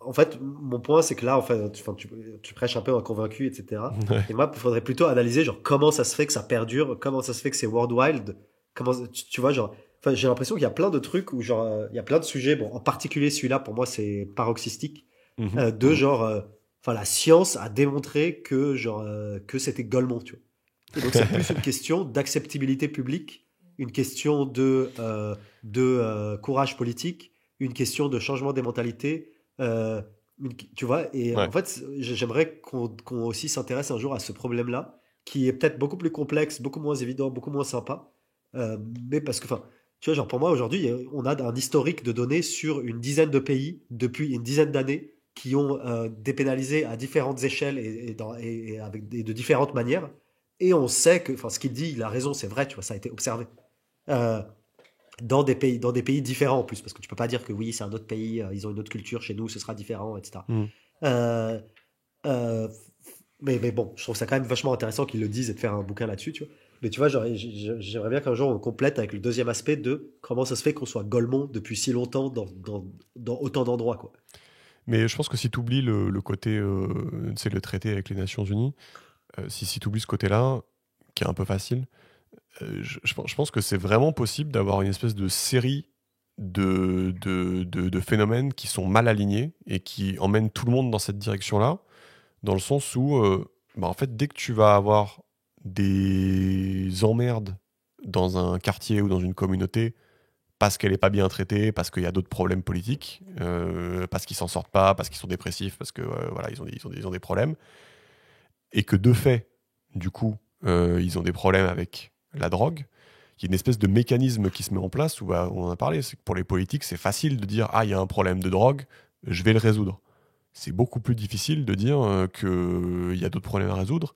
En fait, mon point, c'est que là, tu prêches un peu un convaincu, etc. Ouais. Et moi, il faudrait plutôt analyser, genre, comment ça se fait que ça perdure, comment ça se fait que c'est worldwide, tu vois, genre... Enfin, j'ai l'impression qu'il y a plein de trucs où, genre, il y a plein de sujets, bon, en particulier celui-là, pour moi, c'est paroxystique, la science a démontré que, genre, que c'était Golemont, tu vois. Et donc, c'est plus une question d'acceptabilité publique, une question de courage politique, une question de changement des mentalités, tu vois. Et en fait, j'aimerais qu'on aussi s'intéresse un jour à ce problème-là, qui est peut-être beaucoup plus complexe, beaucoup moins évident, beaucoup moins sympa. Mais parce que, enfin, tu vois, genre pour moi aujourd'hui, on a un historique de données sur une dizaine de pays depuis une dizaine d'années qui ont dépénalisé à différentes échelles et de différentes manières. Et on sait que, enfin, ce qu'il dit, il a raison, c'est vrai, tu vois, ça a été observé. Dans des pays différents en plus, parce que tu peux pas dire que oui, c'est un autre pays, ils ont une autre culture, chez nous, ce sera différent, etc. Mais bon, je trouve ça quand même vachement intéressant qu'ils le disent et de faire un bouquin là-dessus, tu vois. Mais tu vois, j'aimerais bien qu'un jour on complète avec le deuxième aspect de comment ça se fait qu'on soit Golemont depuis si longtemps dans autant d'endroits, quoi. Mais je pense que si tu oublies le côté, c'est le traité avec les Nations Unies, si tu oublies ce côté-là, qui est un peu facile, je pense que c'est vraiment possible d'avoir une espèce de série de phénomènes qui sont mal alignés et qui emmènent tout le monde dans cette direction-là, dans le sens où, en fait, dès que tu vas avoir des emmerdes dans un quartier ou dans une communauté parce qu'elle n'est pas bien traitée, parce qu'il y a d'autres problèmes politiques, parce qu'ils s'en sortent pas, parce qu'ils sont dépressifs, parce que voilà, ils ont des problèmes, et que de fait, du coup, ils ont des problèmes avec la drogue, il y a une espèce de mécanisme qui se met en place où on en a parlé, c'est que pour les politiques, c'est facile de dire « Ah, il y a un problème de drogue, je vais le résoudre ». C'est beaucoup plus difficile de dire qu'il y a d'autres problèmes à résoudre.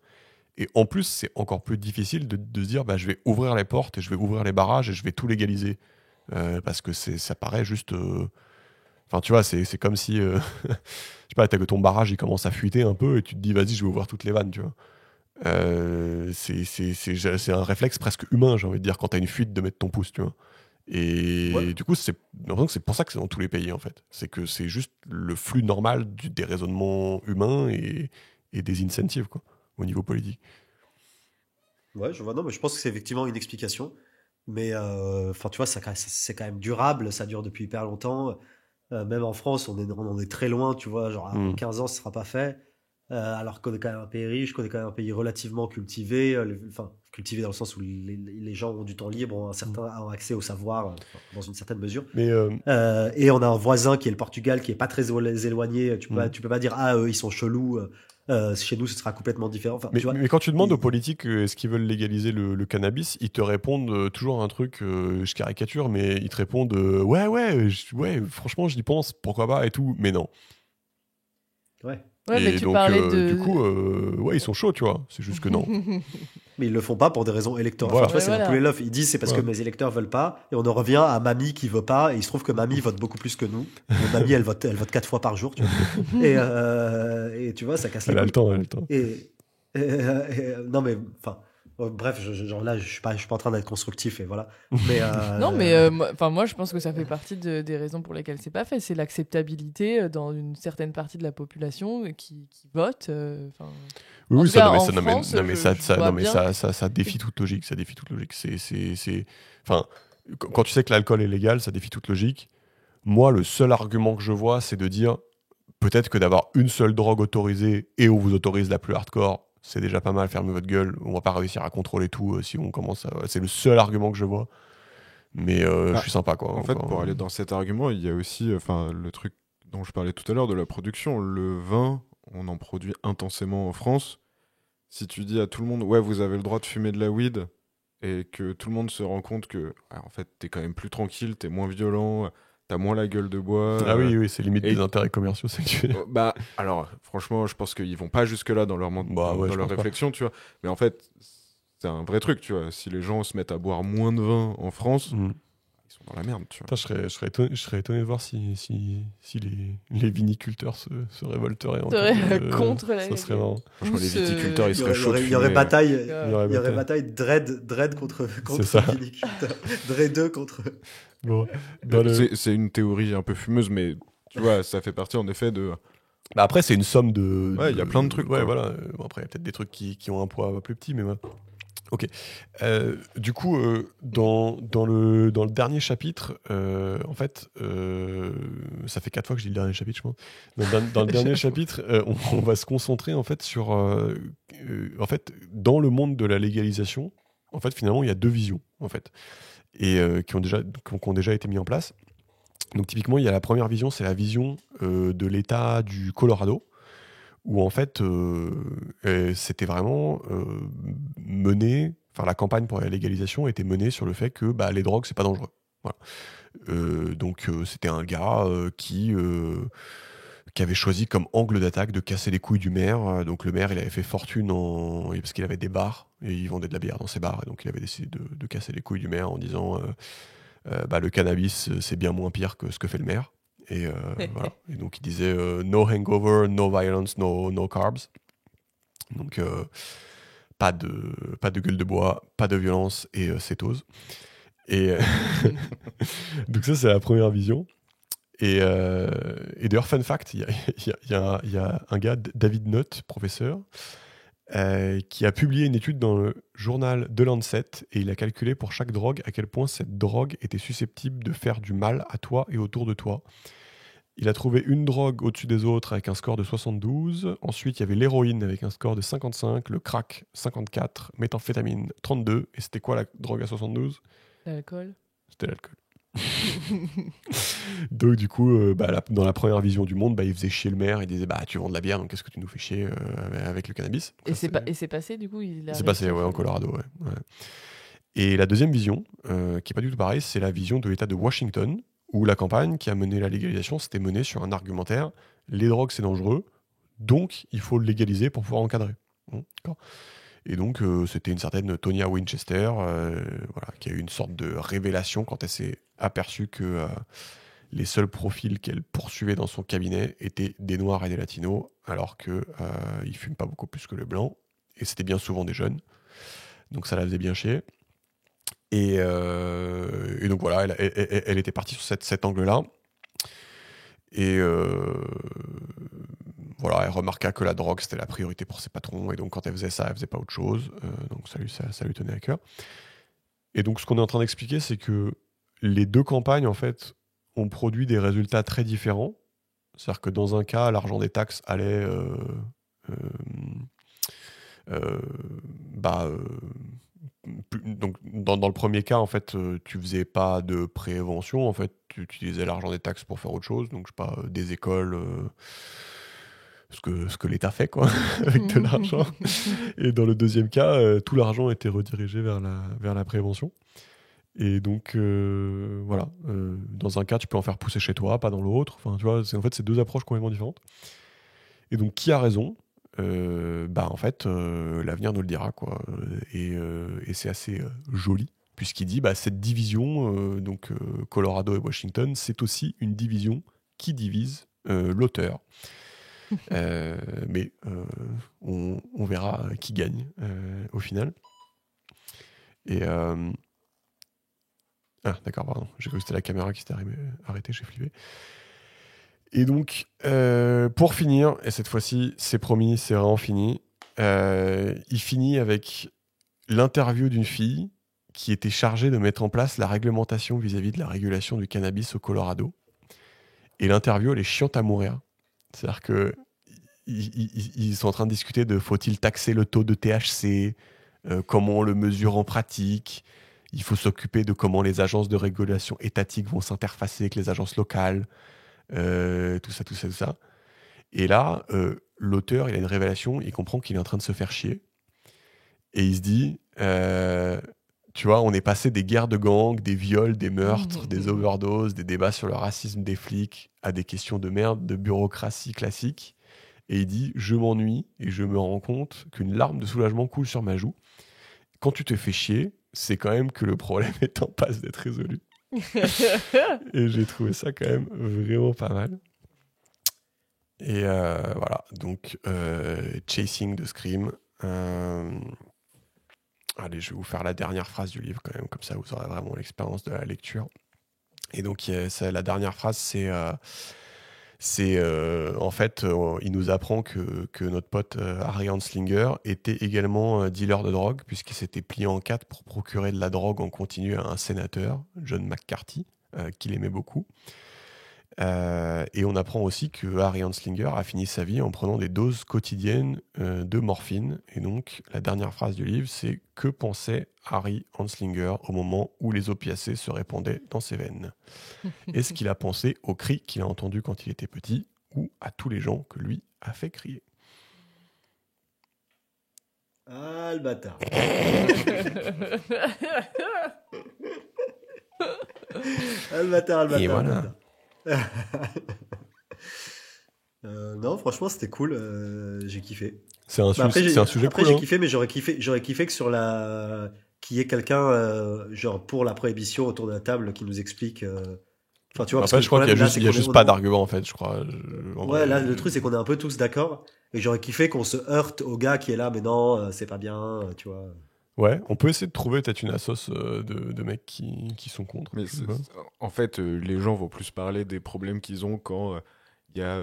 Et en plus, c'est encore plus difficile de se dire je vais ouvrir les portes et je vais ouvrir les barrages et je vais tout légaliser. Parce que ça paraît juste... Enfin, tu vois, c'est comme si... je sais pas, t'as que ton barrage, il commence à fuiter un peu et tu te dis, vas-y, je vais ouvrir toutes les vannes, tu vois. C'est un réflexe presque humain, j'ai envie de dire, quand t'as une fuite, de mettre ton pouce, tu vois. Et du coup, c'est pour ça que c'est dans tous les pays, en fait. C'est que c'est juste le flux normal des raisonnements humains et des incentives, quoi, au niveau politique. Ouais, je vois. Non, mais je pense que c'est effectivement une explication. Mais tu vois, c'est quand même durable. Ça dure depuis hyper longtemps. Même en France, on est très loin, tu vois. Genre, à 15 ans, ce sera pas fait. Alors qu'on est quand même un pays riche, qu'on est quand même un pays relativement cultivé. Cultivé dans le sens où les gens ont du temps libre, ont accès au savoir dans une certaine mesure. Mais et on a un voisin qui est le Portugal, qui est pas très éloigné. Tu peux pas dire, eux, ils sont chelous. Chez nous, ce sera complètement différent. Enfin, mais quand tu demandes aux politiques est-ce qu'ils veulent légaliser le cannabis, ils te répondent toujours un truc, je caricature, mais ils te répondent ouais, franchement, j'y pense, pourquoi pas et tout, mais non. Ouais. Ouais, et mais tu donc, parlais du coup, ils sont chauds, tu vois. C'est juste que non. Mais ils le font pas pour des raisons électorales. Voilà. Enfin, tu vois, c'est un poulet l'œuf. Ils disent c'est parce que mes électeurs veulent pas. Et on en revient à Mamie qui veut pas. Et il se trouve que Mamie vote beaucoup plus que nous. Mais Mamie, elle vote 4 fois par jour. Tu vois. Et tu vois, ça casse les couilles. Elle a le temps. Non, mais enfin, Bref, genre là, je suis pas en train d'être constructif et voilà. Mais Non, mais moi, je pense que ça fait partie des raisons pour lesquelles c'est pas fait. C'est l'acceptabilité dans une certaine partie de la population qui vote. En Oui, tout cas, en non, mais France, non, mais je vois bien. ça défie toute logique. Ça défie toute logique. Enfin, quand tu sais que l'alcool est légal, ça défie toute logique. Moi, le seul argument que je vois, c'est de dire peut-être que d'avoir une seule drogue autorisée et on vous autorise la plus hardcore, c'est déjà pas mal. Fermez votre gueule. On va pas réussir à contrôler tout si on commence à. C'est le seul argument que je vois. Mais je suis sympa, quoi. En fait, Encore, pour aller dans cet argument, il y a aussi le truc dont je parlais tout à l'heure de la production. Le vin, on en produit intensément en France. Si tu dis à tout le monde, ouais, vous avez le droit de fumer de la weed, et que tout le monde se rend compte que, ouais, en fait, t'es quand même plus tranquille, t'es moins violent, t'as moins la gueule de bois. Ah oui, c'est limite et- des intérêts commerciaux sexuels. Bah, alors, franchement, je pense qu'ils vont pas jusque-là dans leur, Bah ouais, dans je leur pense pas. réflexion, tu vois. Mais en fait, c'est un vrai truc, tu vois. Si les gens se mettent à boire moins de vin en France, Mm. ils sont dans la merde, tu vois. Putain, je serais étonné de voir si les viniculteurs se révolteraient Contre la- ça serait marrant. Franchement, les Tous, viticulteurs, ils il y seraient aurait, chauds de il y aurait fumer. bataille. Il y aurait Il y aurait bataille. bataille Dredd contre ça. viniculteur. Dredd 2 contre. Bon, dans le- C'est une théorie un peu fumeuse, mais tu vois, ça fait partie en effet de. Bah après, c'est une somme de. Ouais, il y a plein de trucs, Ouais, quoi. voilà. Bon, après, il y a peut-être des trucs qui ont un poids plus petit, mais voilà. Ok. Du coup, dans le dernier chapitre, en fait, ça fait 4 fois que je dis le dernier chapitre, je pense. Dans le dernier chapitre, on va se concentrer en fait sur, en fait, dans le monde de la légalisation. En fait, finalement, il y a deux visions, en fait, et qui ont déjà été mis en place. Donc, typiquement, il y a la première vision, c'est la vision de l'État du Colorado, où en fait, c'était vraiment mené, enfin la campagne pour la légalisation était menée sur le fait que bah, les drogues, c'est pas dangereux. Voilà. Donc c'était un gars qui avait choisi comme angle d'attaque de casser les couilles du maire. Donc le maire, il avait fait fortune parce qu'il avait des bars, et il vendait de la bière dans ses bars, et donc il avait décidé de casser les couilles du maire en disant bah, le cannabis, c'est bien moins pire que ce que fait le maire. Et voilà. Et donc il disait no hangover, no violence, no carbs. Donc pas de gueule de bois, pas de violence et cétose. Et donc ça c'est la première vision. Et d'ailleurs fun fact, il y a un gars, David Nutt, professeur, qui a publié une étude dans le journal The Lancet, et il a calculé pour chaque drogue à quel point cette drogue était susceptible de faire du mal à toi et autour de toi. Il a trouvé une drogue au-dessus des autres avec un score de 72. Ensuite, il y avait l'héroïne avec un score de 55, le crack 54, méthamphétamine 32. Et c'était quoi la drogue à 72 ? L'alcool. C'était l'alcool. Donc du coup, dans la première vision du monde, il faisait chier le maire. Il disait bah tu vends de la bière, donc qu'est-ce que tu nous fais chier avec le cannabis ? Donc, Et ça, c'est passé, du coup c'est passé, ouais, en Colorado, ouais. Et la deuxième vision, qui est pas du tout pareil, c'est la vision de l'État de Washington, où la campagne qui a mené la légalisation, c'était menée sur un argumentaire, les drogues c'est dangereux, donc il faut le légaliser pour pouvoir encadrer. Bon, d'accord. Et donc c'était une certaine Tonya Winchester, voilà, qui a eu une sorte de révélation quand elle s'est aperçue que les seuls profils qu'elle poursuivait dans son cabinet étaient des Noirs et des Latinos, alors qu'ils fument pas beaucoup plus que les Blancs, et c'était bien souvent des jeunes. Donc ça la faisait bien chier. Et donc voilà, elle était partie sur cet angle-là. Et voilà, elle remarqua que la drogue, c'était la priorité pour ses patrons. Et donc quand elle faisait ça, elle faisait pas autre chose. Donc ça lui tenait à cœur. Et donc ce qu'on est en train d'expliquer, c'est que les deux campagnes, en fait, ont produit des résultats très différents. C'est-à-dire que dans un cas, l'argent des taxes allait... donc dans le premier cas, en fait, tu faisais pas de prévention, en fait, tu utilisais l'argent des taxes pour faire autre chose, donc je sais pas, des écoles, ce que l'État fait, quoi, avec de l'argent. Et dans le deuxième cas, tout l'argent était redirigé vers la prévention. Et donc, voilà, dans un cas, tu peux en faire pousser chez toi, pas dans l'autre. Enfin, tu vois, en fait, c'est deux approches complètement différentes. Et donc, qui a raison ? En fait, l'avenir nous le dira, quoi. Et c'est assez joli, puisqu'il dit cette division, Colorado et Washington, c'est aussi une division qui divise l'auteur. Mais on verra qui gagne au final. Et ah, d'accord, pardon. J'ai cru que c'était la caméra qui s'était arrêtée, j'ai flippé. Et donc, pour finir, et cette fois-ci, c'est promis, c'est vraiment fini, il finit avec l'interview d'une fille qui était chargée de mettre en place la réglementation vis-à-vis de la régulation du cannabis au Colorado. Et l'interview, elle est chiante à mourir. C'est-à-dire que ils sont en train de discuter de faut-il taxer le taux de THC, comment on le mesure en pratique. Il faut s'occuper de comment les agences de régulation étatiques vont s'interfacer avec les agences locales, tout ça. Et là, l'auteur, il a une révélation, il comprend qu'il est en train de se faire chier. Et il se dit, tu vois, on est passé des guerres de gangs, des viols, des meurtres, des overdoses, des débats sur le racisme des flics, à des questions de merde, de bureaucratie classique. Et il dit, je m'ennuie et je me rends compte qu'une larme de soulagement coule sur ma joue. Quand tu te fais chier, c'est quand même que le problème est en passe d'être résolu. Et j'ai trouvé ça quand même vraiment pas mal. Et voilà, donc Chasing de Scream. Allez, je vais vous faire la dernière phrase du livre quand même, comme ça vous aurez vraiment l'expérience de la lecture. Et donc la dernière phrase, c'est en fait, il nous apprend que notre pote Harry Anslinger était également dealer de drogue, puisqu'il s'était plié en quatre pour procurer de la drogue en continu à un sénateur, John McCarthy, qu'il aimait beaucoup. Et on apprend aussi que Harry Anslinger a fini sa vie en prenant des doses quotidiennes de morphine. Et donc, la dernière phrase du livre, c'est « Que pensait Harry Anslinger au moment où les opiacés se répandaient dans ses veines ?» Est-ce qu'il a pensé aux cris qu'il a entendus quand il était petit ou à tous les gens que lui a fait crier? Ah, le bâtard. Ah, le bâtard. Et voilà. Non, franchement, c'était cool. J'ai kiffé. C'est un sujet après, cool. j'ai Hein. kiffé, mais j'aurais kiffé que sur qu'il y ait quelqu'un, genre pour la prohibition autour de la table qui nous explique. Enfin, tu vois, Après, je crois qu'il y a juste pas d'argument en fait. Je crois. Ouais, là, le truc, c'est qu'on est un peu tous d'accord. Et j'aurais kiffé qu'on se heurte au gars qui est là, mais non, c'est pas bien, tu vois. Ouais, on peut essayer de trouver peut-être une assoce de mecs qui sont contre. Mais en fait, les gens vont plus parler des problèmes qu'ils ont quand il y a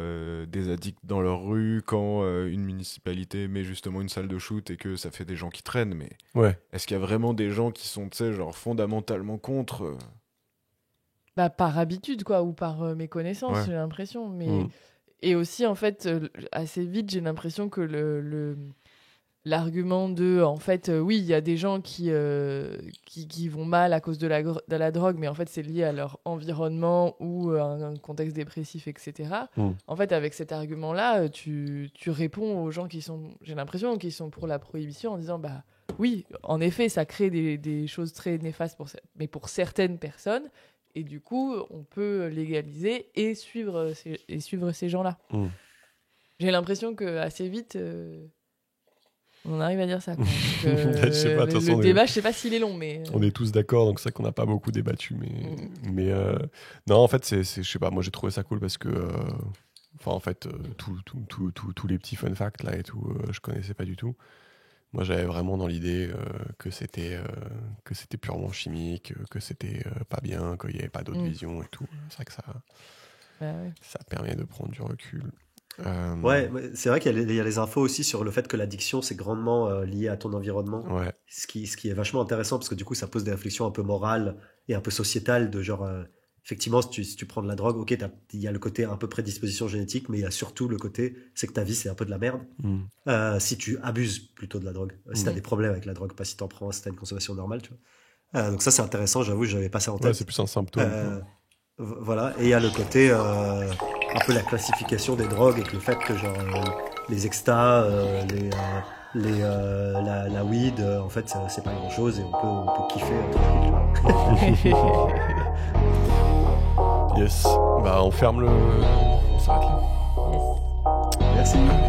des addicts dans leur rue, quand une municipalité met justement une salle de shoot et que ça fait des gens qui traînent. Mais ouais. Est-ce qu'il y a vraiment des gens qui sont, tu sais, genre fondamentalement contre Bah, par habitude, quoi, ou par méconnaissance, Ouais. j'ai l'impression. Mais... Et aussi, en fait, assez vite, j'ai l'impression que l'argument de, en fait, oui, il y a des gens qui vont mal à cause de la drogue, mais en fait, c'est lié à leur environnement ou un contexte dépressif, etc. En fait, avec cet argument-là, tu réponds aux gens qui sont, j'ai l'impression, qui sont pour la prohibition en disant, bah oui, en effet, ça crée des choses très néfastes mais pour certaines personnes. Et du coup, on peut légaliser et suivre ces gens-là. J'ai l'impression qu'assez vite, on arrive à dire ça. Quoi. Donc, Je sais pas, de toute façon, le débat, je sais pas s'il est long, mais... On est tous d'accord, donc c'est vrai qu'on n'a pas beaucoup débattu. Mais non, en fait, je sais pas, moi j'ai trouvé ça cool parce que... Enfin, en fait, tous les petits fun facts là et tout, je connaissais pas du tout. Moi, j'avais vraiment dans l'idée que c'était purement chimique, que c'était pas bien, qu'il n'y avait pas d'autres visions et tout. C'est vrai que ça permet de prendre du recul. Ouais, c'est vrai qu'il y a les infos aussi sur le fait que l'addiction, c'est grandement lié à ton environnement. Ouais. Ce qui est vachement intéressant parce que du coup, ça pose des réflexions un peu morales et un peu sociétales de genre... Effectivement, si tu prends de la drogue, ok, il y a le côté un peu prédisposition génétique, mais il y a surtout le côté, c'est que ta vie, c'est un peu de la merde. Si tu abuses plutôt de la drogue, si tu as des problèmes avec la drogue, pas si tu en prends, si tu as une consommation normale, tu vois. Donc ça, c'est intéressant, j'avoue, je n'avais pas ça en tête. Ouais, c'est plus un symptôme. Voilà, et il y a le côté, un peu la classification des drogues et que le fait que genre les extas, la weed, en fait, c'est pas grand-chose et on peut kiffer. Yes. Bah, on ferme le... On s'arrête là. Yes. Merci.